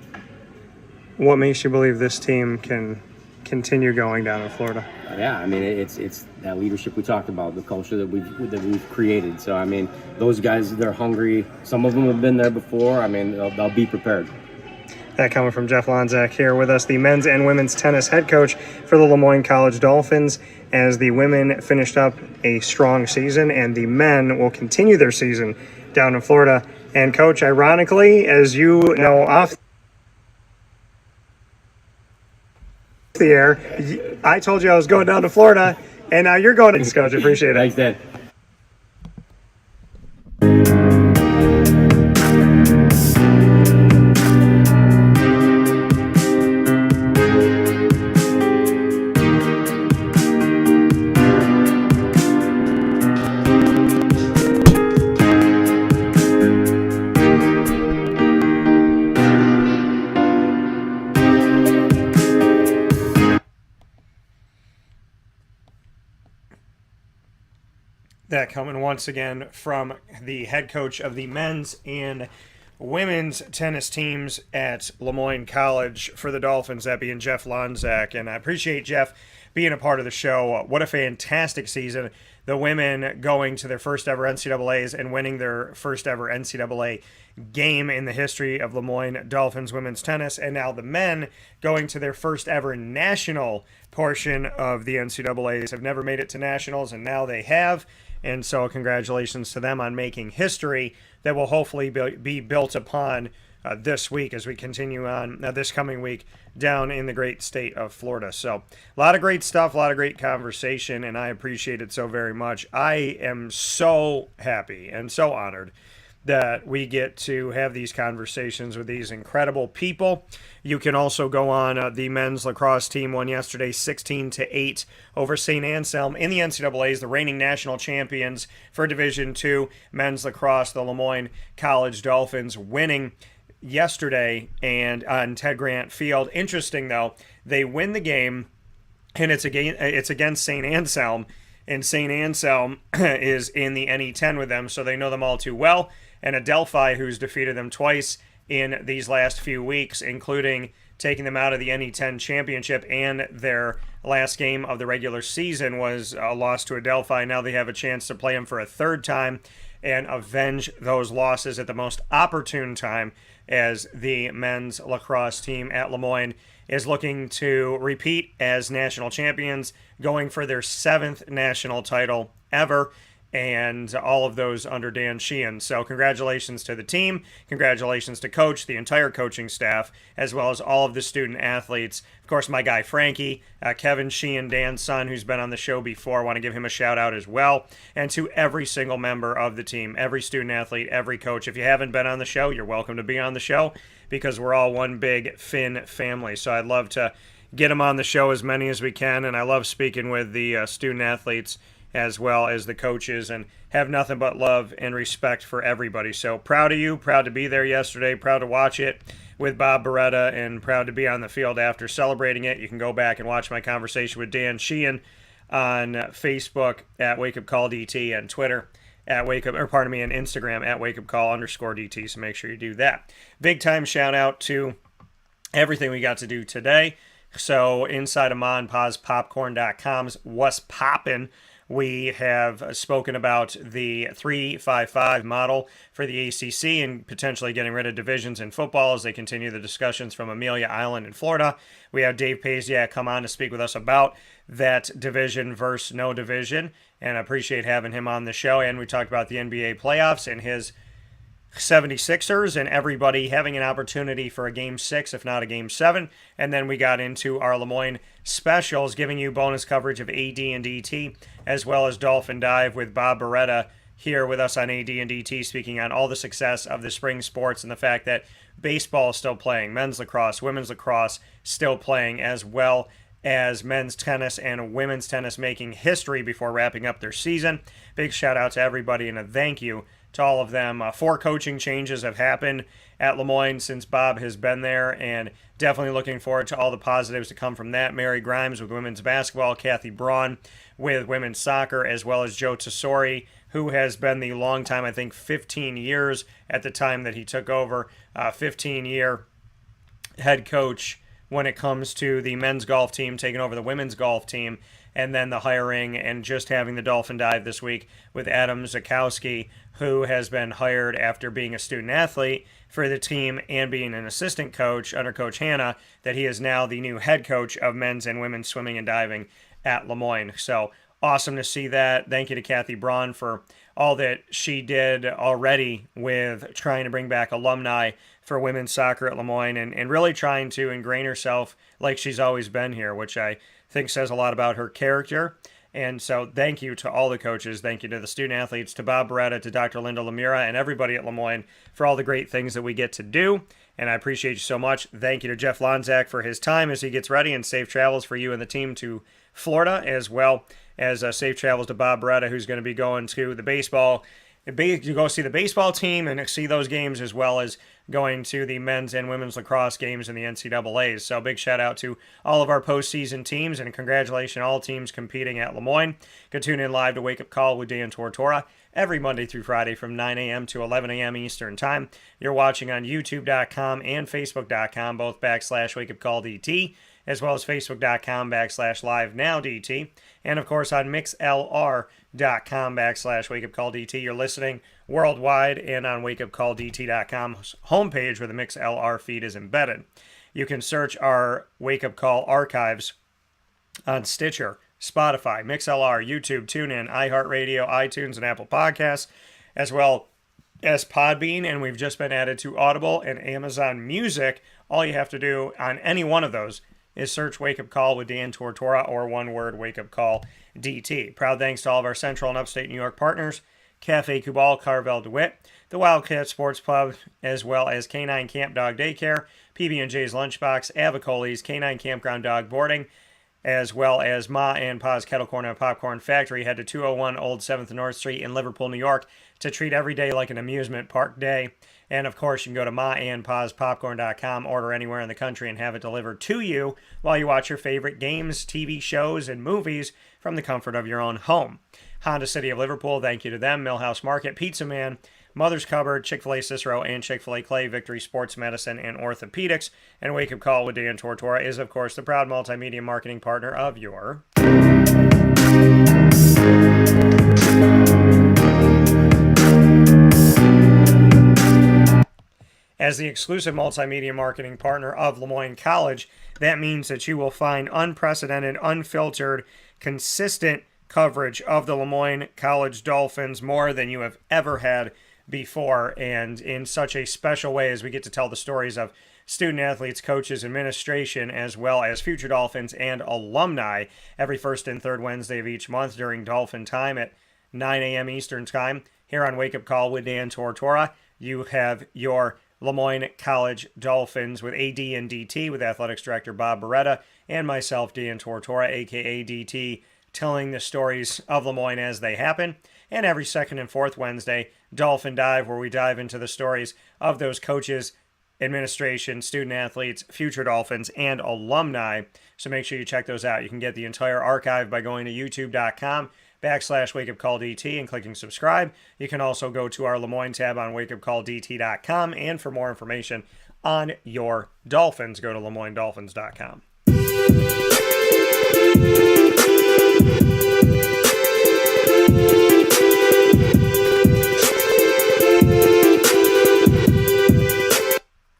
What makes you believe this team can continue going down in Florida? Yeah, I mean, it's that leadership we talked about, the culture that we've created. So I mean, those guys, they're hungry. Some of them have been there before. I mean, they'll be prepared. That coming from Jeff Lonczak here with us, the men's and women's tennis head coach for the Moyne College Dolphins, as the women finished up a strong season and the men will continue their season down in Florida. And coach, ironically, as you know, off the air, I told you I was going down to Florida, and now you're going to Coach. I appreciate it. Thanks, Dan. That coming once again from the head coach of the men's and women's tennis teams at Moyne College for the Dolphins, that being Jeff Lonczak. And I appreciate Jeff being a part of the show. What a fantastic season. The women going to their first ever NCAAs and winning their first ever NCAA game in the history of Moyne Dolphins women's tennis. And now the men going to their first ever national portion of the NCAAs. Have never made it to nationals, and now they have. And so congratulations to them on making history that will hopefully be built upon this week as we continue on this coming week down in the great state of Florida. So a lot of great stuff, a lot of great conversation, and I appreciate it so very much. I am so happy and so honored that we get to have these conversations with these incredible people. You can also go on the men's lacrosse team won yesterday 16-8 over St. Anselm in the NCAAs, the reigning national champions for Division II men's lacrosse, the Moyne College Dolphins winning yesterday and on Ted Grant Field. Interesting though, they win the game and it's against St. Anselm, and St. Anselm is in the NE10 with them, so they know them all too well. And Adelphi, who's defeated them twice, in these last few weeks, including taking them out of the NE10 championship, and their last game of the regular season was a loss to Adelphi. Now they have a chance to play them for a third time and avenge those losses at the most opportune time, as the men's lacrosse team at Lemoyne is looking to repeat as national champions, going for their 7th national title ever, and all of those under Dan Sheehan. So congratulations to the team, congratulations to Coach, the entire coaching staff, as well as all of the student athletes. Of course, my guy Frankie, Kevin Sheehan, Dan's son, who's been on the show before. I want to give him a shout out as well. And to every single member of the team, every student athlete, every coach. If you haven't been on the show, you're welcome to be on the show, because we're all one big Finn family. So I'd love to get them on the show, as many as we can, and I love speaking with the student athletes as well as the coaches, and have nothing but love and respect for everybody. So proud of you, proud to be there yesterday, proud to watch it with Bob Beretta, and proud to be on the field after celebrating it. You can go back and watch my conversation with Dan Sheehan on Facebook at Wake Up Call DT, and Twitter at Wake Up, or pardon me, and Instagram at Wake Up Call _DT. So make sure you do that. Big time shout out to everything we got to do today. So inside of MonPazPopcorn.com's What's Poppin', we have spoken about the 3-5-5 model for the ACC and potentially getting rid of divisions in football as they continue the discussions from Amelia Island in Florida. We have Dave Pasiak come on to speak with us about that division versus no division, and I appreciate having him on the show. And we talked about the NBA playoffs and his 76ers and everybody having an opportunity for a Game 6, if not a Game 7. And then we got into our Lemoyne specials, giving you bonus coverage of AD and DT, as well as Dolphin Dive with Bob Beretta here with us on AD and DT, speaking on all the success of the spring sports and the fact that baseball is still playing, men's lacrosse, women's lacrosse still playing, as well as men's tennis and women's tennis making history before wrapping up their season. Big shout out to everybody and a thank you to all of them. 4 coaching changes have happened at Lemoyne since Bob has been there, and definitely looking forward to all the positives to come from that. Mary Grimes with women's basketball, Kathy Braun with women's soccer, as well as Joe Tesori, who has been the long time, I think 15 years at the time that he took over, 15-year head coach when it comes to the men's golf team, taking over the women's golf team, and then the hiring and just having the Dolphin Dive this week with Adam Zakowski, who has been hired after being a student athlete for the team and being an assistant coach under Coach Hanna, that he is now the new head coach of men's and women's swimming and diving at Lemoyne. So awesome to see that. Thank you to Kathy Braun for all that she did already with trying to bring back alumni for women's soccer at Lemoyne, and really trying to ingrain herself like she's always been here, which I think says a lot about her character. And so thank you to all the coaches. Thank you to the student athletes, to Bob Beretta, to Dr. Linda Lemira, and everybody at Lemoyne for all the great things that we get to do. And I appreciate you so much. Thank you to Jeff Lonczak for his time as he gets ready, and safe travels for you and the team to Florida, as well as safe travels to Bob Beretta, who's going to be going to the baseball. You go see the baseball team and see those games, as well as going to the men's and women's lacrosse games in the NCAAs. So big shout out to all of our postseason teams, and congratulations to all teams competing at Lemoyne. You can tune in live to Wake Up Call with Dan Tortora every Monday through Friday from 9 a.m. to 11 a.m. Eastern Time. You're watching on YouTube.com and Facebook.com, both /Wake Up Call DT, as well as Facebook.com /Live Now DT, and of course on MixLR.com /Wake Up Call DT. You're listening worldwide and on WakeUpCallDT.com's homepage, where the MixLR feed is embedded. You can search our Wake Up Call archives on Stitcher, Spotify, MixLR, YouTube, TuneIn, iHeartRadio, iTunes, and Apple Podcasts, as well as Podbean, and we've just been added to Audible and Amazon Music. All you have to do on any one of those is search Wake Up Call with Dan Tortora, or one word, Wake Up Call DT. Proud thanks to all of our Central and Upstate New York partners, Cafe Kubal, Carvel DeWitt, the Wildcat Sports Pub, as well as K9 Camp Dog Daycare, PB&J's Lunchbox, Avicoli's K9 Campground Dog Boarding, as well as Ma and Pa's Kettle Corn and Popcorn Factory. Head to 201 Old 7th North Street in Liverpool, New York, to treat every day like an amusement park day. And of course, you can go to maandpazpopcorn.com, order anywhere in the country, and have it delivered to you while you watch your favorite games, TV shows, and movies from the comfort of your own home. Honda City of Liverpool, thank you to them. Millhouse Market, Pizza Man, Mother's Cupboard, Chick-fil-A Cicero, and Chick-fil-A Clay, Victory Sports Medicine and Orthopedics. And Wake Up Call with Dan Tortora is, of course, the proud multimedia marketing partner of your... As the exclusive multimedia marketing partner of Lemoyne College, that means that you will find unprecedented, unfiltered, consistent coverage of the Lemoyne College Dolphins, more than you have ever had before, and in such a special way as we get to tell the stories of student athletes, coaches, administration, as well as future Dolphins and alumni every first and third Wednesday of each month during Dolphin time at 9 a.m. Eastern Time. Here on Wake Up Call with Dan Tortora, you have your Lemoyne College Dolphins with AD and DT, with Athletics Director Bob Beretta, and myself, Dan Tortora, a.k.a. DT, telling the stories of Lemoyne as they happen. And every second and fourth Wednesday, Dolphin Dive, where we dive into the stories of those coaches, administration, student athletes, future Dolphins, and alumni. So make sure you check those out. You can get the entire archive by going to youtube.com/wakeupcalldt and clicking subscribe. You can also go to our Lemoyne tab on wakeupcalldt.com. And for more information on your Dolphins, go to lemoynedolphins.com.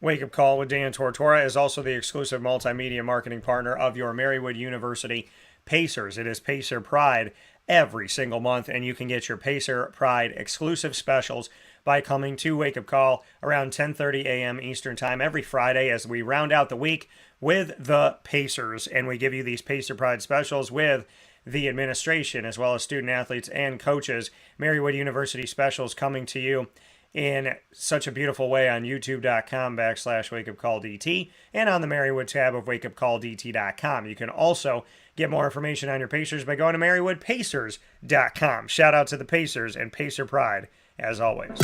Wake Up Call with Dan Tortora is also the exclusive multimedia marketing partner of your Marywood University Pacers. It is Pacer Pride every single month, and you can get your Pacer Pride exclusive specials by coming to Wake Up Call around 10:30 a.m. Eastern Time every Friday as we round out the week with the Pacers, and we give you these Pacer Pride specials with the administration as well as student athletes and coaches. Marywood University specials coming to you in such a beautiful way on youtube.com/wakeupcalldt and on the Marywood tab of wakeupcalldt.com. You can also get more information on your Pacers by going to marywoodpacers.com. Shout out to the Pacers and Pacer Pride, as always.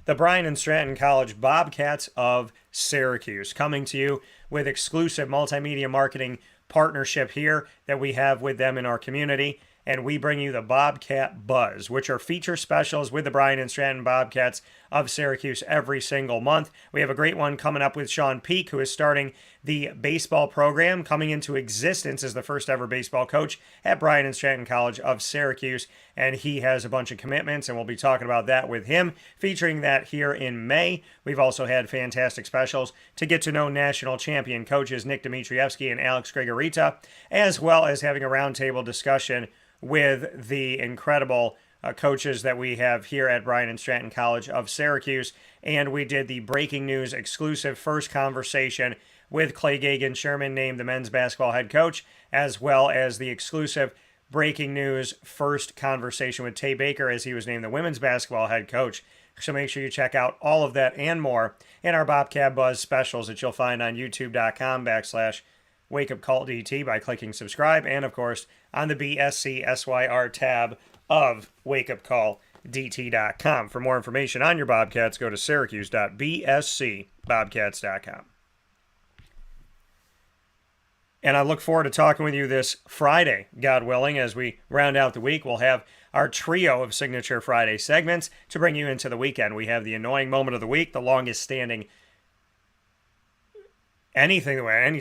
The Bryan and Stratton College Bobcats of Syracuse, coming to you with exclusive multimedia marketing partnership here that we have with them in our community. And we bring you the Bobcat Buzz, which are feature specials with the Bryan and Stratton Bobcats of Syracuse every single month. We have a great one coming up with Sean Peak, who is starting the baseball program, coming into existence as the first ever baseball coach at Bryan and Stratton College of Syracuse. And he has a bunch of commitments, and we'll be talking about that with him, featuring that here in May. We've also had fantastic specials to get to know national champion coaches Nick Dimitrievsky and Alex Gregorita, as well as having a roundtable discussion with the incredible coaches that we have here at Bryan and Stratton College of Syracuse. And we did the breaking news exclusive first conversation with Clay Gagan Sherman, named the men's basketball head coach, as well as the exclusive breaking news first conversation with Tay Baker, as he was named the women's basketball head coach. So make sure you check out all of that and more in our Bobcat Buzz specials that you'll find on youtube.com/wakeupcalldt by clicking subscribe, and of course on the BSC-SYR tab of wakeupcalldt.com. For more information on your Bobcats, go to syracuse.bscbobcats.com. And I look forward to talking with you this Friday, God willing, as we round out the week. We'll have our trio of Signature Friday segments to bring you into the weekend. We have the annoying moment of the week, the longest standing any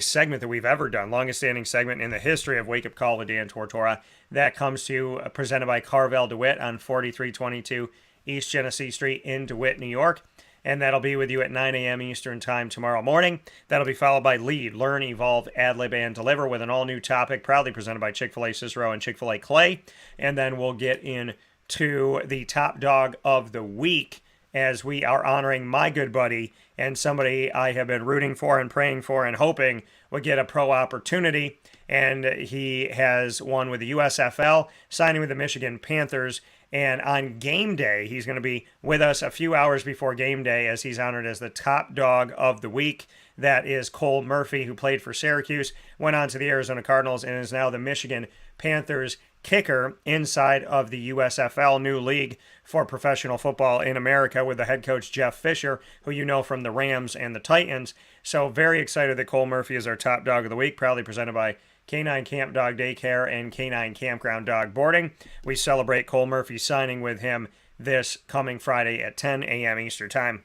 segment that we've ever done, longest standing segment in the history of Wake Up Call with Dan Tortora. That comes to you presented by Carvel DeWitt on 4322 East Genesee Street in DeWitt, New York. And that'll be with you at 9 a.m. Eastern Time tomorrow morning. That'll be followed by Lead, Learn, Evolve, Ad-Lib, and Deliver with an all-new topic, proudly presented by Chick-fil-A Cicero and Chick-fil-A Clay. And then we'll get into the top dog of the week, as we are honoring my good buddy and somebody I have been rooting for and praying for and hoping would get a pro opportunity. And he has won with the USFL, signing with the Michigan Panthers. And on game day, he's going to be with us a few hours before game day, as he's honored as the top dog of the week. That is Cole Murphy, who played for Syracuse, went on to the Arizona Cardinals, and is now the Michigan Panthers kicker inside of the USFL, new league for professional football in America, with the head coach Jeff Fisher, who you know from the Rams and the Titans. So very excited that Cole Murphy is our top dog of the week, proudly presented by Canine Camp Dog Daycare and Canine Campground Dog Boarding. We celebrate Cole Murphy signing with him this coming Friday at 10 a.m. Eastern Time.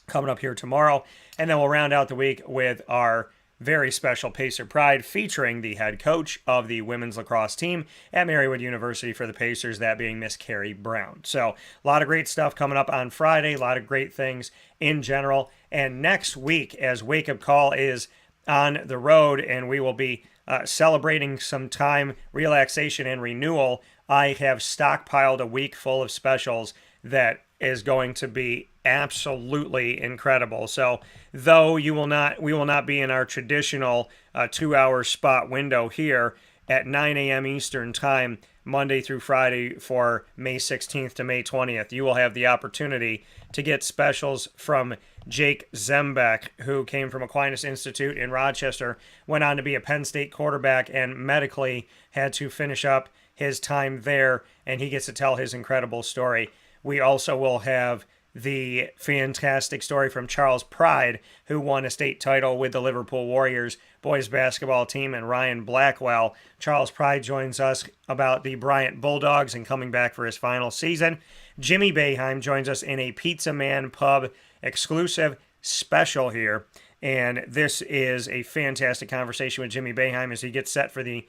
Coming up here tomorrow. And then we'll round out the week with our very special Pacer Pride featuring the head coach of the women's lacrosse team at Marywood University for the Pacers, that being Miss Carrie Brown. So a lot of great stuff coming up on Friday, a lot of great things in general. And next week, as Wake Up Call is on the road and we will be celebrating some time, relaxation, and renewal, I have stockpiled a week full of specials that is going to be absolutely incredible. So though we will not be in our traditional 2-hour spot window here at 9 a.m. Eastern Time, Monday through Friday for May 16th to May 20th, you will have the opportunity to get specials from Jake Zembeck, who came from Aquinas Institute in Rochester, went on to be a Penn State quarterback, and medically had to finish up his time there, and he gets to tell his incredible story. We also will have the fantastic story from Charles Pride, who won a state title with the Liverpool Warriors boys basketball team, and Ryan Blackwell. Charles Pride joins us about the Bryant Bulldogs and coming back for his final season. Jimmy Boeheim joins us in a Pizza Man Pub exclusive special here, and this is a fantastic conversation with Jimmy Boeheim as he gets set for the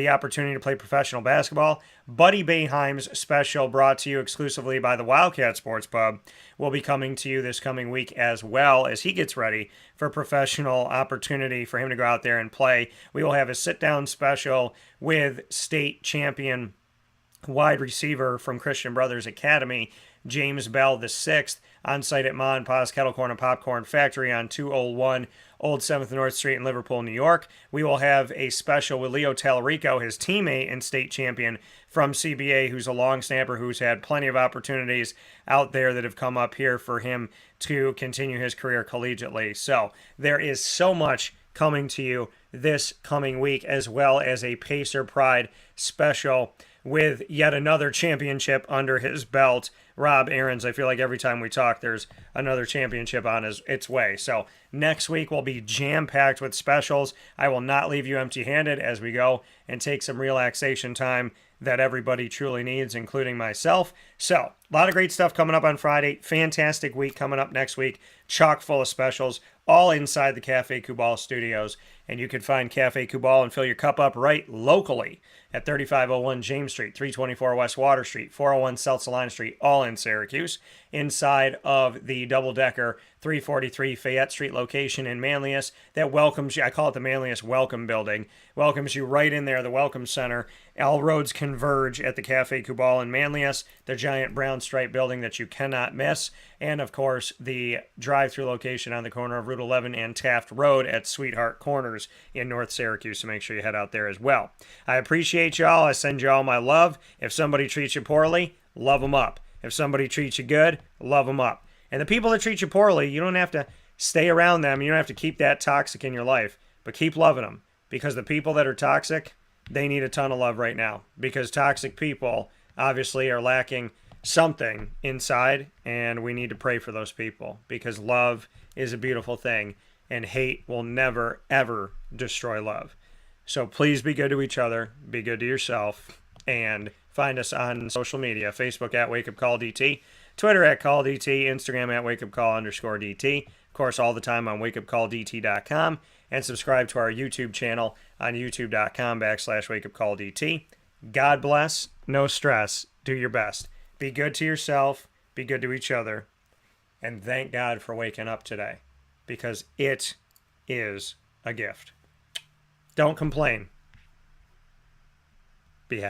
opportunity to play professional basketball. Buddy Boeheim's special, brought to you exclusively by the Wildcat Sports Pub, will be coming to you this coming week as well as he gets ready for professional opportunity for him to go out there and play. We will have a sit-down special with state champion wide receiver from Christian Brothers Academy, James Bell VI, on site at Ma and Pa's Kettle Corn and Popcorn Factory on 201 Old 7th North Street in Liverpool, New York. We will have a special with Leo Talarico, his teammate and state champion from CBA, who's a long snapper who's had plenty of opportunities out there that have come up here for him to continue his career collegiately. So there is so much coming to you this coming week, as well as a Pacer Pride special with yet another championship under his belt. Rob Aarons, I feel like every time we talk, there's another championship on its way. So next week will be jam-packed with specials. I will not leave you empty-handed as we go and take some relaxation time that everybody truly needs, including myself. So a lot of great stuff coming up on Friday. Fantastic week coming up next week. Chock full of specials, all inside the Cafe Kubal studios. And you can find Cafe Kubal and fill your cup up right locally at 3501 James Street, 324 West Water Street, 401 South Salina Street, all in Syracuse, inside of the double-decker 343 Fayette Street location in Manlius that welcomes you. I call it the Manlius Welcome Building. Welcomes you right in there, the Welcome Center. All roads converge at the Cafe Kubal in Manlius, the giant brown stripe building that you cannot miss, and of course the drive-through location on the corner of Route 11 and Taft Road at Sweetheart Corners in North Syracuse, so make sure you head out there as well. I appreciate y'all. I send y'all my love. If somebody treats you poorly, love them up. If somebody treats you good, love them up. And the people that treat you poorly, you don't have to stay around them. You don't have to keep that toxic in your life, but keep loving them, because the people that are toxic, they need a ton of love right now, because toxic people obviously are lacking something inside, and we need to pray for those people, because love is a beautiful thing, and hate will never, ever destroy love. So please be good to each other, be good to yourself, and find us on social media, Facebook at Wake Up Call DT, Twitter at Call DT, Instagram at Wake Up Call _DT, of course all the time on wakeupcalldt.com, and subscribe to our YouTube channel on youtube.com/wakeupcalldt. God bless, no stress, do your best. Be good to yourself, be good to each other, and thank God for waking up today, because it is a gift. Don't complain.